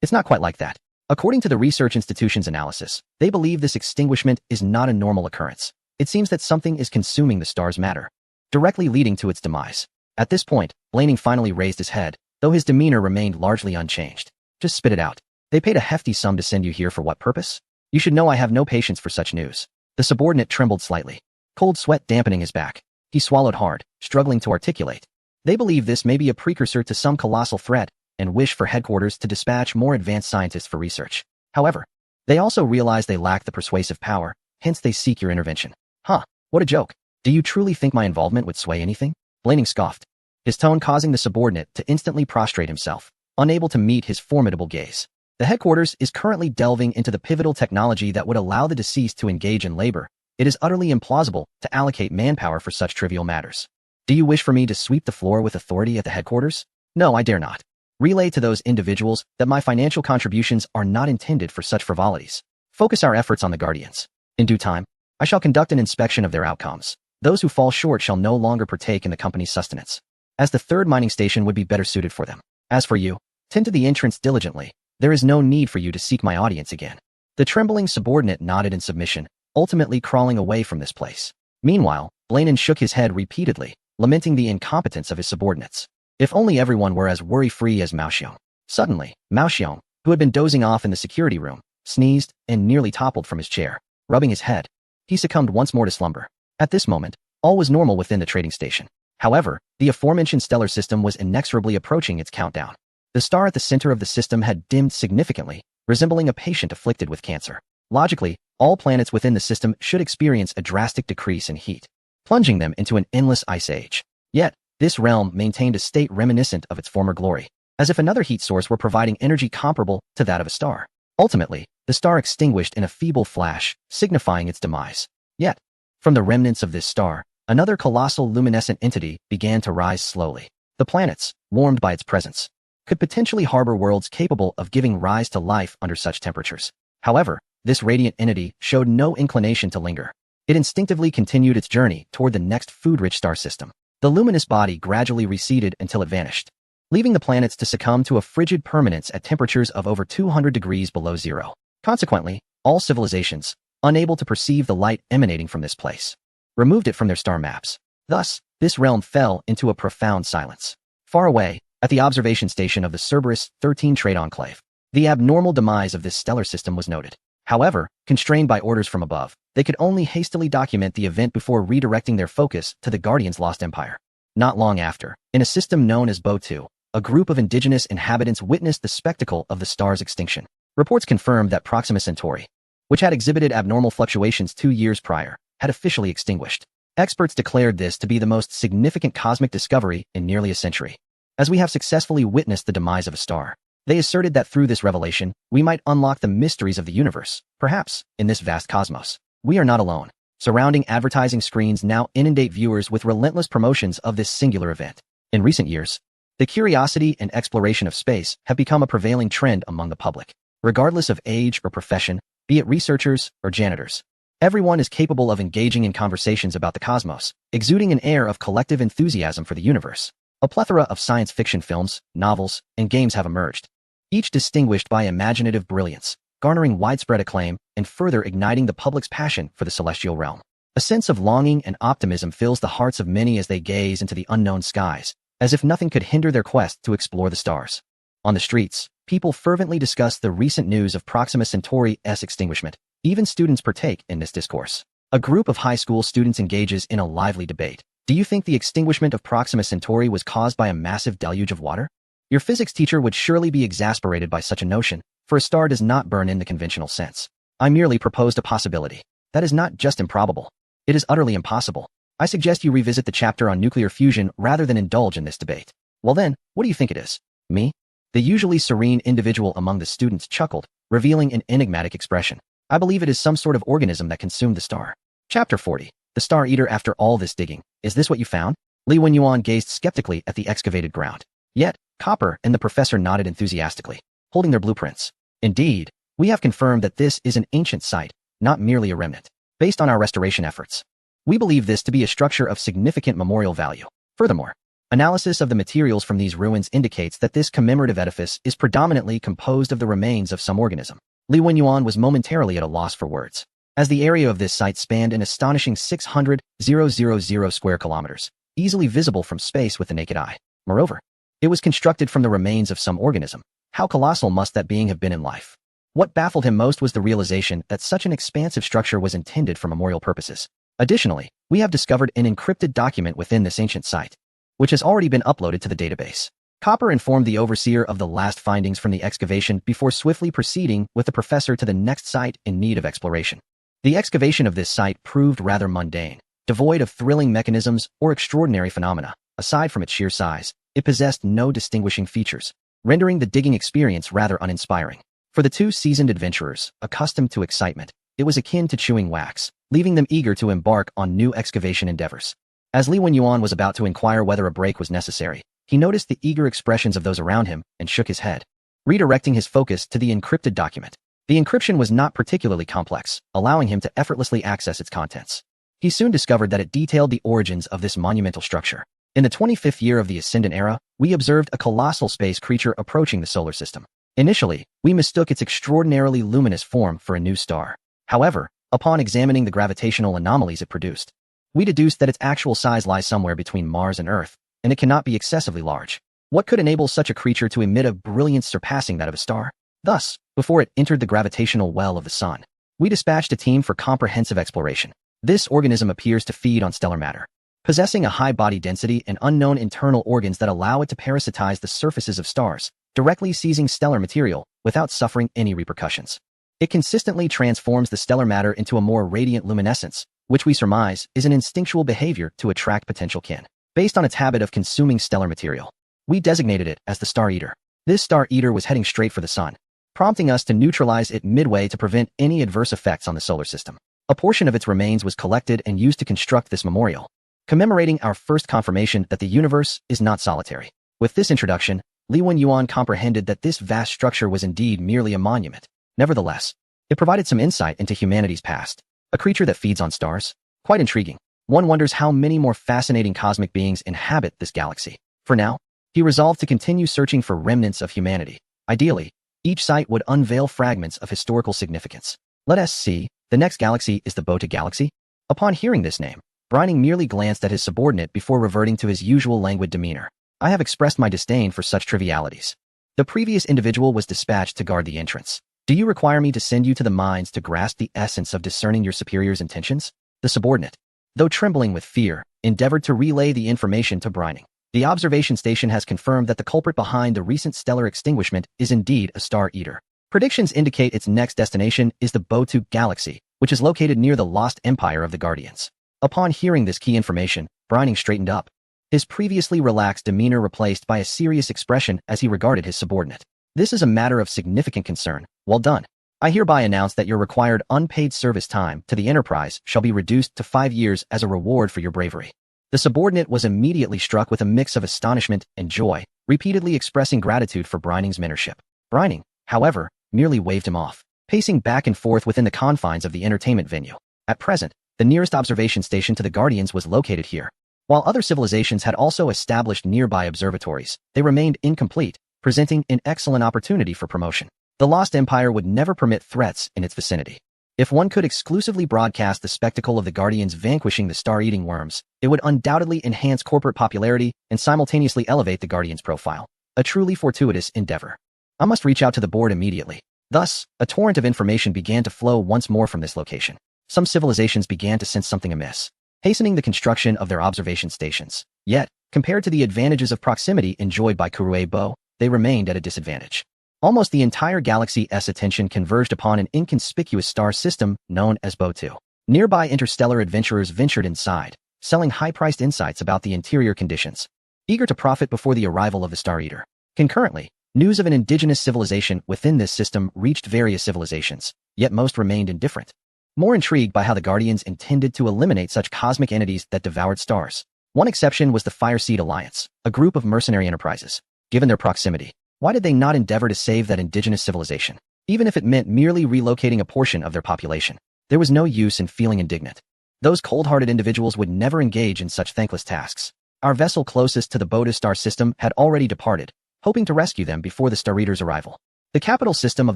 It's not quite like that. According to the research institution's analysis, they believe this extinguishment is not a normal occurrence. It seems that something is consuming the star's matter, directly leading to its demise. At this point, Blaney finally raised his head, though his demeanor remained largely unchanged. Just spit it out. They paid a hefty sum to send you here for what purpose? You should know I have no patience for such news. The subordinate trembled slightly, cold sweat dampening his back. He swallowed hard, struggling to articulate. They believe this may be a precursor to some colossal threat and wish for headquarters to dispatch more advanced scientists for research. However, they also realize they lack the persuasive power, hence they seek your intervention. Huh, what a joke. Do you truly think my involvement would sway anything? Blaney scoffed, his tone causing the subordinate to instantly prostrate himself, unable to meet his formidable gaze. The headquarters is currently delving into the pivotal technology that would allow the deceased to engage in labor. It is utterly implausible to allocate manpower for such trivial matters. Do you wish for me to sweep the floor with authority at the headquarters? No, I dare not. Relay to those individuals that my financial contributions are not intended for such frivolities. Focus our efforts on the Guardians. In due time, I shall conduct an inspection of their outcomes. Those who fall short shall no longer partake in the company's sustenance, as the third mining station would be better suited for them. As for you, tend to the entrance diligently. There is no need for you to seek my audience again. The trembling subordinate nodded in submission, ultimately crawling away from this place. Meanwhile, Blaney shook his head repeatedly, lamenting the incompetence of his subordinates. If only everyone were as worry-free as Mao Xiong. Suddenly, Mao Xiong, who had been dozing off in the security room, sneezed and nearly toppled from his chair. Rubbing his head, he succumbed once more to slumber. At this moment, all was normal within the trading station. However, the aforementioned stellar system was inexorably approaching its countdown. The star at the center of the system had dimmed significantly, resembling a patient afflicted with cancer. Logically, all planets within the system should experience a drastic decrease in heat, plunging them into an endless ice age. Yet, this realm maintained a state reminiscent of its former glory, as if another heat source were providing energy comparable to that of a star. Ultimately, the star extinguished in a feeble flash, signifying its demise. Yet, from the remnants of this star, another colossal luminescent entity began to rise slowly. The planets, warmed by its presence, could potentially harbor worlds capable of giving rise to life under such temperatures. However, this radiant entity showed no inclination to linger. It instinctively continued its journey toward the next food-rich star system. The luminous body gradually receded until it vanished, leaving the planets to succumb to a frigid permanence at temperatures of over 200 degrees below zero. Consequently, all civilizations, unable to perceive the light emanating from this place, removed it from their star maps. Thus, this realm fell into a profound silence. Far away, at the observation station of the Cerberus 13 Trade Enclave, the abnormal demise of this stellar system was noted. However, constrained by orders from above, they could only hastily document the event before redirecting their focus to the Guardians' lost empire. Not long after, in a system known as Bo-2, a group of indigenous inhabitants witnessed the spectacle of the star's extinction. Reports confirmed that Proxima Centauri, which had exhibited abnormal fluctuations 2 years prior, had officially extinguished. Experts declared this to be the most significant cosmic discovery in nearly a century, as we have successfully witnessed the demise of a star. They asserted that through this revelation, we might unlock the mysteries of the universe. Perhaps, in this vast cosmos, we are not alone. Surrounding advertising screens now inundate viewers with relentless promotions of this singular event. In recent years, the curiosity and exploration of space have become a prevailing trend among the public. Regardless of age or profession, be it researchers or janitors, everyone is capable of engaging in conversations about the cosmos, exuding an air of collective enthusiasm for the universe. A plethora of science fiction films, novels, and games have emerged, each distinguished by imaginative brilliance, garnering widespread acclaim and further igniting the public's passion for the celestial realm. A sense of longing and optimism fills the hearts of many as they gaze into the unknown skies, as if nothing could hinder their quest to explore the stars. On the streets, people fervently discuss the recent news of Proxima Centauri's extinguishment. Even students partake in this discourse. A group of high school students engages in a lively debate. Do you think the extinguishment of Proxima Centauri was caused by a massive deluge of water? Your physics teacher would surely be exasperated by such a notion, for a star does not burn in the conventional sense. I merely proposed a possibility. That is not just improbable. It is utterly impossible. I suggest you revisit the chapter on nuclear fusion rather than indulge in this debate. Well then, what do you think it is? Me? The usually serene individual among the students chuckled, revealing an enigmatic expression. I believe it is some sort of organism that consumed the star. Chapter 40. The Star Eater. After all this digging, is this what you found? Li Wenyuan gazed skeptically at the excavated ground. Yet, Copper and the professor nodded enthusiastically, holding their blueprints. Indeed, we have confirmed that this is an ancient site, not merely a remnant. Based on our restoration efforts, we believe this to be a structure of significant memorial value. Furthermore, Analysis of the materials from these ruins indicates that this commemorative edifice is predominantly composed of the remains of some organism. Li Wenyuan was momentarily at a loss for words, as the area of this site spanned an astonishing 600,000 square kilometers, easily visible from space with the naked eye. Moreover, it was constructed from the remains of some organism. How colossal must that being have been in life? What baffled him most was the realization that such an expansive structure was intended for memorial purposes. Additionally, we have discovered an encrypted document within this ancient site, which has already been uploaded to the database. Copper informed the overseer of the last findings from the excavation before swiftly proceeding with the professor to the next site in need of exploration. The excavation of this site proved rather mundane, devoid of thrilling mechanisms or extraordinary phenomena. Aside from its sheer size, it possessed no distinguishing features, rendering the digging experience rather uninspiring. For the two seasoned adventurers, accustomed to excitement, it was akin to chewing wax, leaving them eager to embark on new excavation endeavors. As Li Wenyuan was about to inquire whether a break was necessary, he noticed the eager expressions of those around him and shook his head, redirecting his focus to the encrypted document. The encryption was not particularly complex, allowing him to effortlessly access its contents. He soon discovered that it detailed the origins of this monumental structure. In the 25th year of the Ascendant Era, we observed a colossal space creature approaching the solar system. Initially, we mistook its extraordinarily luminous form for a new star. However, upon examining the gravitational anomalies it produced, we deduced that its actual size lies somewhere between Mars and Earth, and it cannot be excessively large. What could enable such a creature to emit a brilliance surpassing that of a star? Thus, before it entered the gravitational well of the Sun, we dispatched a team for comprehensive exploration. This organism appears to feed on stellar matter, possessing a high body density and unknown internal organs that allow it to parasitize the surfaces of stars, directly seizing stellar material without suffering any repercussions. It consistently transforms the stellar matter into a more radiant luminescence, which we surmise is an instinctual behavior to attract potential kin. Based on its habit of consuming stellar material, we designated it as the Star Eater. This Star Eater was heading straight for the Sun, prompting us to neutralize it midway to prevent any adverse effects on the solar system. A portion of its remains was collected and used to construct this memorial, commemorating our first confirmation that the universe is not solitary. With this introduction, Li Wenyuan comprehended that this vast structure was indeed merely a monument. Nevertheless, it provided some insight into humanity's past. A creature that feeds on stars? Quite intriguing. One wonders how many more fascinating cosmic beings inhabit this galaxy. For now, he resolved to continue searching for remnants of humanity. Ideally, each site would unveil fragments of historical significance. Let us see. The next galaxy is the Bota Galaxy. Upon hearing this name, Brining merely glanced at his subordinate before reverting to his usual languid demeanor. I have expressed my disdain for such trivialities. The previous individual was dispatched to guard the entrance. Do you require me to send you to the mines to grasp the essence of discerning your superior's intentions? The subordinate, though trembling with fear, endeavored to relay the information to Brining. The observation station has confirmed that the culprit behind the recent stellar extinguishment is indeed a Star Eater. Predictions indicate its next destination is the Bota Galaxy, which is located near the lost empire of the Guardians. Upon hearing this key information, Brining straightened up, his previously relaxed demeanor replaced by a serious expression as he regarded his subordinate. This is a matter of significant concern. Well done. I hereby announce that your required unpaid service time to the Enterprise shall be reduced to 5 years as a reward for your bravery. The subordinate was immediately struck with a mix of astonishment and joy, repeatedly expressing gratitude for Brining's mentorship. Brining, however, merely waved him off, pacing back and forth within the confines of the entertainment venue. At present, the nearest observation station to the Guardians was located here. While other civilizations had also established nearby observatories, they remained incomplete, presenting an excellent opportunity for promotion. The Lost Empire would never permit threats in its vicinity. If one could exclusively broadcast the spectacle of the Guardians vanquishing the star-eating worms, it would undoubtedly enhance corporate popularity and simultaneously elevate the Guardians' profile. A truly fortuitous endeavor. I must reach out to the board immediately. Thus, a torrent of information began to flow once more from this location. Some civilizations began to sense something amiss, hastening the construction of their observation stations. Yet, compared to the advantages of proximity enjoyed by Kurue Bo, they remained at a disadvantage. Almost the entire galaxy's attention converged upon an inconspicuous star system known as Bo2. Nearby interstellar adventurers ventured inside, selling high-priced insights about the interior conditions, eager to profit before the arrival of the Star Eater. Concurrently, news of an indigenous civilization within this system reached various civilizations, yet most remained indifferent, more intrigued by how the Guardians intended to eliminate such cosmic entities that devoured stars. One exception was the Fireseed Alliance, a group of mercenary enterprises. Given their proximity, why did they not endeavor to save that indigenous civilization? Even if it meant merely relocating a portion of their population, there was no use in feeling indignant. Those cold-hearted individuals would never engage in such thankless tasks. Our vessel closest to the Boda star system had already departed, hoping to rescue them before the Star Reader's arrival. The capital system of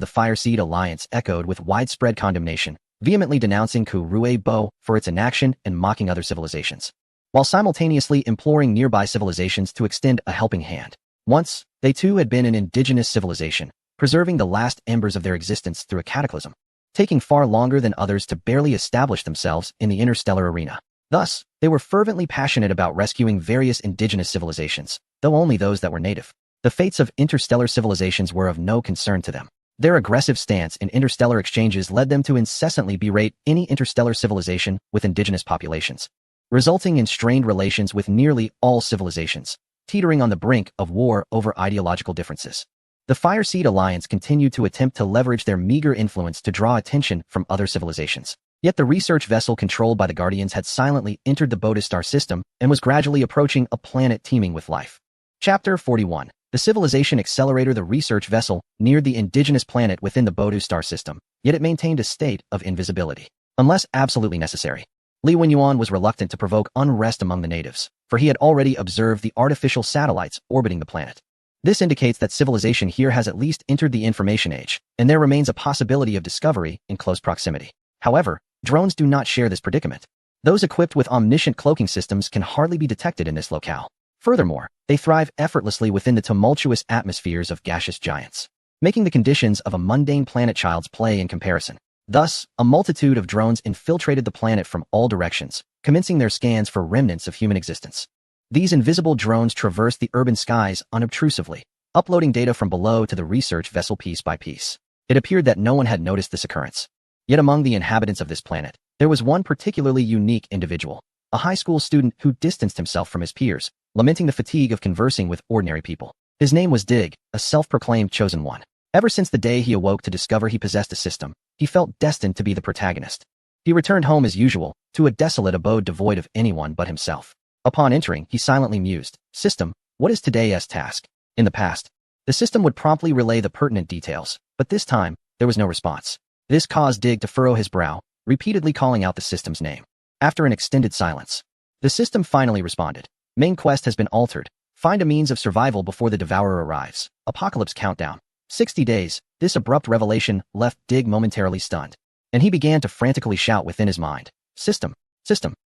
the Fireseed Alliance echoed with widespread condemnation, vehemently denouncing Ku-Rue-Bo for its inaction and mocking other civilizations, while simultaneously imploring nearby civilizations to extend a helping hand. Once, they too had been an indigenous civilization, preserving the last embers of their existence through a cataclysm, taking far longer than others to barely establish themselves in the interstellar arena. Thus, they were fervently passionate about rescuing various indigenous civilizations, though only those that were native. The fates of interstellar civilizations were of no concern to them. Their aggressive stance in interstellar exchanges led them to incessantly berate any interstellar civilization with indigenous populations, resulting in strained relations with nearly all civilizations, teetering on the brink of war over ideological differences. The Fireseed Alliance continued to attempt to leverage their meager influence to draw attention from other civilizations. Yet the research vessel controlled by the Guardians had silently entered the Boda star system and was gradually approaching a planet teeming with life. Chapter 41. The Civilization Accelerator. The research vessel neared the indigenous planet within the Boda star system, yet it maintained a state of invisibility, unless absolutely necessary. Li Wenyuan was reluctant to provoke unrest among the natives, for he had already observed the artificial satellites orbiting the planet. This indicates that civilization here has at least entered the information age, and there remains a possibility of discovery in close proximity. However, drones do not share this predicament. Those equipped with omniscient cloaking systems can hardly be detected in this locale. Furthermore, they thrive effortlessly within the tumultuous atmospheres of gaseous giants, making the conditions of a mundane planet child's play in comparison. Thus, a multitude of drones infiltrated the planet from all directions, commencing their scans for remnants of human existence. These invisible drones traversed the urban skies unobtrusively, uploading data from below to the research vessel piece by piece. It appeared that no one had noticed this occurrence. Yet among the inhabitants of this planet, there was one particularly unique individual, a high school student who distanced himself from his peers, lamenting the fatigue of conversing with ordinary people. His name was Dig, a self-proclaimed chosen one. Ever since the day he awoke to discover he possessed a system, he felt destined to be the protagonist. He returned home as usual, to a desolate abode devoid of anyone but himself. Upon entering, he silently mused, "System, what is today's task?" In the past, the system would promptly relay the pertinent details, but this time, there was no response. This caused Dig to furrow his brow, repeatedly calling out the system's name. After an extended silence, the system finally responded. "Main quest has been altered. Find a means of survival before the Devourer arrives. Apocalypse countdown. 60 days." This abrupt revelation left Dig momentarily stunned, and he began to frantically shout within his mind, System,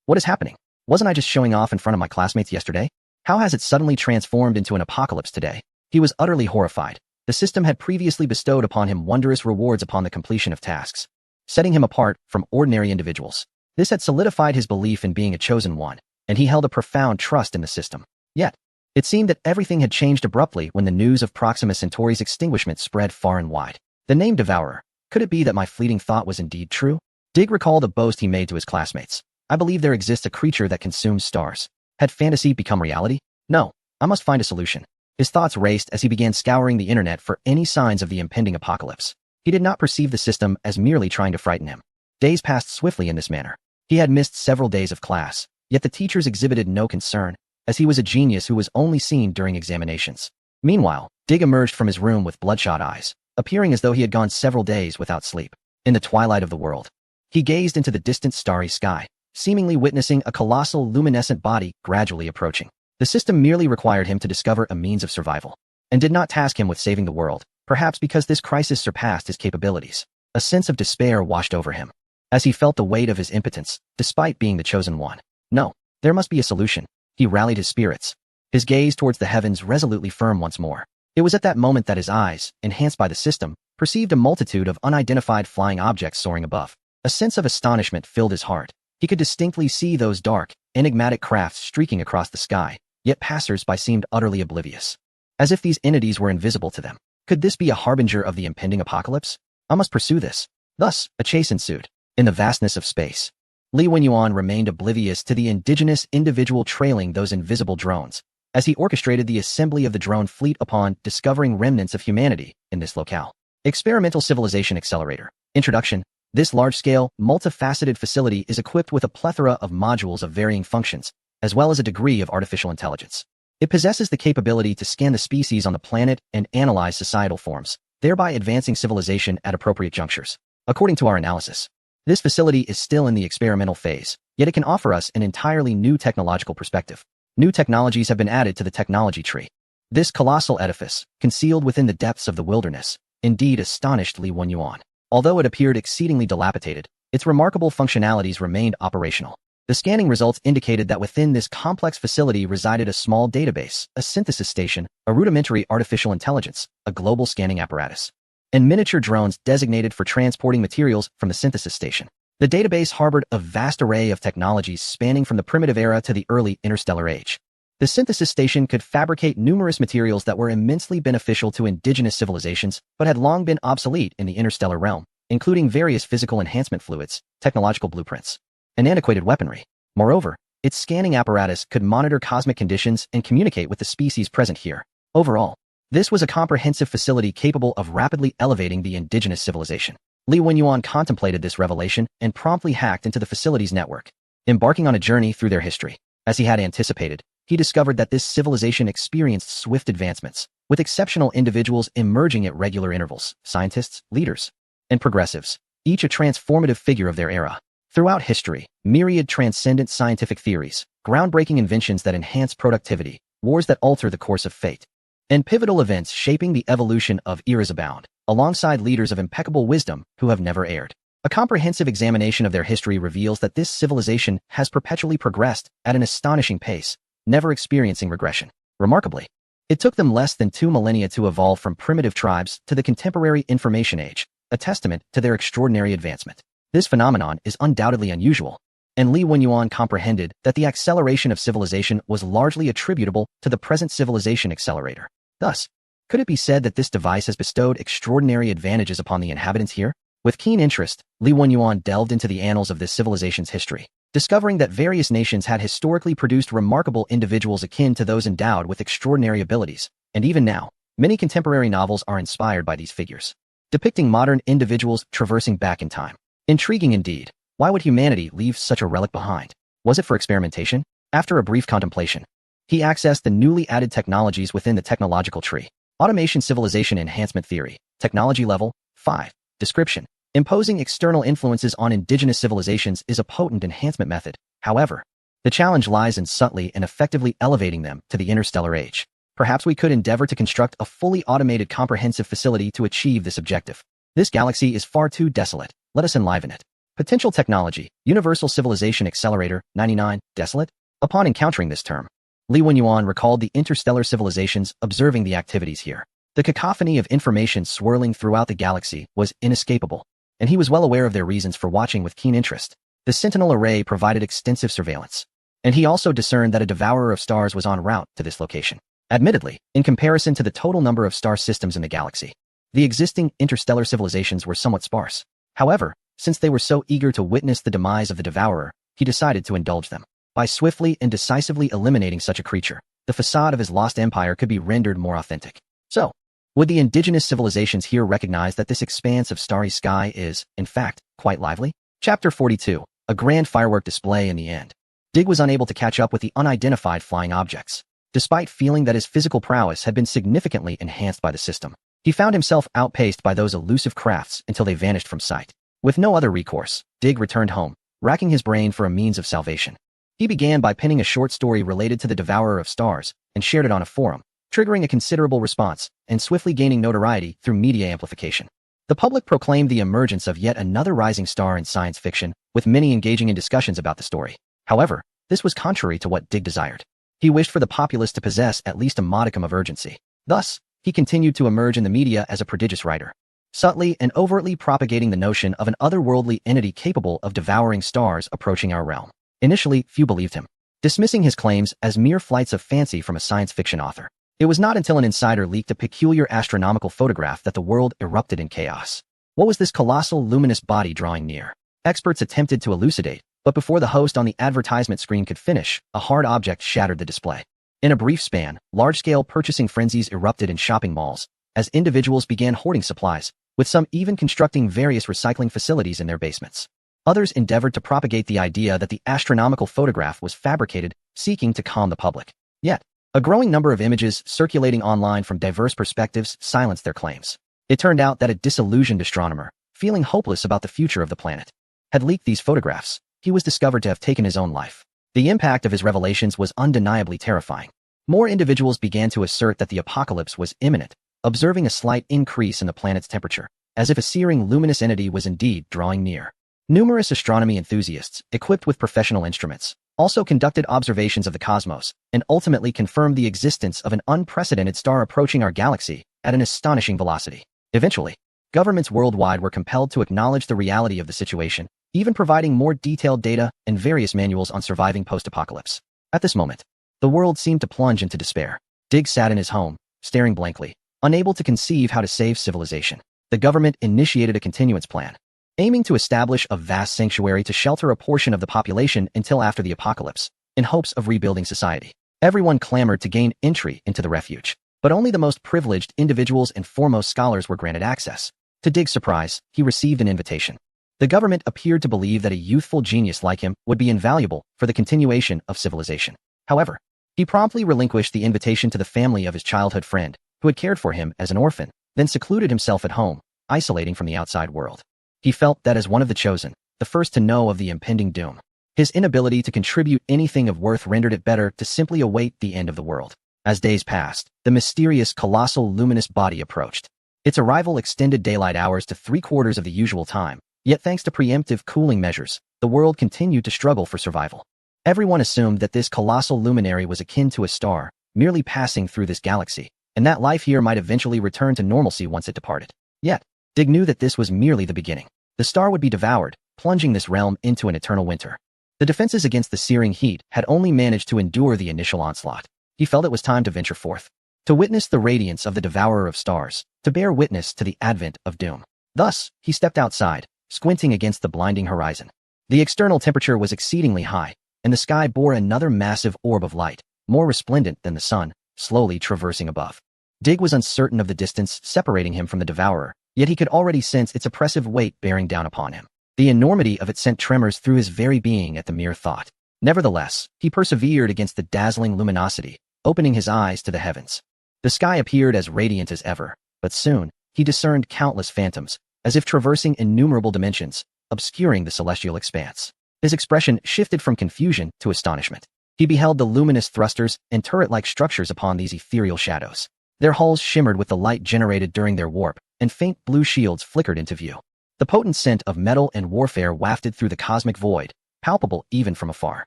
what is happening? Wasn't I just showing off in front of my classmates yesterday? How has it suddenly transformed into an apocalypse today?" He was utterly horrified. The system had previously bestowed upon him wondrous rewards upon the completion of tasks, setting him apart from ordinary individuals. This had solidified his belief in being a chosen one, and he held a profound trust in the system. Yet, it seemed that everything had changed abruptly when the news of Proxima Centauri's extinguishment spread far and wide. The name Devourer. Could it be that my fleeting thought was indeed true? Dig recalled a boast he made to his classmates. "I believe there exists a creature that consumes stars." Had fantasy become reality? No, I must find a solution. His thoughts raced as he began scouring the internet for any signs of the impending apocalypse. He did not perceive the system as merely trying to frighten him. Days passed swiftly in this manner. He had missed several days of class, yet the teachers exhibited no concern, as he was a genius who was only seen during examinations. Meanwhile, Dig emerged from his room with bloodshot eyes, appearing as though he had gone several days without sleep. In the twilight of the world, he gazed into the distant starry sky, seemingly witnessing a colossal luminescent body gradually approaching. The system merely required him to discover a means of survival, and did not task him with saving the world, perhaps because this crisis surpassed his capabilities. A sense of despair washed over him, as he felt the weight of his impotence, despite being the chosen one. No, there must be a solution. He rallied his spirits, his gaze towards the heavens resolutely firm once more. It was at that moment that his eyes, enhanced by the system, perceived a multitude of unidentified flying objects soaring above. A sense of astonishment filled his heart. He could distinctly see those dark, enigmatic crafts streaking across the sky, yet passers-by seemed utterly oblivious, as if these entities were invisible to them. Could this be a harbinger of the impending apocalypse? I must pursue this. Thus, a chase ensued. In the vastness of space, Li Wenyuan remained oblivious to the indigenous individual trailing those invisible drones, as he orchestrated the assembly of the drone fleet upon discovering remnants of humanity in this locale. Experimental Civilization Accelerator. Introduction. This large-scale, multifaceted facility is equipped with a plethora of modules of varying functions, as well as a degree of artificial intelligence. It possesses the capability to scan the species on the planet and analyze societal forms, thereby advancing civilization at appropriate junctures. According to our analysis, this facility is still in the experimental phase, yet it can offer us an entirely new technological perspective. New technologies have been added to the technology tree. This colossal edifice, concealed within the depths of the wilderness, indeed astonished Li Wenyuan. Although it appeared exceedingly dilapidated, its remarkable functionalities remained operational. The scanning results indicated that within this complex facility resided a small database, a synthesis station, a rudimentary artificial intelligence, a global scanning apparatus, and miniature drones designated for transporting materials from the synthesis station. The database harbored a vast array of technologies spanning from the primitive era to the early interstellar age. The synthesis station could fabricate numerous materials that were immensely beneficial to indigenous civilizations but had long been obsolete in the interstellar realm, including various physical enhancement fluids, technological blueprints, and antiquated weaponry. Moreover, its scanning apparatus could monitor cosmic conditions and communicate with the species present here. Overall, this was a comprehensive facility capable of rapidly elevating the indigenous civilization. Li Wenyuan contemplated this revelation and promptly hacked into the facility's network, embarking on a journey through their history. As he had anticipated, he discovered that this civilization experienced swift advancements, with exceptional individuals emerging at regular intervals, scientists, leaders, and progressives, each a transformative figure of their era. Throughout history, myriad transcendent scientific theories, groundbreaking inventions that enhance productivity, wars that alter the course of fate, and pivotal events shaping the evolution of eras abound, alongside leaders of impeccable wisdom who have never erred. A comprehensive examination of their history reveals that this civilization has perpetually progressed at an astonishing pace, never experiencing regression. Remarkably, it took them less than 2 millennia to evolve from primitive tribes to the contemporary information age, a testament to their extraordinary advancement. This phenomenon is undoubtedly unusual, and Li Wenyuan comprehended that the acceleration of civilization was largely attributable to the present civilization accelerator. Thus, could it be said that this device has bestowed extraordinary advantages upon the inhabitants here? With keen interest, Li Wenyuan delved into the annals of this civilization's history, discovering that various nations had historically produced remarkable individuals akin to those endowed with extraordinary abilities, and even now, many contemporary novels are inspired by these figures, depicting modern individuals traversing back in time. Intriguing indeed. Why would humanity leave such a relic behind? Was it for experimentation? After a brief contemplation, he accessed the newly added technologies within the technological tree. Automation Civilization Enhancement Theory. Technology Level 5. Description. Imposing external influences on indigenous civilizations is a potent enhancement method. However, the challenge lies in subtly and effectively elevating them to the interstellar age. Perhaps we could endeavor to construct a fully automated comprehensive facility to achieve this objective. This galaxy is far too desolate. Let us enliven it. Potential technology, Universal Civilization Accelerator, 99, desolate? Upon encountering this term, Li Wenyuan recalled the interstellar civilizations observing the activities here. The cacophony of information swirling throughout the galaxy was inescapable, and he was well aware of their reasons for watching with keen interest. The Sentinel Array provided extensive surveillance, and he also discerned that a devourer of stars was en route to this location. Admittedly, in comparison to the total number of star systems in the galaxy, the existing interstellar civilizations were somewhat sparse. However, since they were so eager to witness the demise of the devourer, he decided to indulge them. By swiftly and decisively eliminating such a creature, the facade of his lost empire could be rendered more authentic. So, would the indigenous civilizations here recognize that this expanse of starry sky is, in fact, quite lively? Chapter 42. A grand firework display in the end. Dig was unable to catch up with the unidentified flying objects, despite feeling that his physical prowess had been significantly enhanced by the system. He found himself outpaced by those elusive crafts until they vanished from sight. With no other recourse, Dig returned home, racking his brain for a means of salvation. He began by penning a short story related to the devourer of stars and shared it on a forum, triggering a considerable response and swiftly gaining notoriety through media amplification. The public proclaimed the emergence of yet another rising star in science fiction, with many engaging in discussions about the story. However, this was contrary to what Dig desired. He wished for the populace to possess at least a modicum of urgency. Thus, he continued to emerge in the media as a prodigious writer, subtly and overtly propagating the notion of an otherworldly entity capable of devouring stars approaching our realm. Initially, few believed him, dismissing his claims as mere flights of fancy from a science fiction author. It was not until an insider leaked a peculiar astronomical photograph that the world erupted in chaos. What was this colossal luminous body drawing near? Experts attempted to elucidate, but before the host on the advertisement screen could finish, a hard object shattered the display. In a brief span, large-scale purchasing frenzies erupted in shopping malls, as individuals began hoarding supplies, with some even constructing various recycling facilities in their basements. Others endeavored to propagate the idea that the astronomical photograph was fabricated, seeking to calm the public. Yet, a growing number of images circulating online from diverse perspectives silenced their claims. It turned out that a disillusioned astronomer, feeling hopeless about the future of the planet, had leaked these photographs. He was discovered to have taken his own life. The impact of his revelations was undeniably terrifying. More individuals began to assert that the apocalypse was imminent, observing a slight increase in the planet's temperature, as if a searing luminous entity was indeed drawing near. Numerous astronomy enthusiasts, equipped with professional instruments, also conducted observations of the cosmos and ultimately confirmed the existence of an unprecedented star approaching our galaxy at an astonishing velocity. Eventually, governments worldwide were compelled to acknowledge the reality of the situation, even providing more detailed data and various manuals on surviving post-apocalypse. At this moment, the world seemed to plunge into despair. Dig sat in his home, staring blankly, unable to conceive how to save civilization. The government initiated a continuance plan, aiming to establish a vast sanctuary to shelter a portion of the population until after the apocalypse, in hopes of rebuilding society. Everyone clamored to gain entry into the refuge, but only the most privileged individuals and foremost scholars were granted access. To Dig's surprise, he received an invitation. The government appeared to believe that a youthful genius like him would be invaluable for the continuation of civilization. However, he promptly relinquished the invitation to the family of his childhood friend, who had cared for him as an orphan, then secluded himself at home, isolating from the outside world. He felt that as one of the chosen, the first to know of the impending doom, his inability to contribute anything of worth rendered it better to simply await the end of the world. As days passed, the mysterious, colossal, luminous body approached. Its arrival extended daylight hours to 3/4 of the usual time, yet thanks to preemptive cooling measures, the world continued to struggle for survival. Everyone assumed that this colossal luminary was akin to a star, merely passing through this galaxy, and that life here might eventually return to normalcy once it departed. Yet, Dig knew that this was merely the beginning. The star would be devoured, plunging this realm into an eternal winter. The defenses against the searing heat had only managed to endure the initial onslaught. He felt it was time to venture forth, to witness the radiance of the devourer of stars, to bear witness to the advent of doom. Thus, he stepped outside, squinting against the blinding horizon. The external temperature was exceedingly high, and the sky bore another massive orb of light, more resplendent than the sun, slowly traversing above. Dig was uncertain of the distance separating him from the devourer, yet he could already sense its oppressive weight bearing down upon him. The enormity of it sent tremors through his very being at the mere thought. Nevertheless, he persevered against the dazzling luminosity, opening his eyes to the heavens. The sky appeared as radiant as ever, but soon, he discerned countless phantoms, as if traversing innumerable dimensions, obscuring the celestial expanse. His expression shifted from confusion to astonishment. He beheld the luminous thrusters and turret-like structures upon these ethereal shadows. Their hulls shimmered with the light generated during their warp, and faint blue shields flickered into view. The potent scent of metal and warfare wafted through the cosmic void, palpable even from afar.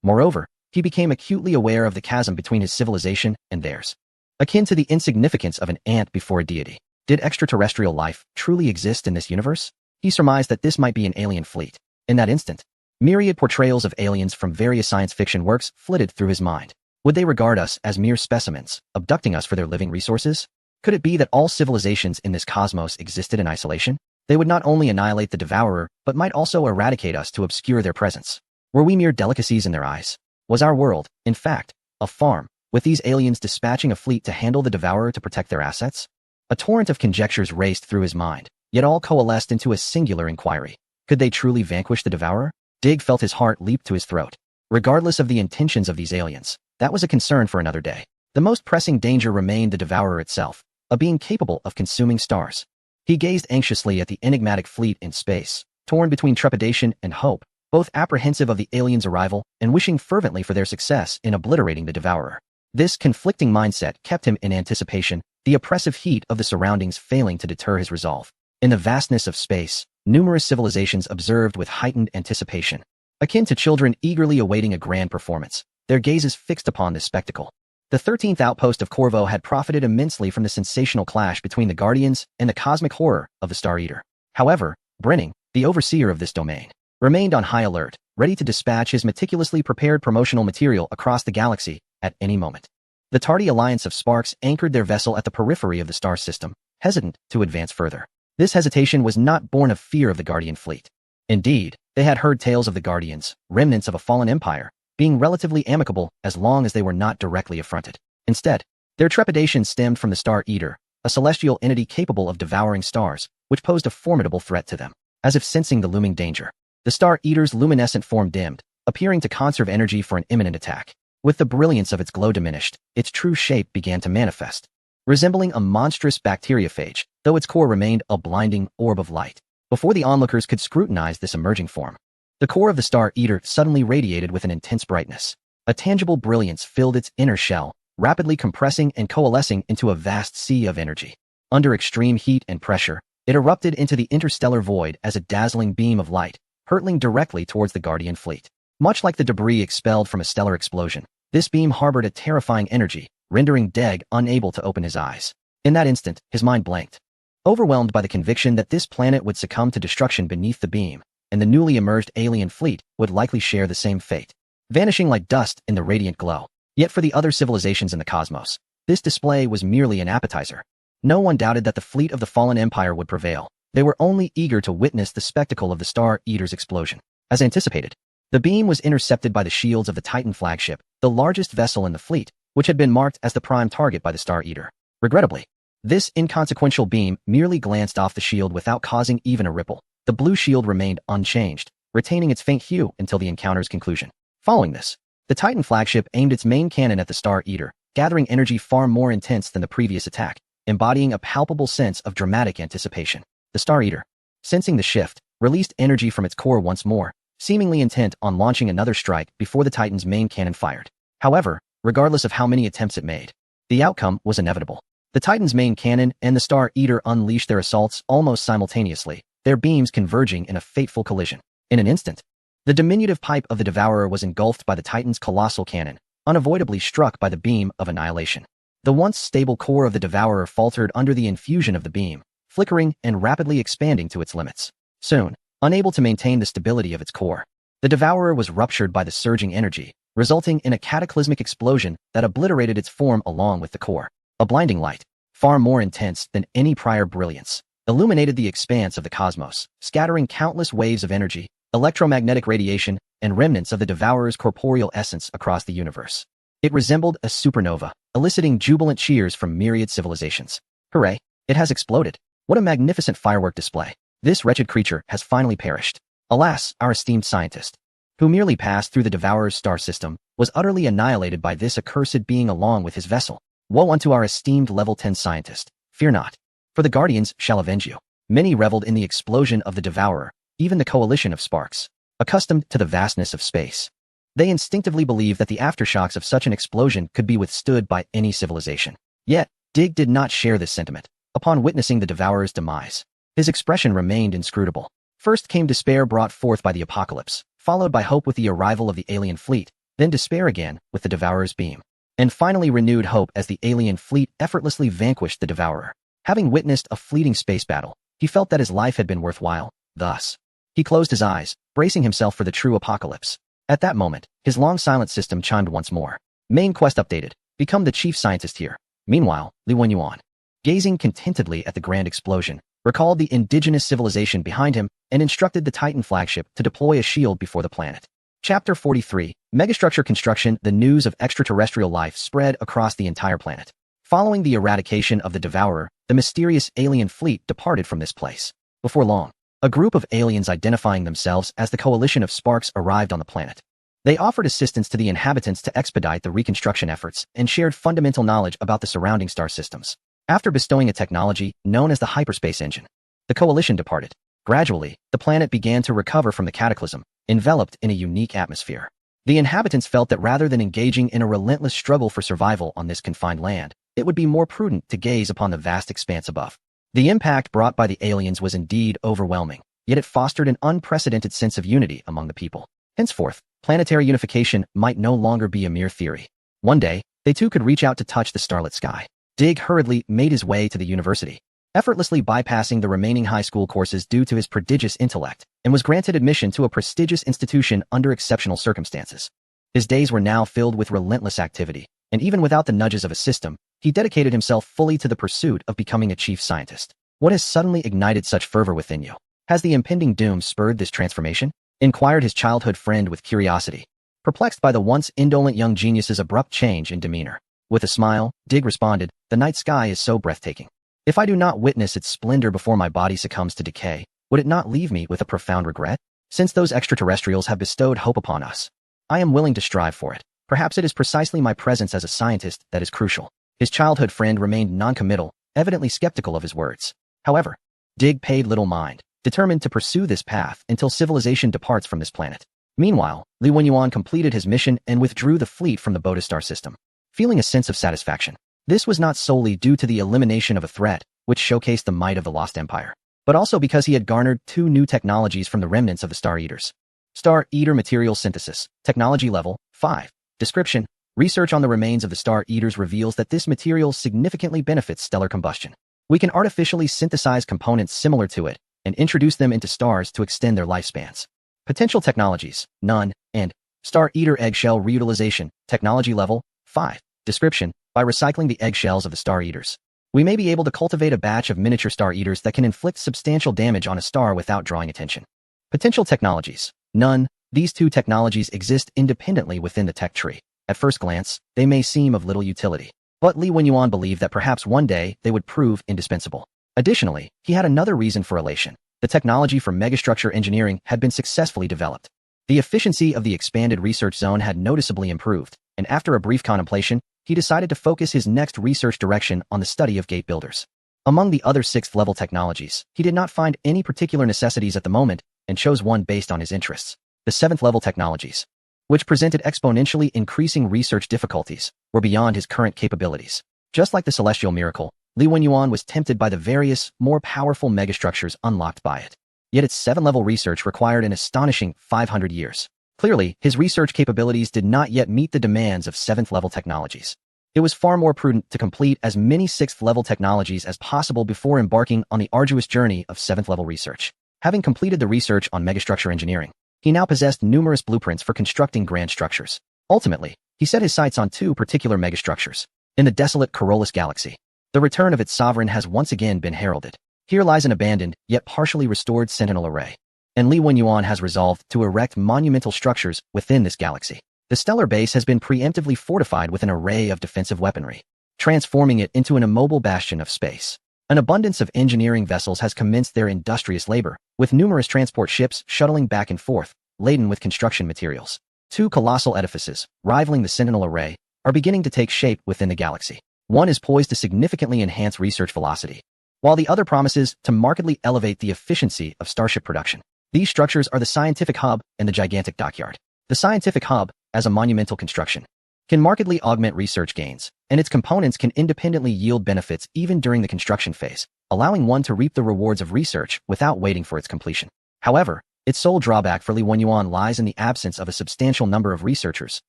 Moreover, he became acutely aware of the chasm between his civilization and theirs, akin to the insignificance of an ant before a deity. Did extraterrestrial life truly exist in this universe? He surmised that this might be an alien fleet. In that instant, myriad portrayals of aliens from various science fiction works flitted through his mind. Would they regard us as mere specimens, abducting us for their living resources? Could it be that all civilizations in this cosmos existed in isolation? They would not only annihilate the devourer, but might also eradicate us to obscure their presence. Were we mere delicacies in their eyes? Was our world, in fact, a farm, with these aliens dispatching a fleet to handle the devourer to protect their assets? A torrent of conjectures raced through his mind, yet all coalesced into a singular inquiry. Could they truly vanquish the devourer? Dig felt his heart leap to his throat. Regardless of the intentions of these aliens, that was a concern for another day. The most pressing danger remained the devourer itself, a being capable of consuming stars. He gazed anxiously at the enigmatic fleet in space, torn between trepidation and hope, both apprehensive of the aliens' arrival and wishing fervently for their success in obliterating the devourer. This conflicting mindset kept him in anticipation, the oppressive heat of the surroundings failing to deter his resolve. In the vastness of space, numerous civilizations observed with heightened anticipation, akin to children eagerly awaiting a grand performance, their gazes fixed upon this spectacle. The 13th outpost of Corvo had profited immensely from the sensational clash between the Guardians and the cosmic horror of the Star Eater. However, Brenning, the overseer of this domain, remained on high alert, ready to dispatch his meticulously prepared promotional material across the galaxy at any moment. The tardy alliance of Sparks anchored their vessel at the periphery of the star system, hesitant to advance further. This hesitation was not born of fear of the Guardian fleet. Indeed, they had heard tales of the Guardians, remnants of a fallen empire, being relatively amicable as long as they were not directly affronted. Instead, their trepidation stemmed from the Star Eater, a celestial entity capable of devouring stars, which posed a formidable threat to them. As if sensing the looming danger, the Star Eater's luminescent form dimmed, appearing to conserve energy for an imminent attack. With the brilliance of its glow diminished, its true shape began to manifest, resembling a monstrous bacteriophage, though its core remained a blinding orb of light. Before the onlookers could scrutinize this emerging form, The core of the Star Eater suddenly radiated with an intense brightness. A tangible brilliance filled its inner shell, rapidly compressing and coalescing into a vast sea of energy. Under extreme heat and pressure, it erupted into the interstellar void as a dazzling beam of light, hurtling directly towards the Guardian fleet. Much like the debris expelled from a stellar explosion, this beam harbored a terrifying energy, rendering Deg unable to open his eyes. In that instant, his mind blanked. Overwhelmed by the conviction that this planet would succumb to destruction beneath the beam, and the newly emerged alien fleet would likely share the same fate, vanishing like dust in the radiant glow. Yet for the other civilizations in the cosmos, this display was merely an appetizer. No one doubted that the fleet of the fallen empire would prevail. They were only eager to witness the spectacle of the Star Eater's explosion. As anticipated, the beam was intercepted by the shields of the Titan flagship, the largest vessel in the fleet, which had been marked as the prime target by the Star Eater. Regrettably, this inconsequential beam merely glanced off the shield without causing even a ripple. The blue shield remained unchanged, retaining its faint hue until the encounter's conclusion. Following this, the Titan flagship aimed its main cannon at the Star Eater, gathering energy far more intense than the previous attack, embodying a palpable sense of dramatic anticipation. The Star Eater, sensing the shift, released energy from its core once more, seemingly intent on launching another strike before the Titan's main cannon fired. However, regardless of how many attempts it made, the outcome was inevitable. The Titan's main cannon and the Star Eater unleashed their assaults almost simultaneously, their beams converging in a fateful collision. In an instant, the diminutive pipe of the Devourer was engulfed by the Titan's colossal cannon, unavoidably struck by the beam of annihilation. The once stable core of the Devourer faltered under the infusion of the beam, flickering and rapidly expanding to its limits. Soon, unable to maintain the stability of its core, the Devourer was ruptured by the surging energy, resulting in a cataclysmic explosion that obliterated its form along with the core. A blinding light, far more intense than any prior brilliance, illuminated the expanse of the cosmos, scattering countless waves of energy, electromagnetic radiation, and remnants of the Devourer's corporeal essence across the universe. It resembled a supernova, eliciting jubilant cheers from myriad civilizations. Hooray! It has exploded. What a magnificent firework display. This wretched creature has finally perished. Alas, our esteemed scientist, who merely passed through the Devourer's star system, was utterly annihilated by this accursed being along with his vessel. Woe unto our esteemed level 10 scientist. Fear not, for the Guardians shall avenge you. Many reveled in the explosion of the Devourer, even the coalition of sparks. Accustomed to the vastness of space, they instinctively believed that the aftershocks of such an explosion could be withstood by any civilization. Yet, Dig did not share this sentiment. Upon witnessing the Devourer's demise, his expression remained inscrutable. First came despair brought forth by the apocalypse, followed by hope with the arrival of the alien fleet, then despair again with the Devourer's beam, and finally renewed hope as the alien fleet effortlessly vanquished the Devourer. Having witnessed a fleeting space battle, he felt that his life had been worthwhile. Thus, he closed his eyes, bracing himself for the true apocalypse. At that moment, his long-silent system chimed once more. Main quest updated. Become the chief scientist here. Meanwhile, Li Wenyuan, gazing contentedly at the grand explosion, recalled the indigenous civilization behind him and instructed the Titan flagship to deploy a shield before the planet. Chapter 43, Megastructure Construction. The news of extraterrestrial life spread across the entire planet. Following the eradication of the Devourer, the mysterious alien fleet departed from this place. Before long, a group of aliens identifying themselves as the Coalition of Sparks arrived on the planet. They offered assistance to the inhabitants to expedite the reconstruction efforts and shared fundamental knowledge about the surrounding star systems. After bestowing a technology known as the hyperspace engine, the Coalition departed. Gradually, the planet began to recover from the cataclysm, enveloped in a unique atmosphere. The inhabitants felt that rather than engaging in a relentless struggle for survival on this confined land, it would be more prudent to gaze upon the vast expanse above. The impact brought by the aliens was indeed overwhelming, yet it fostered an unprecedented sense of unity among the people. Henceforth, planetary unification might no longer be a mere theory. One day, they too could reach out to touch the starlit sky. Dig hurriedly made his way to the university, effortlessly bypassing the remaining high school courses due to his prodigious intellect, and was granted admission to a prestigious institution under exceptional circumstances. His days were now filled with relentless activity, and even without the nudges of a system, he dedicated himself fully to the pursuit of becoming a chief scientist. What has suddenly ignited such fervor within you? Has the impending doom spurred this transformation? Inquired his childhood friend with curiosity, perplexed by the once indolent young genius's abrupt change in demeanor. With a smile, Dig responded, "The night sky is so breathtaking. If I do not witness its splendor before my body succumbs to decay, would it not leave me with a profound regret? Since those extraterrestrials have bestowed hope upon us, I am willing to strive for it. Perhaps it is precisely my presence as a scientist that is crucial." His childhood friend remained noncommittal, evidently skeptical of his words. However, Dig paid little mind. determined to pursue this path until civilization departs from this planet. Meanwhile, Li Wenyuan completed his mission and withdrew the fleet from the Bota star system, feeling a sense of satisfaction. This was not solely due to the elimination of a threat, which showcased the might of the Lost Empire, but also because he had garnered 2 new technologies from the remnants of the Star Eaters. Star Eater Material Synthesis, Technology Level 5. Description: research on the remains of the Star Eaters reveals that this material significantly benefits stellar combustion. We can artificially synthesize components similar to it and introduce them into stars to extend their lifespans. Potential technologies: none, and Star Eater Eggshell Reutilization, Technology Level 5. Description: by recycling the eggshells of the Star Eaters, we may be able to cultivate a batch of miniature Star Eaters that can inflict substantial damage on a star without drawing attention. Potential technologies: none. These 2 technologies exist independently within the tech tree. At first glance, they may seem of little utility, but Li Wenyuan believed that perhaps one day they would prove indispensable. Additionally, he had another reason for elation. The technology for megastructure engineering had been successfully developed. The efficiency of the expanded research zone had noticeably improved, and after a brief contemplation, he decided to focus his next research direction on the study of gate builders. Among the other 6th-level technologies, he did not find any particular necessities at the moment and chose one based on his interests. The 7th-level technologies, which presented exponentially increasing research difficulties, were beyond his current capabilities. Just like the celestial miracle, Li Wenyuan was tempted by the various, more powerful megastructures unlocked by it. Yet its 7th-level research required an astonishing 500 years. Clearly, his research capabilities did not yet meet the demands of 7th-level technologies. It was far more prudent to complete as many 6th-level technologies as possible before embarking on the arduous journey of 7th-level research. Having completed the research on megastructure engineering, he now possessed numerous blueprints for constructing grand structures. Ultimately, he set his sights on 2 particular megastructures. In the desolate Corollas galaxy, the return of its sovereign has once again been heralded. Here lies an abandoned, yet partially restored sentinel array, and Li Wenyuan has resolved to erect monumental structures within this galaxy. The stellar base has been preemptively fortified with an array of defensive weaponry, transforming it into an immobile bastion of space. An abundance of engineering vessels has commenced their industrious labor, with numerous transport ships shuttling back and forth, laden with construction materials. 2 colossal edifices, rivaling the sentinel array, are beginning to take shape within the galaxy. One is poised to significantly enhance research velocity, while the other promises to markedly elevate the efficiency of starship production. These structures are the scientific hub and the gigantic dockyard. The scientific hub, as a monumental construction, can markedly augment research gains, and its components can independently yield benefits even during the construction phase, allowing one to reap the rewards of research without waiting for its completion. However, its sole drawback for Li Wenyuan lies in the absence of a substantial number of researchers,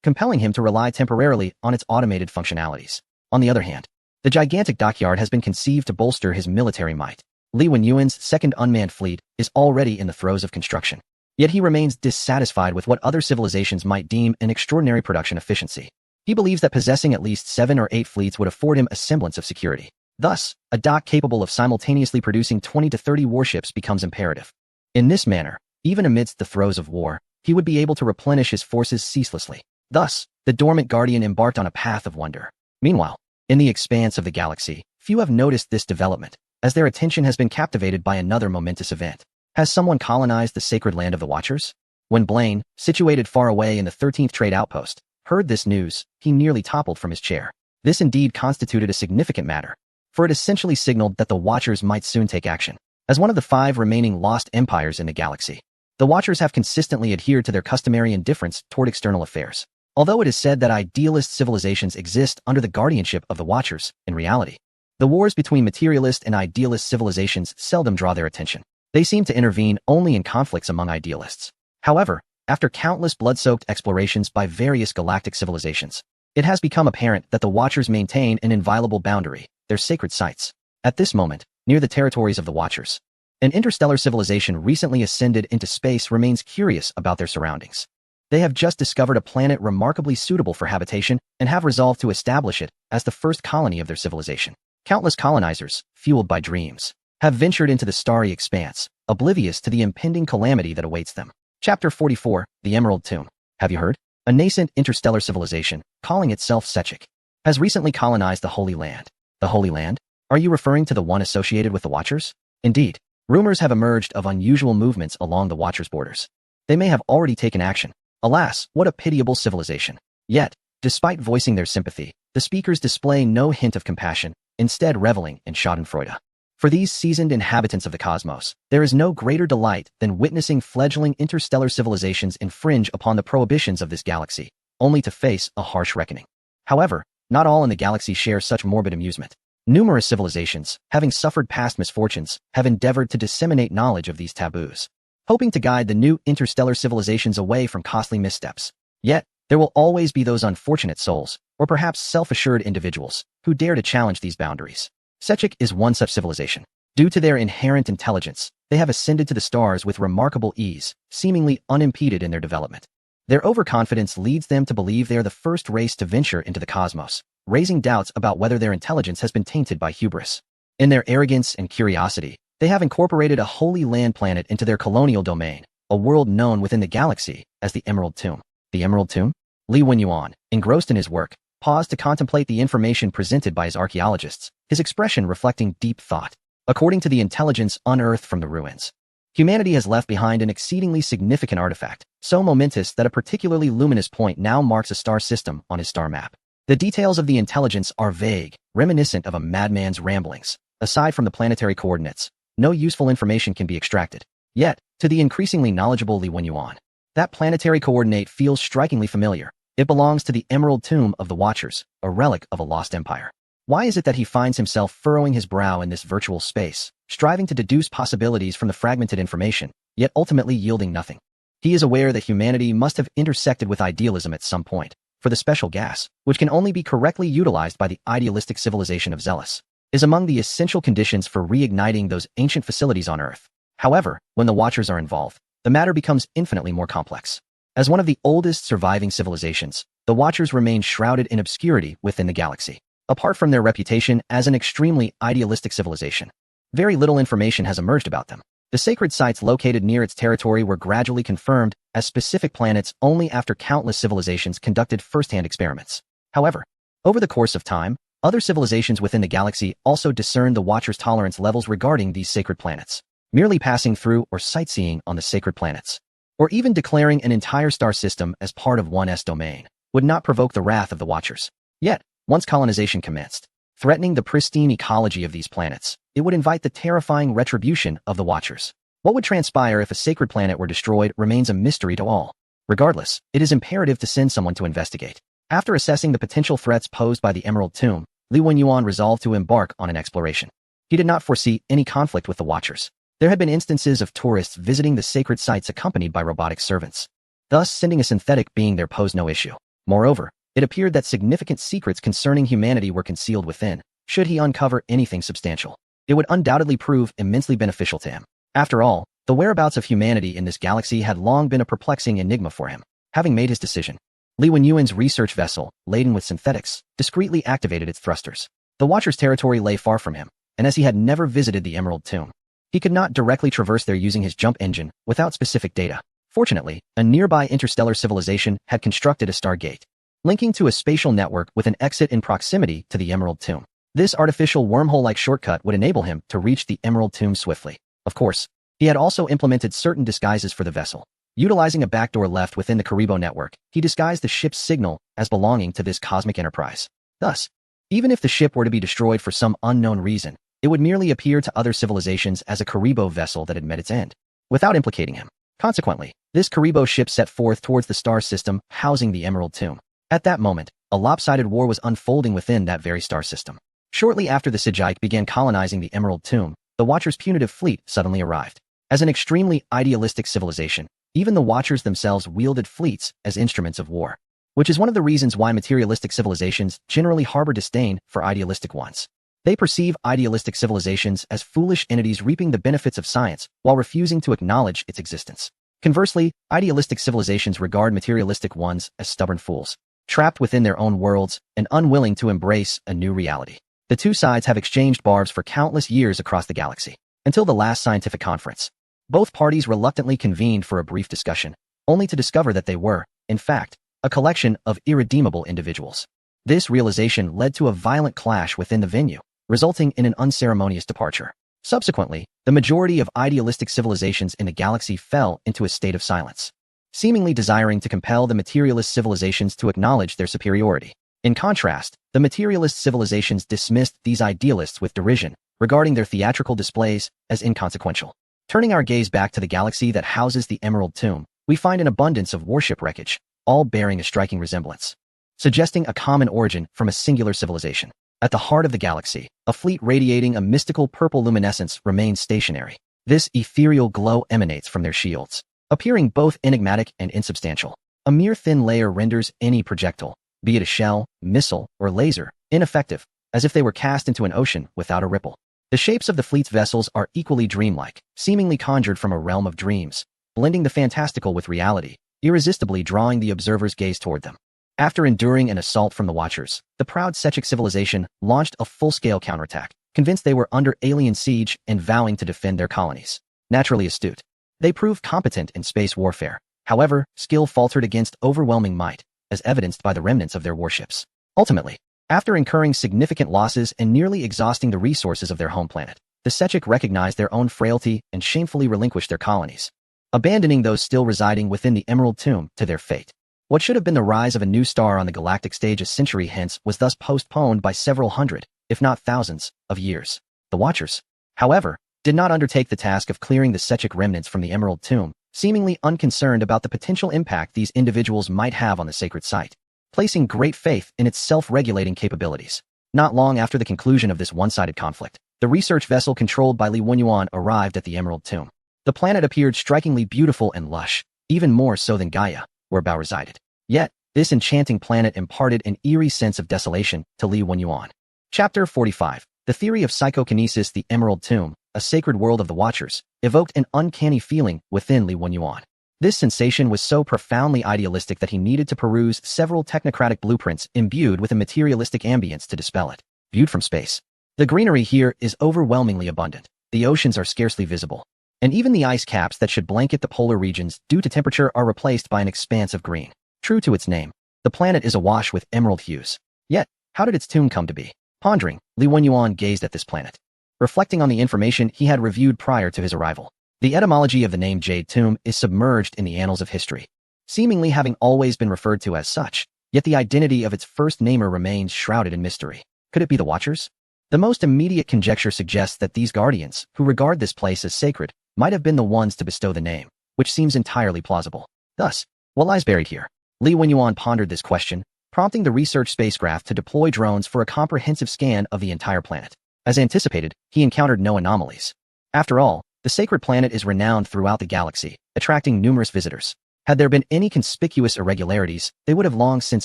compelling him to rely temporarily on its automated functionalities. On the other hand, the gigantic dockyard has been conceived to bolster his military might. Li Wenyuan's 2nd unmanned fleet is already in the throes of construction, yet he remains dissatisfied with what other civilizations might deem an extraordinary production efficiency. He believes that possessing at least 7 or 8 fleets would afford him a semblance of security. Thus, a dock capable of simultaneously producing 20 to 30 warships becomes imperative. In this manner, even amidst the throes of war, he would be able to replenish his forces ceaselessly. Thus, the dormant Guardian embarked on a path of wonder. Meanwhile, in the expanse of the galaxy, few have noticed this development, as their attention has been captivated by another momentous event. Has someone colonized the sacred land of the Watchers? When Blaine, situated far away in the 13th Trade Outpost, heard this news, he nearly toppled from his chair. This indeed constituted a significant matter, for it essentially signaled that the Watchers might soon take action. As one of the 5 remaining lost empires in the galaxy, the Watchers have consistently adhered to their customary indifference toward external affairs. Although it is said that idealist civilizations exist under the guardianship of the Watchers, in reality, the wars between materialist and idealist civilizations seldom draw their attention. They seem to intervene only in conflicts among idealists. However, after countless blood-soaked explorations by various galactic civilizations, it has become apparent that the Watchers maintain an inviolable boundary, their sacred sites. At this moment, near the territories of the Watchers, an interstellar civilization recently ascended into space remains curious about their surroundings. They have just discovered a planet remarkably suitable for habitation and have resolved to establish it as the first colony of their civilization. Countless colonizers, fueled by dreams, have ventured into the starry expanse, oblivious to the impending calamity that awaits them. Chapter 44, The Emerald Tomb. Have you heard? A nascent interstellar civilization, calling itself Sechik, has recently colonized the Holy Land. The Holy Land? Are you referring to the one associated with the Watchers? Indeed, rumors have emerged of unusual movements along the Watchers' borders. They may have already taken action. Alas, what a pitiable civilization. Yet, despite voicing their sympathy, the speakers display no hint of compassion, instead reveling in schadenfreude. For these seasoned inhabitants of the cosmos, there is no greater delight than witnessing fledgling interstellar civilizations infringe upon the prohibitions of this galaxy, only to face a harsh reckoning. However, not all in the galaxy share such morbid amusement. Numerous civilizations, having suffered past misfortunes, have endeavored to disseminate knowledge of these taboos, hoping to guide the new interstellar civilizations away from costly missteps. Yet, there will always be those unfortunate souls, or perhaps self-assured individuals, who dare to challenge these boundaries. Secek is one such civilization. Due to their inherent intelligence, they have ascended to the stars with remarkable ease, seemingly unimpeded in their development. Their overconfidence leads them to believe they are the first race to venture into the cosmos, raising doubts about whether their intelligence has been tainted by hubris. In their arrogance and curiosity, they have incorporated a holy land planet into their colonial domain, a world known within the galaxy as the Emerald Tomb. The Emerald Tomb? Li Wenyuan, engrossed in his work, paused to contemplate the information presented by his archaeologists, his expression reflecting deep thought. According to the intelligence unearthed from the ruins, humanity has left behind an exceedingly significant artifact, so momentous that a particularly luminous point now marks a star system on his star map. The details of the intelligence are vague, reminiscent of a madman's ramblings. Aside from the planetary coordinates, no useful information can be extracted. Yet, to the increasingly knowledgeable Li Wenyuan, that planetary coordinate feels strikingly familiar. It belongs to the Emerald Tomb of the Watchers, a relic of a lost empire. Why is it that he finds himself furrowing his brow in this virtual space, striving to deduce possibilities from the fragmented information, yet ultimately yielding nothing? He is aware that humanity must have intersected with idealism at some point, for the special gas, which can only be correctly utilized by the idealistic civilization of Zealous, is among the essential conditions for reigniting those ancient facilities on Earth. However, when the Watchers are involved, the matter becomes infinitely more complex. As one of the oldest surviving civilizations, the Watchers remain shrouded in obscurity within the galaxy. Apart from their reputation as an extremely idealistic civilization, very little information has emerged about them. The sacred sites located near its territory were gradually confirmed as specific planets only after countless civilizations conducted first-hand experiments. However, over the course of time, other civilizations within the galaxy also discerned the Watchers' tolerance levels regarding these sacred planets. Merely passing through or sightseeing on the sacred planets, or even declaring an entire star system as part of one's domain, would not provoke the wrath of the Watchers. Yet, once colonization commenced, threatening the pristine ecology of these planets, it would invite the terrifying retribution of the Watchers. What would transpire if a sacred planet were destroyed remains a mystery to all. Regardless, it is imperative to send someone to investigate. After assessing the potential threats posed by the Emerald Tomb, Li Wenyuan resolved to embark on an exploration. He did not foresee any conflict with the Watchers. There had been instances of tourists visiting the sacred sites accompanied by robotic servants. Thus, sending a synthetic being there posed no issue. Moreover, it appeared that significant secrets concerning humanity were concealed within. Should he uncover anything substantial, it would undoubtedly prove immensely beneficial to him. After all, the whereabouts of humanity in this galaxy had long been a perplexing enigma for him. Having made his decision, Li Wenyuan's research vessel, laden with synthetics, discreetly activated its thrusters. The Watcher's territory lay far from him, and as he had never visited the Emerald Tomb, he could not directly traverse there using his jump engine without specific data. Fortunately, a nearby interstellar civilization had constructed a stargate, linking to a spatial network with an exit in proximity to the Emerald Tomb. This artificial wormhole-like shortcut would enable him to reach the Emerald Tomb swiftly. Of course, he had also implemented certain disguises for the vessel. Utilizing a backdoor left within the Karibo network, he disguised the ship's signal as belonging to this cosmic enterprise. Thus, even if the ship were to be destroyed for some unknown reason, it would merely appear to other civilizations as a Karibo vessel that had met its end, without implicating him. Consequently, this Karibo ship set forth towards the star system housing the Emerald Tomb. At that moment, a lopsided war was unfolding within that very star system. Shortly after the Sijike began colonizing the Emerald Tomb, the Watchers' punitive fleet suddenly arrived. As an extremely idealistic civilization, even the Watchers themselves wielded fleets as instruments of war, which is one of the reasons why materialistic civilizations generally harbor disdain for idealistic ones. They perceive idealistic civilizations as foolish entities reaping the benefits of science while refusing to acknowledge its existence. Conversely, idealistic civilizations regard materialistic ones as stubborn fools, trapped within their own worlds and unwilling to embrace a new reality. The two sides have exchanged barbs for countless years across the galaxy, until the last scientific conference. Both parties reluctantly convened for a brief discussion, only to discover that they were, in fact, a collection of irredeemable individuals. This realization led to a violent clash within the venue, resulting in an unceremonious departure. Subsequently, the majority of idealistic civilizations in the galaxy fell into a state of silence, seemingly desiring to compel the materialist civilizations to acknowledge their superiority. In contrast, the materialist civilizations dismissed these idealists with derision, regarding their theatrical displays as inconsequential. Turning our gaze back to the galaxy that houses the Emerald Tomb, we find an abundance of warship wreckage, all bearing a striking resemblance, suggesting a common origin from a singular civilization. At the heart of the galaxy, a fleet radiating a mystical purple luminescence remains stationary. This ethereal glow emanates from their shields, appearing both enigmatic and insubstantial. A mere thin layer renders any projectile, be it a shell, missile, or laser, ineffective, as if they were cast into an ocean without a ripple. The shapes of the fleet's vessels are equally dreamlike, seemingly conjured from a realm of dreams, blending the fantastical with reality, irresistibly drawing the observer's gaze toward them. After enduring an assault from the Watchers, the proud Sechic civilization launched a full-scale counterattack, convinced they were under alien siege and vowing to defend their colonies. Naturally astute, they proved competent in space warfare. However, skill faltered against overwhelming might, as evidenced by the remnants of their warships. Ultimately, after incurring significant losses and nearly exhausting the resources of their home planet, the Sechic recognized their own frailty and shamefully relinquished their colonies, abandoning those still residing within the Emerald Tomb to their fate. What should have been the rise of a new star on the galactic stage a century hence was thus postponed by several hundred, if not thousands, of years. The Watchers, however, did not undertake the task of clearing the Sechic remnants from the Emerald Tomb, seemingly unconcerned about the potential impact these individuals might have on the sacred site, placing great faith in its self-regulating capabilities. Not long after the conclusion of this one-sided conflict, the research vessel controlled by Li Wenyuan arrived at the Emerald Tomb. The planet appeared strikingly beautiful and lush, even more so than Gaia, where Bao resided. Yet, this enchanting planet imparted an eerie sense of desolation to Li Wenyuan. Chapter 45. The theory of psychokinesis. The Emerald Tomb, a sacred world of the Watchers, evoked an uncanny feeling within Li Wenyuan. This sensation was so profoundly idealistic that he needed to peruse several technocratic blueprints imbued with a materialistic ambience to dispel it. Viewed from space, the greenery here is overwhelmingly abundant. The oceans are scarcely visible, and even the ice caps that should blanket the polar regions due to temperature are replaced by an expanse of green. True to its name, the planet is awash with emerald hues. Yet, how did its tomb come to be? Pondering, Li Wenyuan gazed at this planet, reflecting on the information he had reviewed prior to his arrival. The etymology of the name Jade Tomb is submerged in the annals of history, seemingly having always been referred to as such, yet the identity of its first namer remains shrouded in mystery. Could it be the Watchers? The most immediate conjecture suggests that these guardians, who regard this place as sacred, might have been the ones to bestow the name, which seems entirely plausible. Thus, what lies buried here? Li Wenyuan pondered this question, prompting the research spacecraft to deploy drones for a comprehensive scan of the entire planet. As anticipated, he encountered no anomalies. After all, the sacred planet is renowned throughout the galaxy, attracting numerous visitors. Had there been any conspicuous irregularities, they would have long since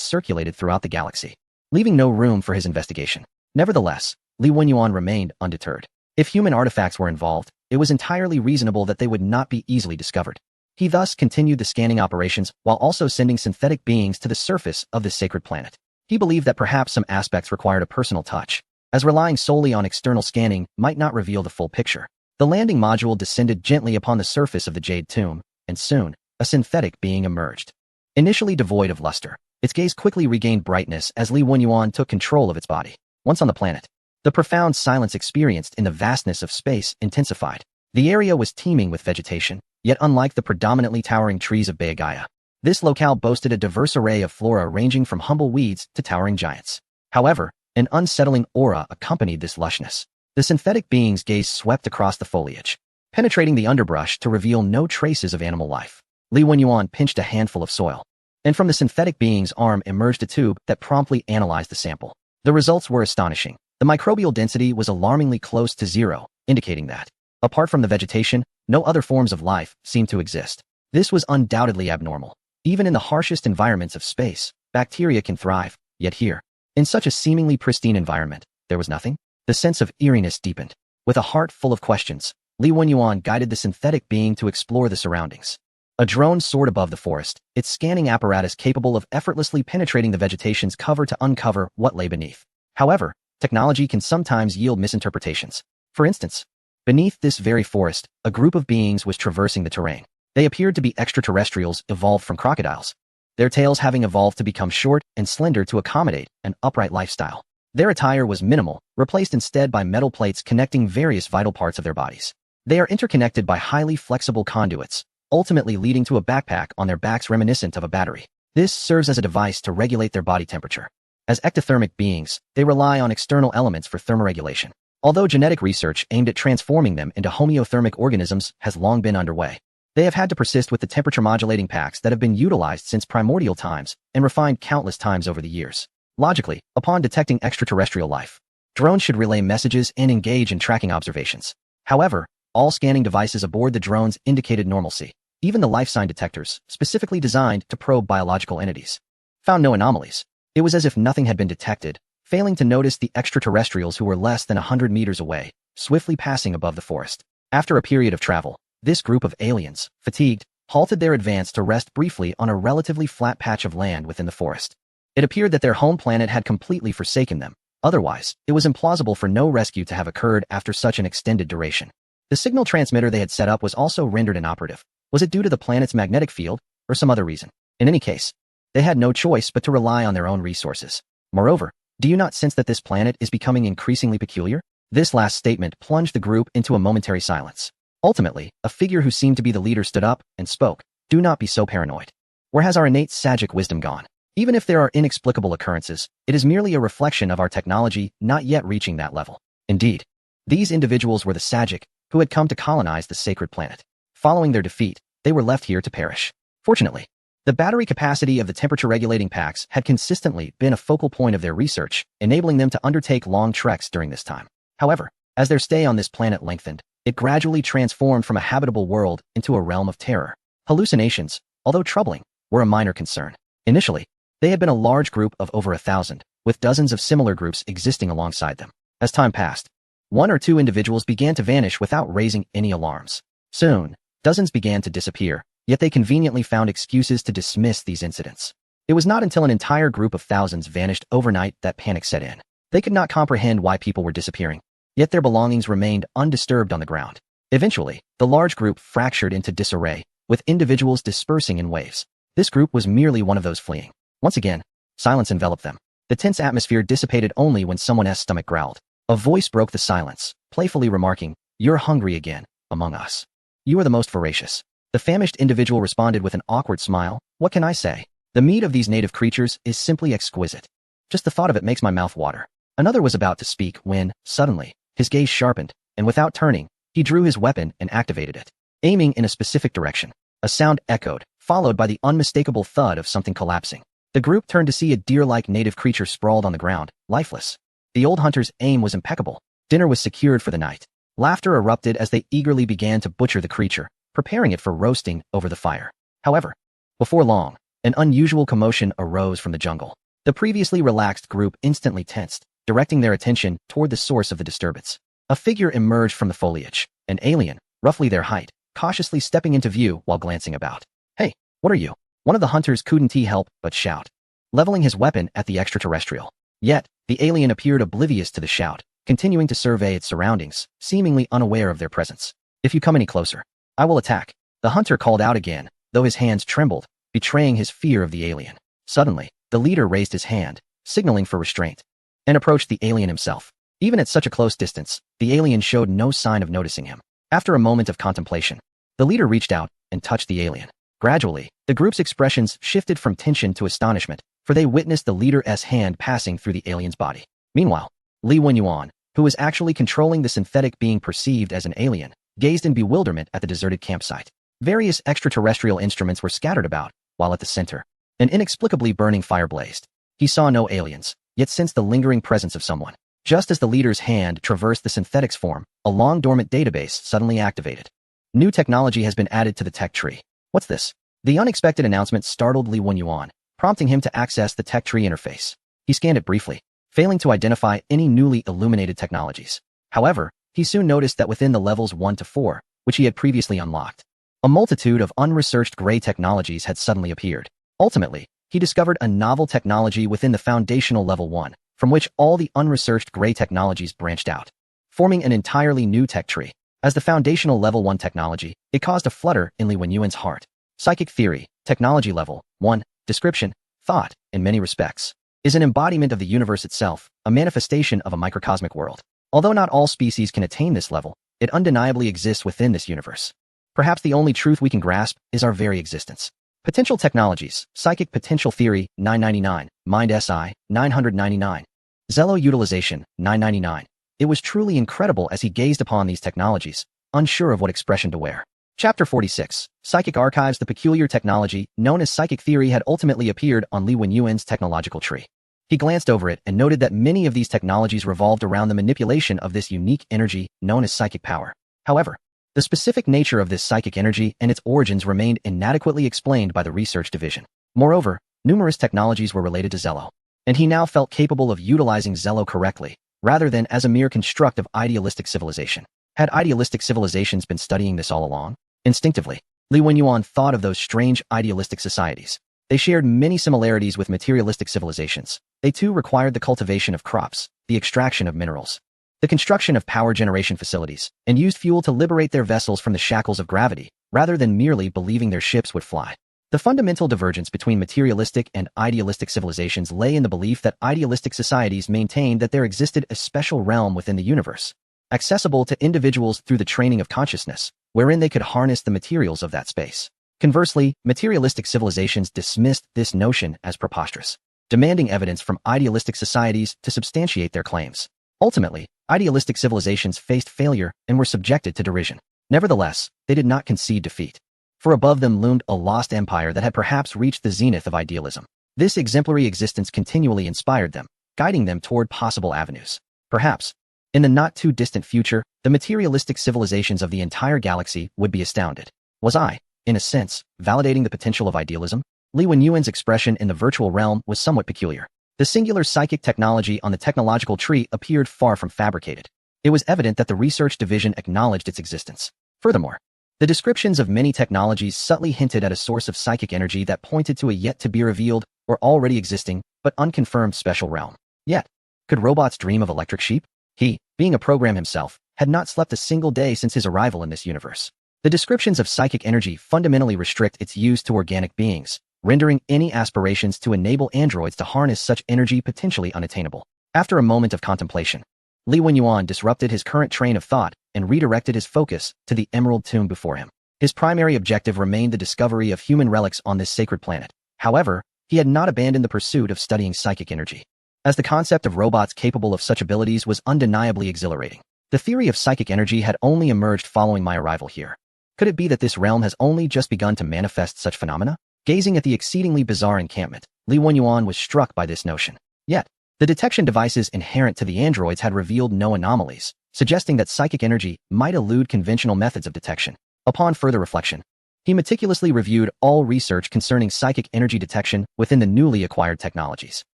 circulated throughout the galaxy, leaving no room for his investigation. Nevertheless, Li Wenyuan remained undeterred. If human artifacts were involved, it was entirely reasonable that they would not be easily discovered. He thus continued the scanning operations while also sending synthetic beings to the surface of this sacred planet. He believed that perhaps some aspects required a personal touch, as relying solely on external scanning might not reveal the full picture. The landing module descended gently upon the surface of the Jade Tomb, and soon, a synthetic being emerged. Initially devoid of luster, its gaze quickly regained brightness as Li Wenyuan took control of its body. Once on the planet, the profound silence experienced in the vastness of space intensified. The area was teeming with vegetation, yet unlike the predominantly towering trees of Gaia, this locale boasted a diverse array of flora ranging from humble weeds to towering giants. However, an unsettling aura accompanied this lushness. The synthetic being's gaze swept across the foliage, penetrating the underbrush to reveal no traces of animal life. Li Wenyuan pinched a handful of soil, and from the synthetic being's arm emerged a tube that promptly analyzed the sample. The results were astonishing. The microbial density was alarmingly close to zero, indicating that, apart from the vegetation, no other forms of life seemed to exist. This was undoubtedly abnormal. Even in the harshest environments of space, bacteria can thrive, yet here, in such a seemingly pristine environment, there was nothing. The sense of eeriness deepened. With a heart full of questions, Li Wenyuan guided the synthetic being to explore the surroundings. A drone soared above the forest, its scanning apparatus capable of effortlessly penetrating the vegetation's cover to uncover what lay beneath. However, technology can sometimes yield misinterpretations. For instance, beneath this very forest, a group of beings was traversing the terrain. They appeared to be extraterrestrials evolved from crocodiles, their tails having evolved to become short and slender to accommodate an upright lifestyle. Their attire was minimal, replaced instead by metal plates connecting various vital parts of their bodies. They are interconnected by highly flexible conduits, ultimately leading to a backpack on their backs reminiscent of a battery. This serves as a device to regulate their body temperature. As ectothermic beings, they rely on external elements for thermoregulation. Although genetic research aimed at transforming them into homeothermic organisms has long been underway, they have had to persist with the temperature-modulating packs that have been utilized since primordial times and refined countless times over the years. Logically, upon detecting extraterrestrial life, drones should relay messages and engage in tracking observations. However, all scanning devices aboard the drones indicated normalcy. Even the life sign detectors, specifically designed to probe biological entities, found no anomalies. It was as if nothing had been detected, failing to notice the extraterrestrials who were less than 100 meters away, swiftly passing above the forest. After a period of travel, this group of aliens, fatigued, halted their advance to rest briefly on a relatively flat patch of land within the forest. It appeared that their home planet had completely forsaken them. Otherwise, it was implausible for no rescue to have occurred after such an extended duration. The signal transmitter they had set up was also rendered inoperative. Was it due to the planet's magnetic field, or some other reason? In any case, they had no choice but to rely on their own resources. Moreover, do you not sense that this planet is becoming increasingly peculiar? This last statement plunged the group into a momentary silence. Ultimately, a figure who seemed to be the leader stood up and spoke. Do not be so paranoid. Where has our innate Sagic wisdom gone? Even if there are inexplicable occurrences, it is merely a reflection of our technology not yet reaching that level. Indeed, these individuals were the Sagic, who had come to colonize the sacred planet. Following their defeat, they were left here to perish. Fortunately, the battery capacity of the temperature-regulating packs had consistently been a focal point of their research, enabling them to undertake long treks during this time. However, as their stay on this planet lengthened, it gradually transformed from a habitable world into a realm of terror. Hallucinations, although troubling, were a minor concern. Initially, they had been a large group of over 1,000, with dozens of similar groups existing alongside them. As time passed, one or two individuals began to vanish without raising any alarms. Soon, dozens began to disappear, yet they conveniently found excuses to dismiss these incidents. It was not until an entire group of thousands vanished overnight that panic set in. They could not comprehend why people were disappearing, yet their belongings remained undisturbed on the ground. Eventually, the large group fractured into disarray, with individuals dispersing in waves. This group was merely one of those fleeing. Once again, silence enveloped them. The tense atmosphere dissipated only when someone's stomach growled. A voice broke the silence, playfully remarking, "You're hungry again, among us. You are the most voracious." The famished individual responded with an awkward smile. "What can I say? The meat of these native creatures is simply exquisite. Just the thought of it makes my mouth water." Another was about to speak when, suddenly, his gaze sharpened, and without turning, he drew his weapon and activated it, aiming in a specific direction. A sound echoed, followed by the unmistakable thud of something collapsing. The group turned to see a deer-like native creature sprawled on the ground, lifeless. The old hunter's aim was impeccable. Dinner was secured for the night. Laughter erupted as they eagerly began to butcher the creature, preparing it for roasting over the fire. However, before long, an unusual commotion arose from the jungle. The previously relaxed group instantly tensed, directing their attention toward the source of the disturbance. A figure emerged from the foliage, an alien, roughly their height, cautiously stepping into view while glancing about. "Hey, what are you?" One of the hunters couldn't help but shout, leveling his weapon at the extraterrestrial. Yet, the alien appeared oblivious to the shout, continuing to survey its surroundings, seemingly unaware of their presence. "If you come any closer, I will attack," the hunter called out again, though his hands trembled, betraying his fear of the alien. Suddenly, the leader raised his hand, signaling for restraint, and approached the alien himself. Even at such a close distance, the alien showed no sign of noticing him. After a moment of contemplation, the leader reached out and touched the alien. Gradually, the group's expressions shifted from tension to astonishment, for they witnessed the leader's hand passing through the alien's body. Meanwhile, Li Wenyuan, who was actually controlling the synthetic being perceived as an alien, gazed in bewilderment at the deserted campsite. Various extraterrestrial instruments were scattered about, while at the center, an inexplicably burning fire blazed. He saw no aliens, yet sensed the lingering presence of someone. Just as the leader's hand traversed the synthetic's form, a long-dormant database suddenly activated. New technology has been added to the tech tree. What's this? The unexpected announcement startled Li Wenyuan, prompting him to access the tech tree interface. He scanned it briefly, failing to identify any newly illuminated technologies. However, he soon noticed that within the levels 1 to 4, which he had previously unlocked, a multitude of unresearched gray technologies had suddenly appeared. Ultimately, he discovered a novel technology within the foundational level 1, from which all the unresearched gray technologies branched out, forming an entirely new tech tree. As the foundational level 1 technology, it caused a flutter in Li Wenyuan's heart. Psychic theory, technology level 1, description, thought, in many respects, is an embodiment of the universe itself, a manifestation of a microcosmic world. Although not all species can attain this level, it undeniably exists within this universe. Perhaps the only truth we can grasp is our very existence. Potential technologies, psychic potential theory, 999, mind SI, 999. Zello utilization, 999. It was truly incredible as he gazed upon these technologies, unsure of what expression to wear. Chapter 46. Psychic Archives. The peculiar technology, known as psychic theory, had ultimately appeared on Li Wenyuan's technological tree. He glanced over it and noted that many of these technologies revolved around the manipulation of this unique energy known as psychic power. However, the specific nature of this psychic energy and its origins remained inadequately explained by the research division. Moreover, numerous technologies were related to Zello, and he now felt capable of utilizing Zello correctly, rather than as a mere construct of idealistic civilization. Had idealistic civilizations been studying this all along? Instinctively, Li Wenyuan thought of those strange idealistic societies. They shared many similarities with materialistic civilizations. They too required the cultivation of crops, the extraction of minerals, the construction of power generation facilities, and used fuel to liberate their vessels from the shackles of gravity, rather than merely believing their ships would fly. The fundamental divergence between materialistic and idealistic civilizations lay in the belief that idealistic societies maintained that there existed a special realm within the universe, accessible to individuals through the training of consciousness, wherein they could harness the materials of that space. Conversely, materialistic civilizations dismissed this notion as preposterous, demanding evidence from idealistic societies to substantiate their claims. Ultimately, idealistic civilizations faced failure and were subjected to derision. Nevertheless, they did not concede defeat, for above them loomed a lost empire that had perhaps reached the zenith of idealism. This exemplary existence continually inspired them, guiding them toward possible avenues. Perhaps, in the not-too-distant future, the materialistic civilizations of the entire galaxy would be astounded. Was I, in a sense, validating the potential of idealism? Li Wenyuan's expression in the virtual realm was somewhat peculiar. The singular psychic technology on the technological tree appeared far from fabricated. It was evident that the research division acknowledged its existence. Furthermore, the descriptions of many technologies subtly hinted at a source of psychic energy that pointed to a yet-to-be-revealed or already existing but unconfirmed special realm. Yet, could robots dream of electric sheep? He, being a program himself, had not slept a single day since his arrival in this universe. The descriptions of psychic energy fundamentally restrict its use to organic beings, rendering any aspirations to enable androids to harness such energy potentially unattainable. After a moment of contemplation, Li Wenyuan disrupted his current train of thought and redirected his focus to the emerald tomb before him. His primary objective remained the discovery of human relics on this sacred planet. However, he had not abandoned the pursuit of studying psychic energy, as the concept of robots capable of such abilities was undeniably exhilarating. The theory of psychic energy had only emerged following my arrival here. Could it be that this realm has only just begun to manifest such phenomena? Gazing at the exceedingly bizarre encampment, Li Wenyuan was struck by this notion. Yet, the detection devices inherent to the androids had revealed no anomalies, suggesting that psychic energy might elude conventional methods of detection. Upon further reflection, he meticulously reviewed all research concerning psychic energy detection within the newly acquired technologies.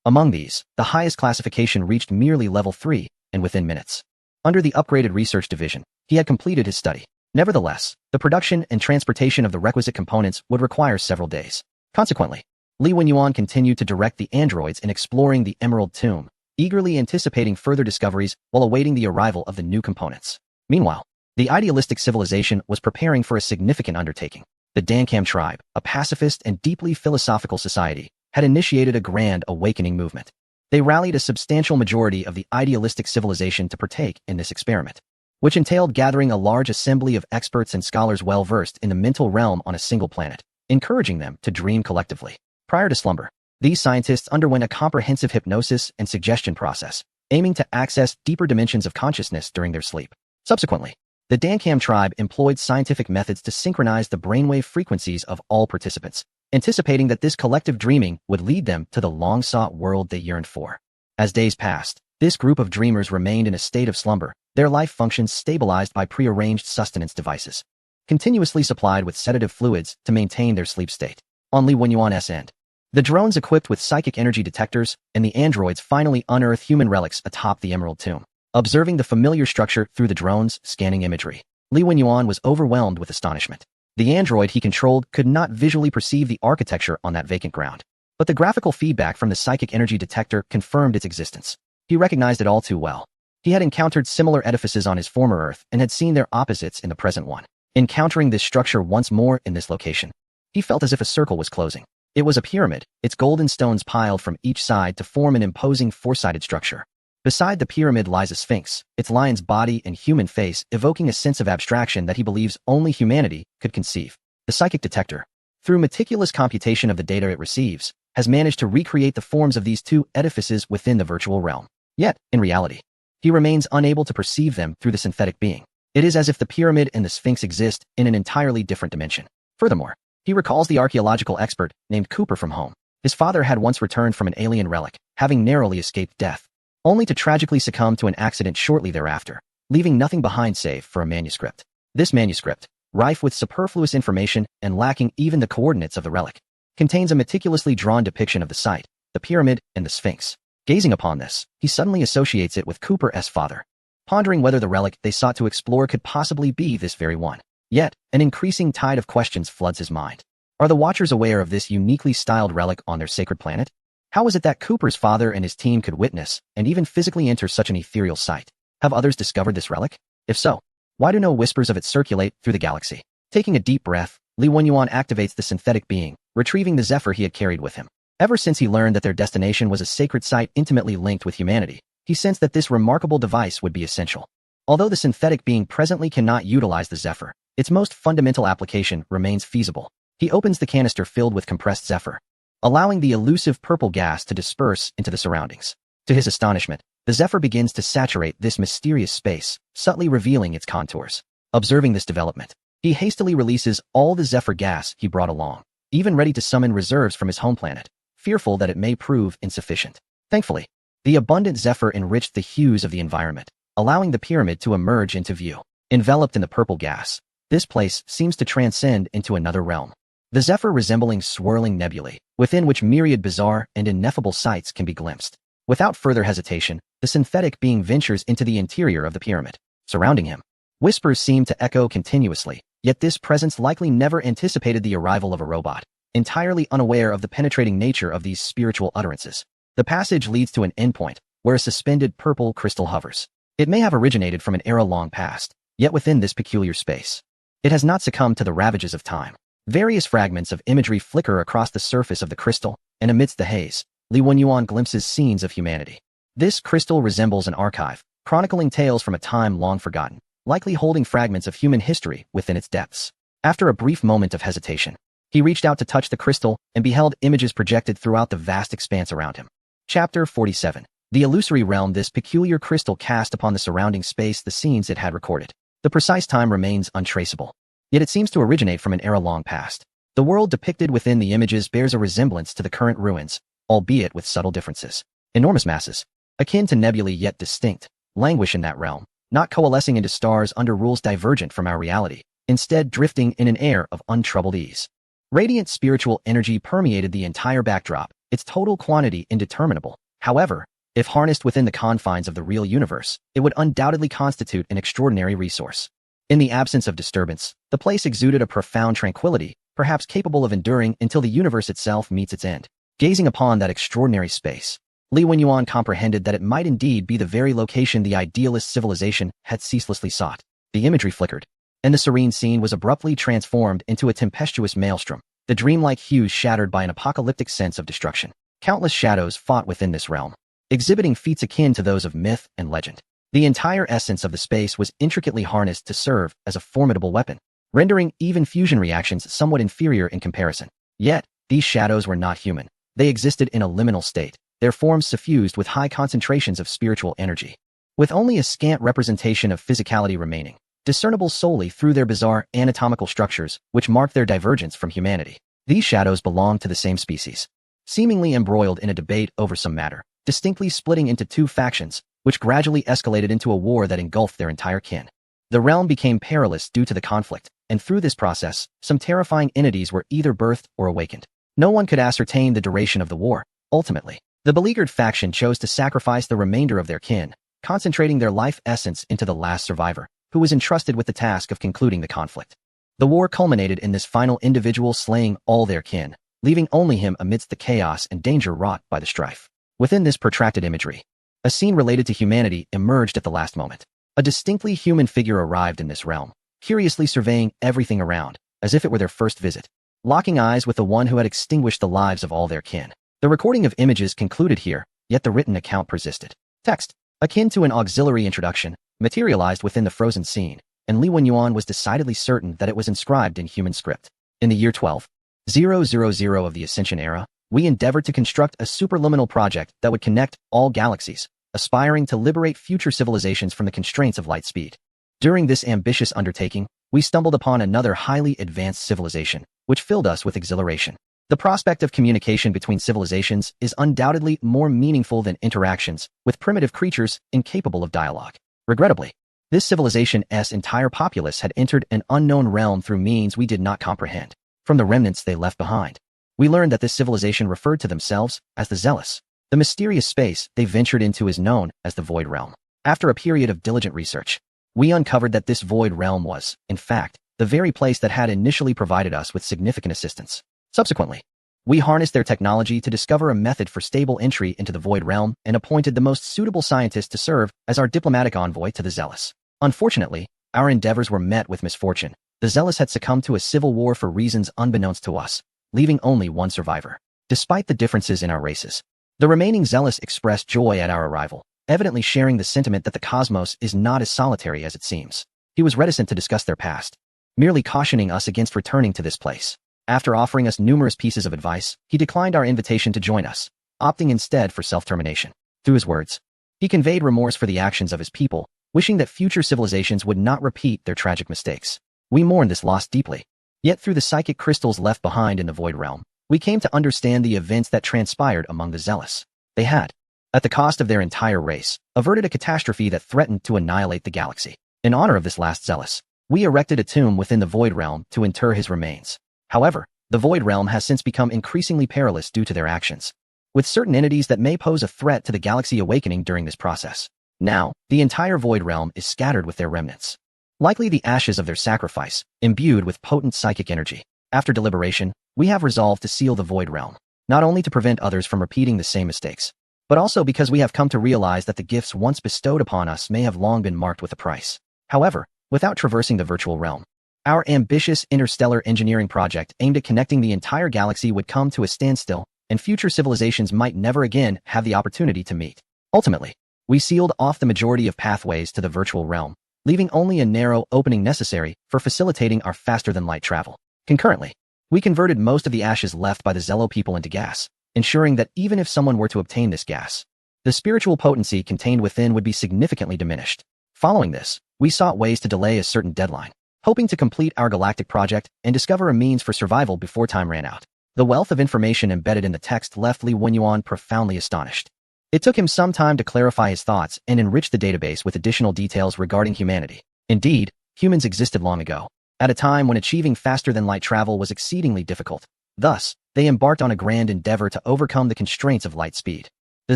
Among these, the highest classification reached merely level 3, and within minutes. Under the upgraded research division, he had completed his study. Nevertheless, the production and transportation of the requisite components would require several days. Consequently, Li Wenyuan continued to direct the androids in exploring the Emerald Tomb, eagerly anticipating further discoveries while awaiting the arrival of the new components. Meanwhile, the idealistic civilization was preparing for a significant undertaking. The Dankam tribe, a pacifist and deeply philosophical society, had initiated a grand awakening movement. They rallied a substantial majority of the idealistic civilization to partake in this experiment, which entailed gathering a large assembly of experts and scholars well-versed in the mental realm on a single planet, encouraging them to dream collectively. Prior to slumber, these scientists underwent a comprehensive hypnosis and suggestion process, aiming to access deeper dimensions of consciousness during their sleep. Subsequently, the Dankam tribe employed scientific methods to synchronize the brainwave frequencies of all participants, anticipating that this collective dreaming would lead them to the long-sought world they yearned for. As days passed, this group of dreamers remained in a state of slumber, their life functions stabilized by prearranged sustenance devices, continuously supplied with sedative fluids to maintain their sleep state. On Li Wenyuan's end, the drones equipped with psychic energy detectors and the androids finally unearthed human relics atop the Emerald Tomb. Observing the familiar structure through the drone's scanning imagery, Li Wenyuan was overwhelmed with astonishment. The android he controlled could not visually perceive the architecture on that vacant ground, but the graphical feedback from the psychic energy detector confirmed its existence. He recognized it all too well. He had encountered similar edifices on his former Earth and had seen their opposites in the present one. Encountering this structure once more in this location, he felt as if a circle was closing. It was a pyramid, its golden stones piled from each side to form an imposing four-sided structure. Beside the pyramid lies a sphinx, its lion's body and human face evoking a sense of abstraction that he believes only humanity could conceive. The psychic detector, through meticulous computation of the data it receives, has managed to recreate the forms of these two edifices within the virtual realm. Yet, in reality, he remains unable to perceive them through the synthetic being. It is as if the pyramid and the Sphinx exist in an entirely different dimension. Furthermore, he recalls the archaeological expert named Cooper from home. His father had once returned from an alien relic, having narrowly escaped death, only to tragically succumb to an accident shortly thereafter, leaving nothing behind save for a manuscript. This manuscript, rife with superfluous information and lacking even the coordinates of the relic, contains a meticulously drawn depiction of the site, the pyramid, and the Sphinx. Gazing upon this, he suddenly associates it with Cooper's father, pondering whether the relic they sought to explore could possibly be this very one. Yet, an increasing tide of questions floods his mind. Are the Watchers aware of this uniquely styled relic on their sacred planet? How is it that Cooper's father and his team could witness and even physically enter such an ethereal site? Have others discovered this relic? If so, why do no whispers of it circulate through the galaxy? Taking a deep breath, Li Wenyuan activates the synthetic being, retrieving the Zephyr he had carried with him. Ever since he learned that their destination was a sacred site intimately linked with humanity, he sensed that this remarkable device would be essential. Although the synthetic being presently cannot utilize the Zephyr, its most fundamental application remains feasible. He opens the canister filled with compressed Zephyr, allowing the elusive purple gas to disperse into the surroundings. To his astonishment, the Zephyr begins to saturate this mysterious space, subtly revealing its contours. Observing this development, he hastily releases all the Zephyr gas he brought along, even ready to summon reserves from his home planet, fearful that it may prove insufficient. Thankfully, the abundant Zephyr enriched the hues of the environment, allowing the pyramid to emerge into view. Enveloped in the purple gas, this place seems to transcend into another realm. The Zephyr resembling swirling nebulae, within which myriad bizarre and ineffable sights can be glimpsed. Without further hesitation, the synthetic being ventures into the interior of the pyramid. Surrounding him, whispers seem to echo continuously, yet this presence likely never anticipated the arrival of a robot, entirely unaware of the penetrating nature of these spiritual utterances. The passage leads to an endpoint, where a suspended purple crystal hovers. It may have originated from an era long past, yet within this peculiar space, it has not succumbed to the ravages of time. Various fragments of imagery flicker across the surface of the crystal, and amidst the haze, Li Wenyuan glimpses scenes of humanity. This crystal resembles an archive, chronicling tales from a time long forgotten, likely holding fragments of human history within its depths. After a brief moment of hesitation, he reached out to touch the crystal and beheld images projected throughout the vast expanse around him. Chapter 47. The illusory realm. This peculiar crystal cast upon the surrounding space the scenes it had recorded. The precise time remains untraceable, yet it seems to originate from an era long past. The world depicted within the images bears a resemblance to the current ruins, albeit with subtle differences. Enormous masses, akin to nebulae yet distinct, languish in that realm, not coalescing into stars under rules divergent from our reality, instead drifting in an air of untroubled ease. Radiant spiritual energy permeated the entire backdrop, its total quantity indeterminable. However, if harnessed within the confines of the real universe, it would undoubtedly constitute an extraordinary resource. In the absence of disturbance, the place exuded a profound tranquility, perhaps capable of enduring until the universe itself meets its end. Gazing upon that extraordinary space, Li Wenyuan comprehended that it might indeed be the very location the idealist civilization had ceaselessly sought. The imagery flickered, and the serene scene was abruptly transformed into a tempestuous maelstrom, the dreamlike hues shattered by an apocalyptic sense of destruction. Countless shadows fought within this realm, exhibiting feats akin to those of myth and legend. The entire essence of the space was intricately harnessed to serve as a formidable weapon, rendering even fusion reactions somewhat inferior in comparison. Yet, these shadows were not human. They existed in a liminal state, their forms suffused with high concentrations of spiritual energy, with only a scant representation of physicality remaining, discernible solely through their bizarre anatomical structures which marked their divergence from humanity. These shadows belonged to the same species, seemingly embroiled in a debate over some matter, distinctly splitting into two factions, which gradually escalated into a war that engulfed their entire kin. The realm became perilous due to the conflict, and through this process, some terrifying entities were either birthed or awakened. No one could ascertain the duration of the war. Ultimately, the beleaguered faction chose to sacrifice the remainder of their kin, concentrating their life essence into the last survivor, who was entrusted with the task of concluding the conflict. The war culminated in this final individual slaying all their kin, leaving only him amidst the chaos and danger wrought by the strife. Within this protracted imagery, a scene related to humanity emerged at the last moment. A distinctly human figure arrived in this realm, curiously surveying everything around, as if it were their first visit, locking eyes with the one who had extinguished the lives of all their kin. The recording of images concluded here, yet the written account persisted. Text, akin to an auxiliary introduction, materialized within the frozen scene, and Li Wenyuan was decidedly certain that it was inscribed in human script. In the year 12,000 of the Ascension era, we endeavored to construct a superluminal project that would connect all galaxies, aspiring to liberate future civilizations from the constraints of light speed. During this ambitious undertaking, we stumbled upon another highly advanced civilization, which filled us with exhilaration. The prospect of communication between civilizations is undoubtedly more meaningful than interactions with primitive creatures incapable of dialogue. Regrettably, this civilization's entire populace had entered an unknown realm through means we did not comprehend. From the remnants they left behind, we learned that this civilization referred to themselves as the Zealous. The mysterious space they ventured into is known as the Void Realm. After a period of diligent research, we uncovered that this Void Realm was, in fact, the very place that had initially provided us with significant assistance. Subsequently, we harnessed their technology to discover a method for stable entry into the Void Realm and appointed the most suitable scientist to serve as our diplomatic envoy to the Zealous. Unfortunately, our endeavors were met with misfortune. The Zealous had succumbed to a civil war for reasons unbeknownst to us, leaving only one survivor. Despite the differences in our races, the remaining Zealous expressed joy at our arrival, evidently sharing the sentiment that the cosmos is not as solitary as it seems. He was reticent to discuss their past, merely cautioning us against returning to this place. After offering us numerous pieces of advice, he declined our invitation to join us, opting instead for self-termination. Through his words, he conveyed remorse for the actions of his people, wishing that future civilizations would not repeat their tragic mistakes. We mourned this loss deeply. Yet through the psychic crystals left behind in the Void Realm, we came to understand the events that transpired among the Zealous. They had, at the cost of their entire race, averted a catastrophe that threatened to annihilate the galaxy. In honor of this last Zealous, we erected a tomb within the Void Realm to inter his remains. However, the Void Realm has since become increasingly perilous due to their actions, with certain entities that may pose a threat to the galaxy awakening during this process. Now, the entire Void Realm is scattered with their remnants, likely the ashes of their sacrifice, imbued with potent psychic energy. After deliberation, we have resolved to seal the Void Realm, not only to prevent others from repeating the same mistakes, but also because we have come to realize that the gifts once bestowed upon us may have long been marked with a price. However, without traversing the virtual realm, our ambitious interstellar engineering project aimed at connecting the entire galaxy would come to a standstill, and future civilizations might never again have the opportunity to meet. Ultimately, we sealed off the majority of pathways to the virtual realm, leaving only a narrow opening necessary for facilitating our faster-than-light travel. Concurrently, we converted most of the ashes left by the Zello people into gas, ensuring that even if someone were to obtain this gas, the spiritual potency contained within would be significantly diminished. Following this, we sought ways to delay a certain deadline, hoping to complete our Galactic project and discover a means for survival before time ran out. The wealth of information embedded in the text left Li Wenyuan profoundly astonished. It took him some time to clarify his thoughts and enrich the database with additional details regarding humanity. Indeed, humans existed long ago, at a time when achieving faster-than-light travel was exceedingly difficult. Thus, they embarked on a grand endeavor to overcome the constraints of light speed. The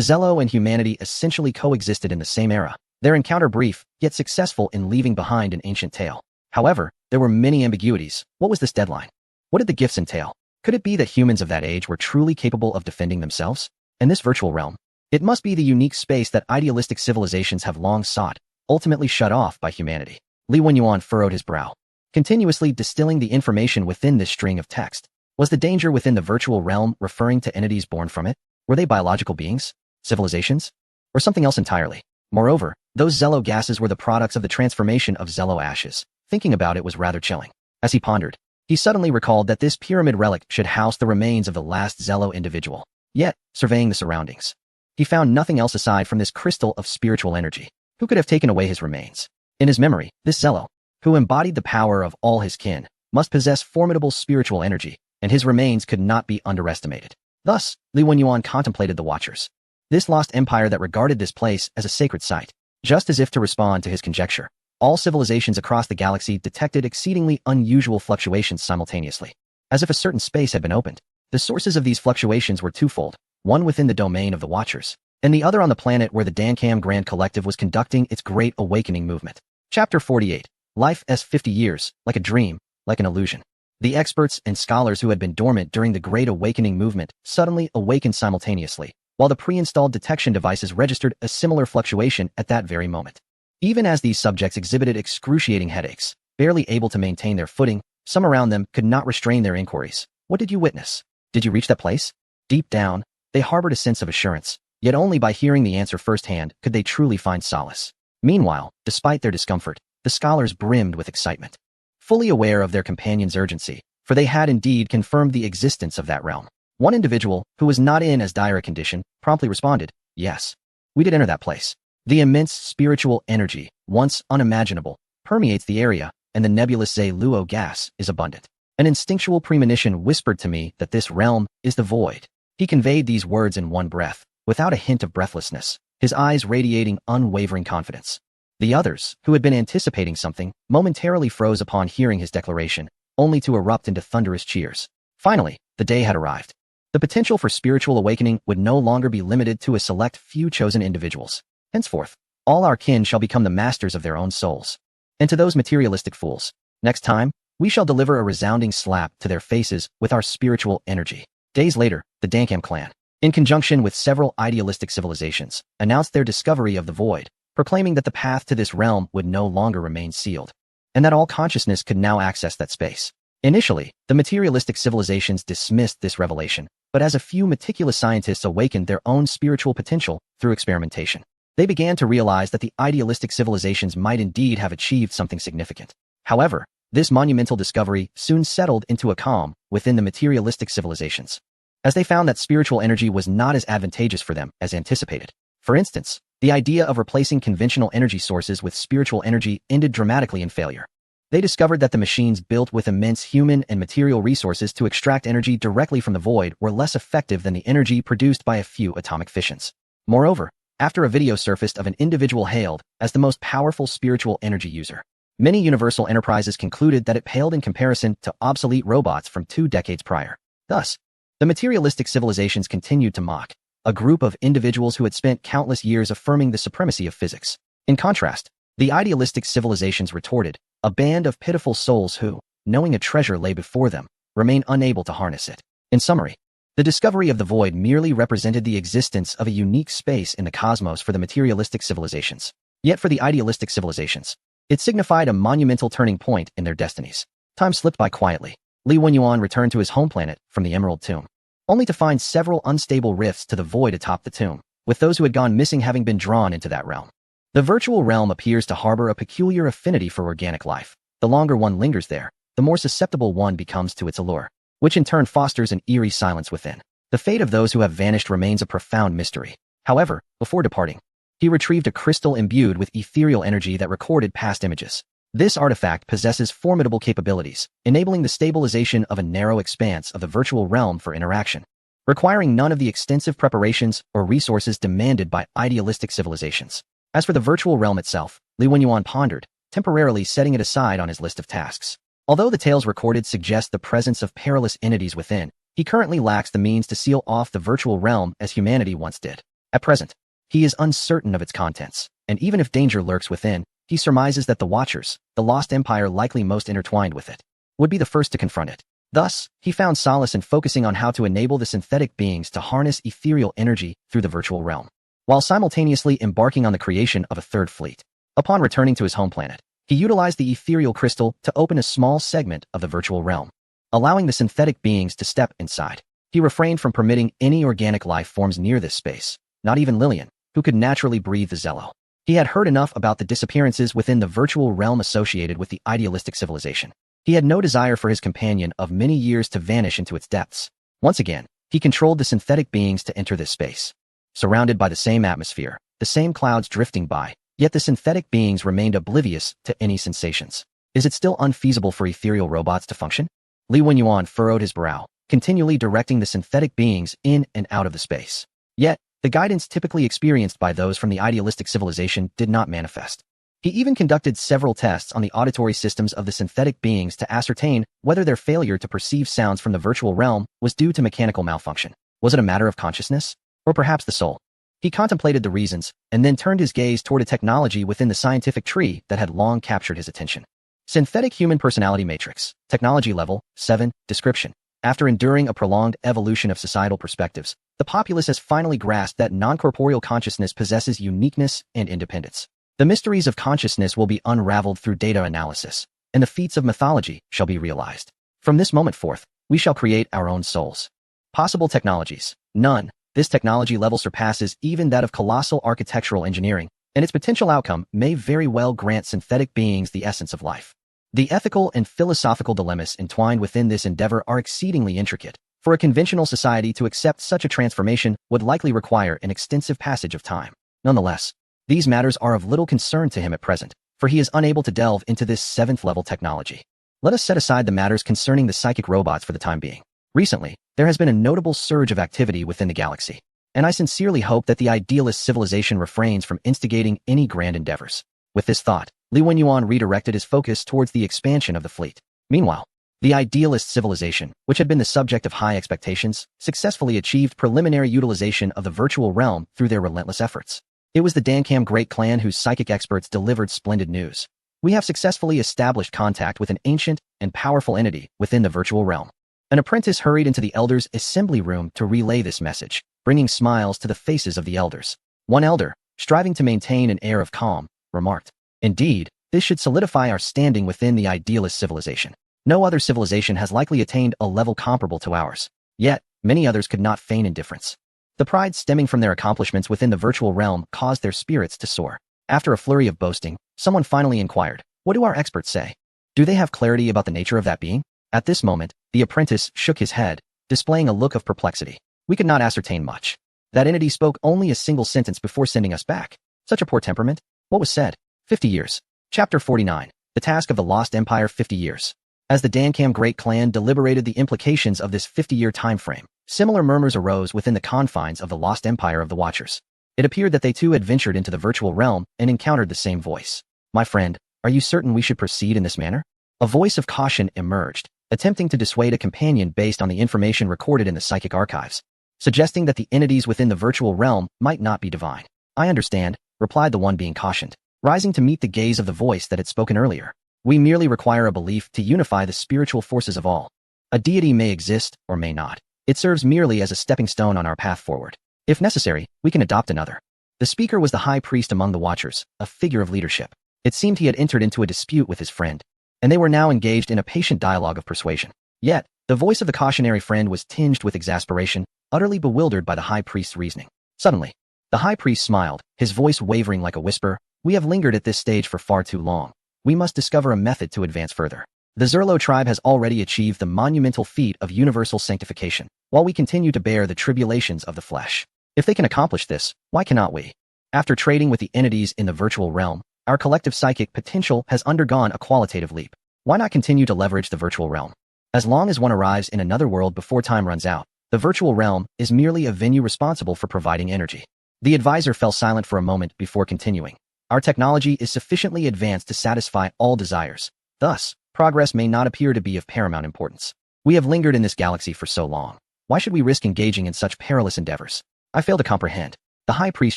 Zello and humanity essentially coexisted in the same era, their encounter brief, yet successful in leaving behind an ancient tale. However, there were many ambiguities. What was this deadline? What did the gifts entail? Could it be that humans of that age were truly capable of defending themselves? In this virtual realm, it must be the unique space that idealistic civilizations have long sought, ultimately shut off by humanity. Li Wenyuan furrowed his brow, continuously distilling the information within this string of text. Was the danger within the virtual realm referring to entities born from it? Were they biological beings, civilizations, or something else entirely? Moreover, those Zello gases were the products of the transformation of Zello ashes. Thinking about it was rather chilling. As he pondered, he suddenly recalled that this pyramid relic should house the remains of the last Zello individual. Yet, surveying the surroundings, he found nothing else aside from this crystal of spiritual energy. Who could have taken away his remains? In his memory, this Zello, who embodied the power of all his kin, must possess formidable spiritual energy, and his remains could not be underestimated. Thus, Li Wenyuan contemplated the Watchers, this lost empire that regarded this place as a sacred site. Just as if to respond to his conjecture, all civilizations across the galaxy detected exceedingly unusual fluctuations simultaneously, as if a certain space had been opened. The sources of these fluctuations were twofold, one within the domain of the Watchers, and the other on the planet where the Dankam Grand Collective was conducting its Great Awakening movement. Chapter 48. Life's 50 years, like a dream, like an illusion. The experts and scholars who had been dormant during the Great Awakening movement suddenly awakened simultaneously, while the pre-installed detection devices registered a similar fluctuation at that very moment. Even as these subjects exhibited excruciating headaches, barely able to maintain their footing, some around them could not restrain their inquiries. What did you witness? Did you reach that place? Deep down, they harbored a sense of assurance, yet only by hearing the answer firsthand could they truly find solace. Meanwhile, despite their discomfort, the scholars brimmed with excitement, fully aware of their companions' urgency, for they had indeed confirmed the existence of that realm. One individual, who was not in as dire a condition, promptly responded, "Yes. We did enter that place. The immense spiritual energy, once unimaginable, permeates the area, and the nebulous Zhe-Luo gas is abundant. An instinctual premonition whispered to me that this realm is the void. He conveyed these words in one breath, without a hint of breathlessness, his eyes radiating unwavering confidence. The others, who had been anticipating something, momentarily froze upon hearing his declaration, only to erupt into thunderous cheers. Finally, the day had arrived. The potential for spiritual awakening would no longer be limited to a select few chosen individuals. Henceforth, all our kin shall become the masters of their own souls. And to those materialistic fools, next time, we shall deliver a resounding slap to their faces with our spiritual energy. Days later, the Dankam clan, in conjunction with several idealistic civilizations, announced their discovery of the void, proclaiming that the path to this realm would no longer remain sealed, and that all consciousness could now access that space. Initially, the materialistic civilizations dismissed this revelation, but as a few meticulous scientists awakened their own spiritual potential through experimentation, they began to realize that the idealistic civilizations might indeed have achieved something significant. However, this monumental discovery soon settled into a calm within the materialistic civilizations, as they found that spiritual energy was not as advantageous for them as anticipated. For instance, the idea of replacing conventional energy sources with spiritual energy ended dramatically in failure. They discovered that the machines built with immense human and material resources to extract energy directly from the void were less effective than the energy produced by a few atomic fissions. Moreover, after a video surfaced of an individual hailed as the most powerful spiritual energy user, many universal enterprises concluded that it paled in comparison to obsolete robots from 2 decades prior. Thus, the materialistic civilizations continued to mock a group of individuals who had spent countless years affirming the supremacy of physics. In contrast, the idealistic civilizations retorted, a band of pitiful souls who, knowing a treasure lay before them, remain unable to harness it. In summary, the discovery of the void merely represented the existence of a unique space in the cosmos for the materialistic civilizations. Yet for the idealistic civilizations, it signified a monumental turning point in their destinies. Time slipped by quietly. Li Wenyuan returned to his home planet from the Emerald Tomb, only to find several unstable rifts to the void atop the tomb, with those who had gone missing having been drawn into that realm. The virtual realm appears to harbor a peculiar affinity for organic life. The longer one lingers there, the more susceptible one becomes to its allure, which in turn fosters an eerie silence within. The fate of those who have vanished remains a profound mystery. However, before departing, he retrieved a crystal imbued with ethereal energy that recorded past images. This artifact possesses formidable capabilities, enabling the stabilization of a narrow expanse of the virtual realm for interaction, requiring none of the extensive preparations or resources demanded by idealistic civilizations. As for the virtual realm itself, Li Wenyuan pondered, temporarily setting it aside on his list of tasks. Although the tales recorded suggest the presence of perilous entities within, he currently lacks the means to seal off the virtual realm as humanity once did. At present, he is uncertain of its contents, and even if danger lurks within, he surmises that the Watchers, the lost empire likely most intertwined with it, would be the first to confront it. Thus, he found solace in focusing on how to enable the synthetic beings to harness ethereal energy through the virtual realm, while simultaneously embarking on the creation of a third fleet. Upon returning to his home planet, he utilized the ethereal crystal to open a small segment of the virtual realm, allowing the synthetic beings to step inside. He refrained from permitting any organic life forms near this space, not even Lillian, who could naturally breathe the Zello. He had heard enough about the disappearances within the virtual realm associated with the idealistic civilization. He had no desire for his companion of many years to vanish into its depths. Once again, he controlled the synthetic beings to enter this space. Surrounded by the same atmosphere, the same clouds drifting by, yet the synthetic beings remained oblivious to any sensations. Is it still unfeasible for ethereal robots to function? Li Wenyuan furrowed his brow, continually directing the synthetic beings in and out of the space. Yet, the guidance typically experienced by those from the idealistic civilization did not manifest. He even conducted several tests on the auditory systems of the synthetic beings to ascertain whether their failure to perceive sounds from the virtual realm was due to mechanical malfunction. Was it a matter of consciousness? Or perhaps the soul? He contemplated the reasons, and then turned his gaze toward a technology within the scientific tree that had long captured his attention. Synthetic Human Personality Matrix, Technology Level 7, Description. After enduring a prolonged evolution of societal perspectives, the populace has finally grasped that non-corporeal consciousness possesses uniqueness and independence. The mysteries of consciousness will be unraveled through data analysis, and the feats of mythology shall be realized. From this moment forth, we shall create our own souls. Possible technologies. None. This technology level surpasses even that of colossal architectural engineering, and its potential outcome may very well grant synthetic beings the essence of life. The ethical and philosophical dilemmas entwined within this endeavor are exceedingly intricate. For a conventional society to accept such a transformation would likely require an extensive passage of time. Nonetheless, these matters are of little concern to him at present, for he is unable to delve into this 7th-level technology. Let us set aside the matters concerning the psychic robots for the time being. Recently, there has been a notable surge of activity within the galaxy, and I sincerely hope that the idealist civilization refrains from instigating any grand endeavors. With this thought, Li Wenyuan redirected his focus towards the expansion of the fleet. Meanwhile, the idealist civilization, which had been the subject of high expectations, successfully achieved preliminary utilization of the virtual realm through their relentless efforts. It was the Dankam Great Clan whose psychic experts delivered splendid news. We have successfully established contact with an ancient and powerful entity within the virtual realm. An apprentice hurried into the elders' assembly room to relay this message, bringing smiles to the faces of the elders. One elder, striving to maintain an air of calm, remarked, "Indeed, this should solidify our standing within the idealist civilization. No other civilization has likely attained a level comparable to ours. Yet, many others could not feign indifference." The pride stemming from their accomplishments within the virtual realm caused their spirits to soar. After a flurry of boasting, someone finally inquired, "What do our experts say? Do they have clarity about the nature of that being?" At this moment, the apprentice shook his head, displaying a look of perplexity. "We could not ascertain much. That entity spoke only a single sentence before sending us back. Such a poor temperament. What was said? 50 years. Chapter 49. The Task of the Lost Empire 50 years. As the Dankam Great Clan deliberated the implications of this 50-year time frame, similar murmurs arose within the confines of the Lost Empire of the Watchers. It appeared that they too had ventured into the virtual realm and encountered the same voice. "My friend, are you certain we should proceed in this manner?" A voice of caution emerged, attempting to dissuade a companion based on the information recorded in the psychic archives, suggesting that the entities within the virtual realm might not be divine. "I understand," replied the one being cautioned, rising to meet the gaze of the voice that had spoken earlier. "We merely require a belief to unify the spiritual forces of all. A deity may exist or may not. It serves merely as a stepping stone on our path forward. If necessary, we can adopt another." The speaker was the high priest among the Watchers, a figure of leadership. It seemed he had entered into a dispute with his friend, and they were now engaged in a patient dialogue of persuasion. Yet, the voice of the cautionary friend was tinged with exasperation, utterly bewildered by the high priest's reasoning. Suddenly, the high priest smiled, his voice wavering like a whisper. "We have lingered at this stage for far too long. We must discover a method to advance further. The Zerlo tribe has already achieved the monumental feat of universal sanctification, while we continue to bear the tribulations of the flesh. If they can accomplish this, why cannot we? After trading with the entities in the virtual realm, our collective psychic potential has undergone a qualitative leap. Why not continue to leverage the virtual realm? As long as one arrives in another world before time runs out, the virtual realm is merely a venue responsible for providing energy." The advisor fell silent for a moment before continuing. "Our technology is sufficiently advanced to satisfy all desires. Thus, progress may not appear to be of paramount importance. We have lingered in this galaxy for so long. Why should we risk engaging in such perilous endeavors? I fail to comprehend." The high priest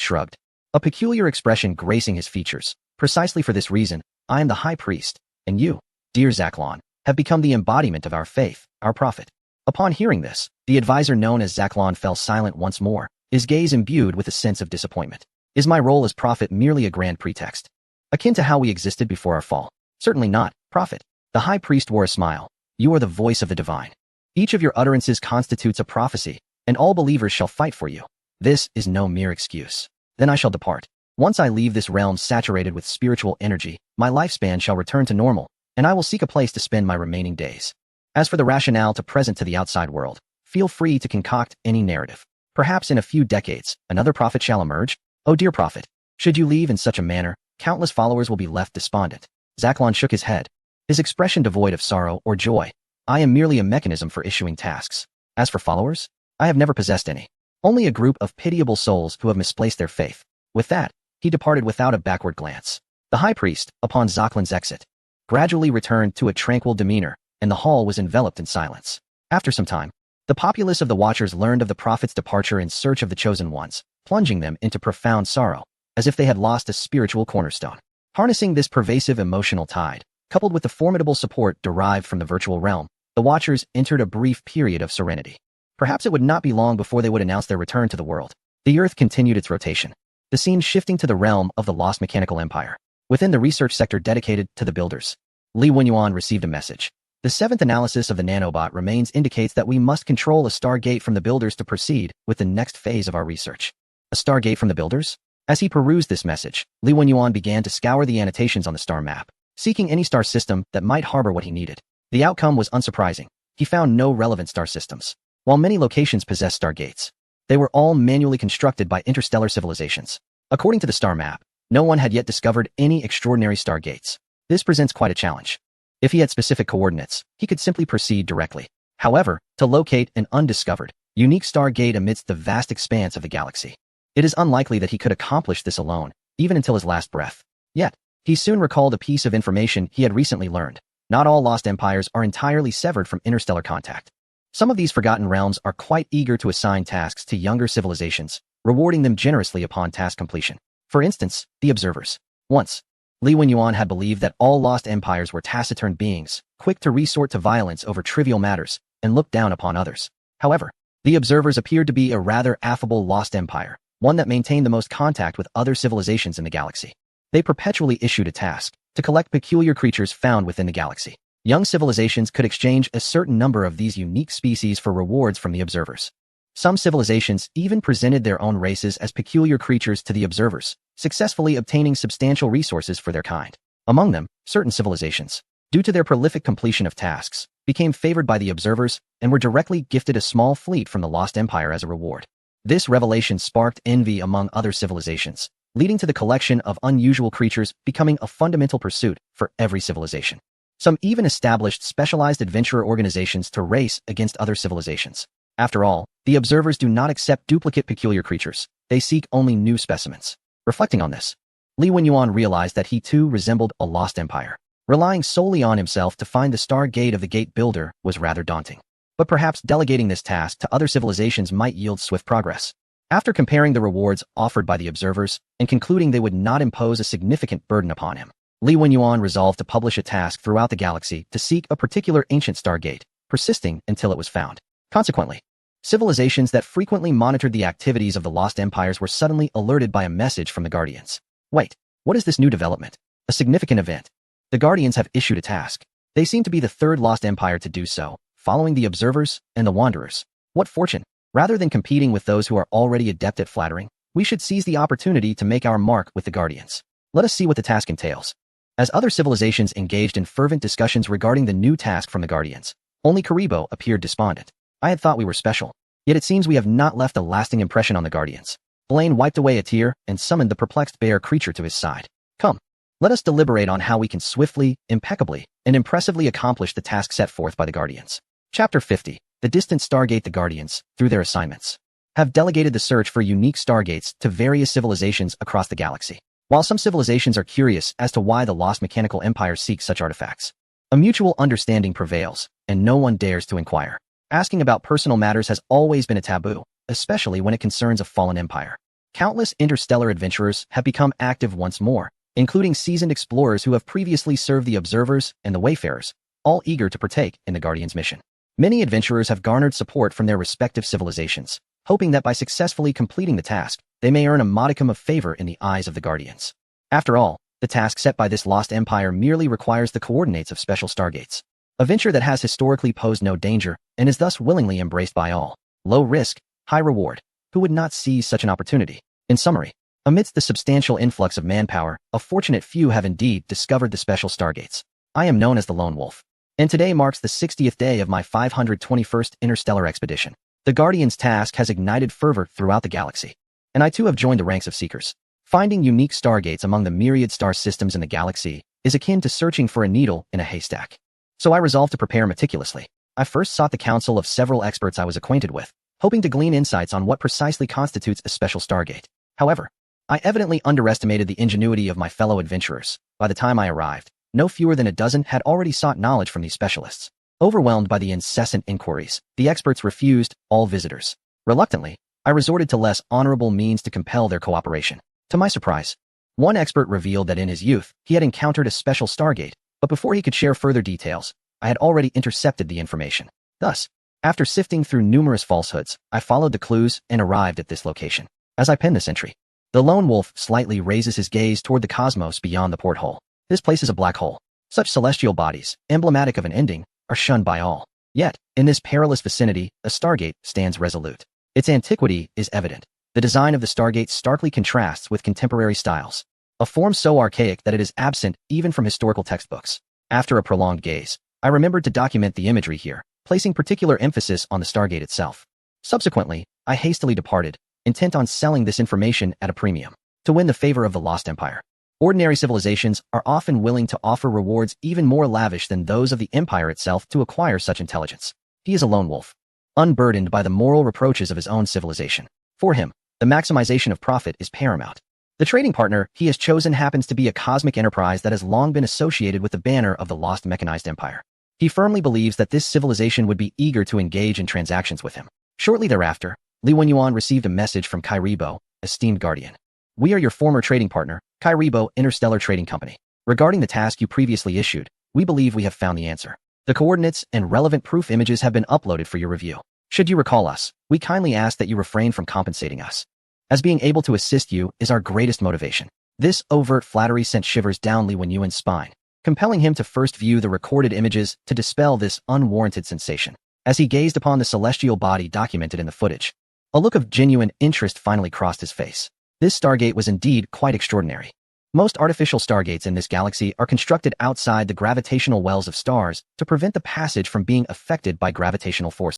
shrugged, a peculiar expression gracing his features. "Precisely for this reason, I am the high priest, and you, dear Zaklon, have become the embodiment of our faith, our prophet." Upon hearing this, the advisor known as Zaklon fell silent once more, his gaze imbued with a sense of disappointment. "Is my role as prophet merely a grand pretext, akin to how we existed before our fall?" "Certainly not, prophet." The high priest wore a smile. "You are the voice of the divine. Each of your utterances constitutes a prophecy, and all believers shall fight for you. This is no mere excuse. Then I shall depart. Once I leave this realm saturated with spiritual energy, my lifespan shall return to normal, and I will seek a place to spend my remaining days. As for the rationale to present to the outside world, feel free to concoct any narrative. Perhaps in a few decades, another prophet shall emerge. Oh dear prophet, should you leave in such a manner, countless followers will be left despondent." Zaklon shook his head, his expression devoid of sorrow or joy. "I am merely a mechanism for issuing tasks. As for followers, I have never possessed any. Only a group of pitiable souls who have misplaced their faith." With that, he departed without a backward glance. The high priest, upon Zaklon's exit, gradually returned to a tranquil demeanor, and the hall was enveloped in silence. After some time, the populace of the Watchers learned of the prophet's departure in search of the chosen ones, plunging them into profound sorrow, as if they had lost a spiritual cornerstone. Harnessing this pervasive emotional tide, coupled with the formidable support derived from the virtual realm, the Watchers entered a brief period of serenity. Perhaps it would not be long before they would announce their return to the world. The Earth continued its rotation, the scene shifting to the realm of the lost mechanical empire. Within the research sector dedicated to the builders, Li Wenyuan received a message. The 7th analysis of the nanobot remains indicates that we must control a stargate from the builders to proceed with the next phase of our research. A stargate from the builders? As he perused this message, Li Wenyuan began to scour the annotations on the star map, seeking any star system that might harbor what he needed. The outcome was unsurprising. He found no relevant star systems. While many locations possessed stargates, they were all manually constructed by interstellar civilizations. According to the star map, no one had yet discovered any extraordinary stargates. This presents quite a challenge. If he had specific coordinates, he could simply proceed directly. However, to locate an undiscovered, unique stargate amidst the vast expanse of the galaxy, it is unlikely that he could accomplish this alone, even until his last breath. Yet, he soon recalled a piece of information he had recently learned. Not all lost empires are entirely severed from interstellar contact. Some of these forgotten realms are quite eager to assign tasks to younger civilizations, rewarding them generously upon task completion. For instance, the observers. Once, Li Wenyuan had believed that all lost empires were taciturn beings, quick to resort to violence over trivial matters, and look down upon others. However, the observers appeared to be a rather affable lost empire, one that maintained the most contact with other civilizations in the galaxy. They perpetually issued a task to collect peculiar creatures found within the galaxy. Young civilizations could exchange a certain number of these unique species for rewards from the observers. Some civilizations even presented their own races as peculiar creatures to the observers, successfully obtaining substantial resources for their kind. Among them, certain civilizations, due to their prolific completion of tasks, became favored by the observers and were directly gifted a small fleet from the Lost Empire as a reward. This revelation sparked envy among other civilizations, leading to the collection of unusual creatures becoming a fundamental pursuit for every civilization. Some even established specialized adventurer organizations to race against other civilizations. After all, the observers do not accept duplicate peculiar creatures. They seek only new specimens. Reflecting on this, Li Wenyuan realized that he too resembled a lost empire. Relying solely on himself to find the Stargate of the Gate Builder was rather daunting. But perhaps delegating this task to other civilizations might yield swift progress. After comparing the rewards offered by the observers and concluding they would not impose a significant burden upon him, Li Wenyuan resolved to publish a task throughout the galaxy to seek a particular ancient Stargate, persisting until it was found. Consequently, civilizations that frequently monitored the activities of the lost empires were suddenly alerted by a message from the Guardians. Wait, what is this new development? A significant event. The Guardians have issued a task. They seem to be the third lost empire to do so, following the observers and the wanderers. What fortune! Rather than competing with those who are already adept at flattering, we should seize the opportunity to make our mark with the Guardians. Let us see what the task entails. As other civilizations engaged in fervent discussions regarding the new task from the Guardians, only Karibo appeared despondent. I had thought we were special. Yet it seems we have not left a lasting impression on the Guardians. Blaine wiped away a tear and summoned the perplexed bear creature to his side. Come, let us deliberate on how we can swiftly, impeccably, and impressively accomplish the task set forth by the Guardians. Chapter 50. The distant Stargate. The Guardians, through their assignments, have delegated the search for unique Stargates to various civilizations across the galaxy. While some civilizations are curious as to why the lost mechanical empire seeks such artifacts, a mutual understanding prevails, and no one dares to inquire. Asking about personal matters has always been a taboo, especially when it concerns a fallen empire. Countless interstellar adventurers have become active once more, including seasoned explorers who have previously served the observers and the wayfarers, all eager to partake in the Guardian's mission. Many adventurers have garnered support from their respective civilizations, hoping that by successfully completing the task, they may earn a modicum of favor in the eyes of the Guardians. After all, the task set by this lost empire merely requires the coordinates of special stargates. A venture that has historically posed no danger and is thus willingly embraced by all. Low risk, high reward. Who would not seize such an opportunity? In summary, amidst the substantial influx of manpower, a fortunate few have indeed discovered the special stargates. I am known as the Lone Wolf, and today marks the 60th day of my 521st interstellar expedition. The Guardian's task has ignited fervor throughout the galaxy, and I too have joined the ranks of seekers. Finding unique stargates among the myriad star systems in the galaxy is akin to searching for a needle in a haystack. So I resolved to prepare meticulously. I first sought the counsel of several experts I was acquainted with, hoping to glean insights on what precisely constitutes a special stargate. However, I evidently underestimated the ingenuity of my fellow adventurers. By the time I arrived, no fewer than a dozen had already sought knowledge from these specialists. Overwhelmed by the incessant inquiries, the experts refused all visitors. Reluctantly, I resorted to less honorable means to compel their cooperation. To my surprise, one expert revealed that in his youth, he had encountered a special stargate, but before he could share further details, I had already intercepted the information. Thus, after sifting through numerous falsehoods, I followed the clues and arrived at this location. As I pen this entry, the Lone Wolf slightly raises his gaze toward the cosmos beyond the porthole. This place is a black hole. Such celestial bodies, emblematic of an ending, are shunned by all. Yet, in this perilous vicinity, a Stargate stands resolute. Its antiquity is evident. The design of the Stargate starkly contrasts with contemporary styles, a form so archaic that it is absent even from historical textbooks. After a prolonged gaze, I remembered to document the imagery here, placing particular emphasis on the Stargate itself. Subsequently, I hastily departed, intent on selling this information at a premium. to win the favor of the Lost Empire. Ordinary civilizations are often willing to offer rewards even more lavish than those of the Empire itself to acquire such intelligence. He is a lone wolf, unburdened by the moral reproaches of his own civilization. For him, the maximization of profit is paramount. The trading partner he has chosen happens to be a cosmic enterprise that has long been associated with the banner of the lost mechanized empire. He firmly believes that this civilization would be eager to engage in transactions with him. Shortly thereafter, Li Wenyuan received a message from Kairibo, esteemed guardian. We are your former trading partner, Kairibo Interstellar Trading Company. Regarding the task you previously issued, we believe we have found the answer. The coordinates and relevant proof images have been uploaded for your review. Should you recall us, we kindly ask that you refrain from compensating us, as being able to assist you is our greatest motivation. This overt flattery sent shivers down Li Wenyuan's spine, compelling him to first view the recorded images to dispel this unwarranted sensation. As he gazed upon the celestial body documented in the footage, a look of genuine interest finally crossed his face. This Stargate was indeed quite extraordinary. Most artificial stargates in this galaxy are constructed outside the gravitational wells of stars to prevent the passage from being affected by gravitational forces.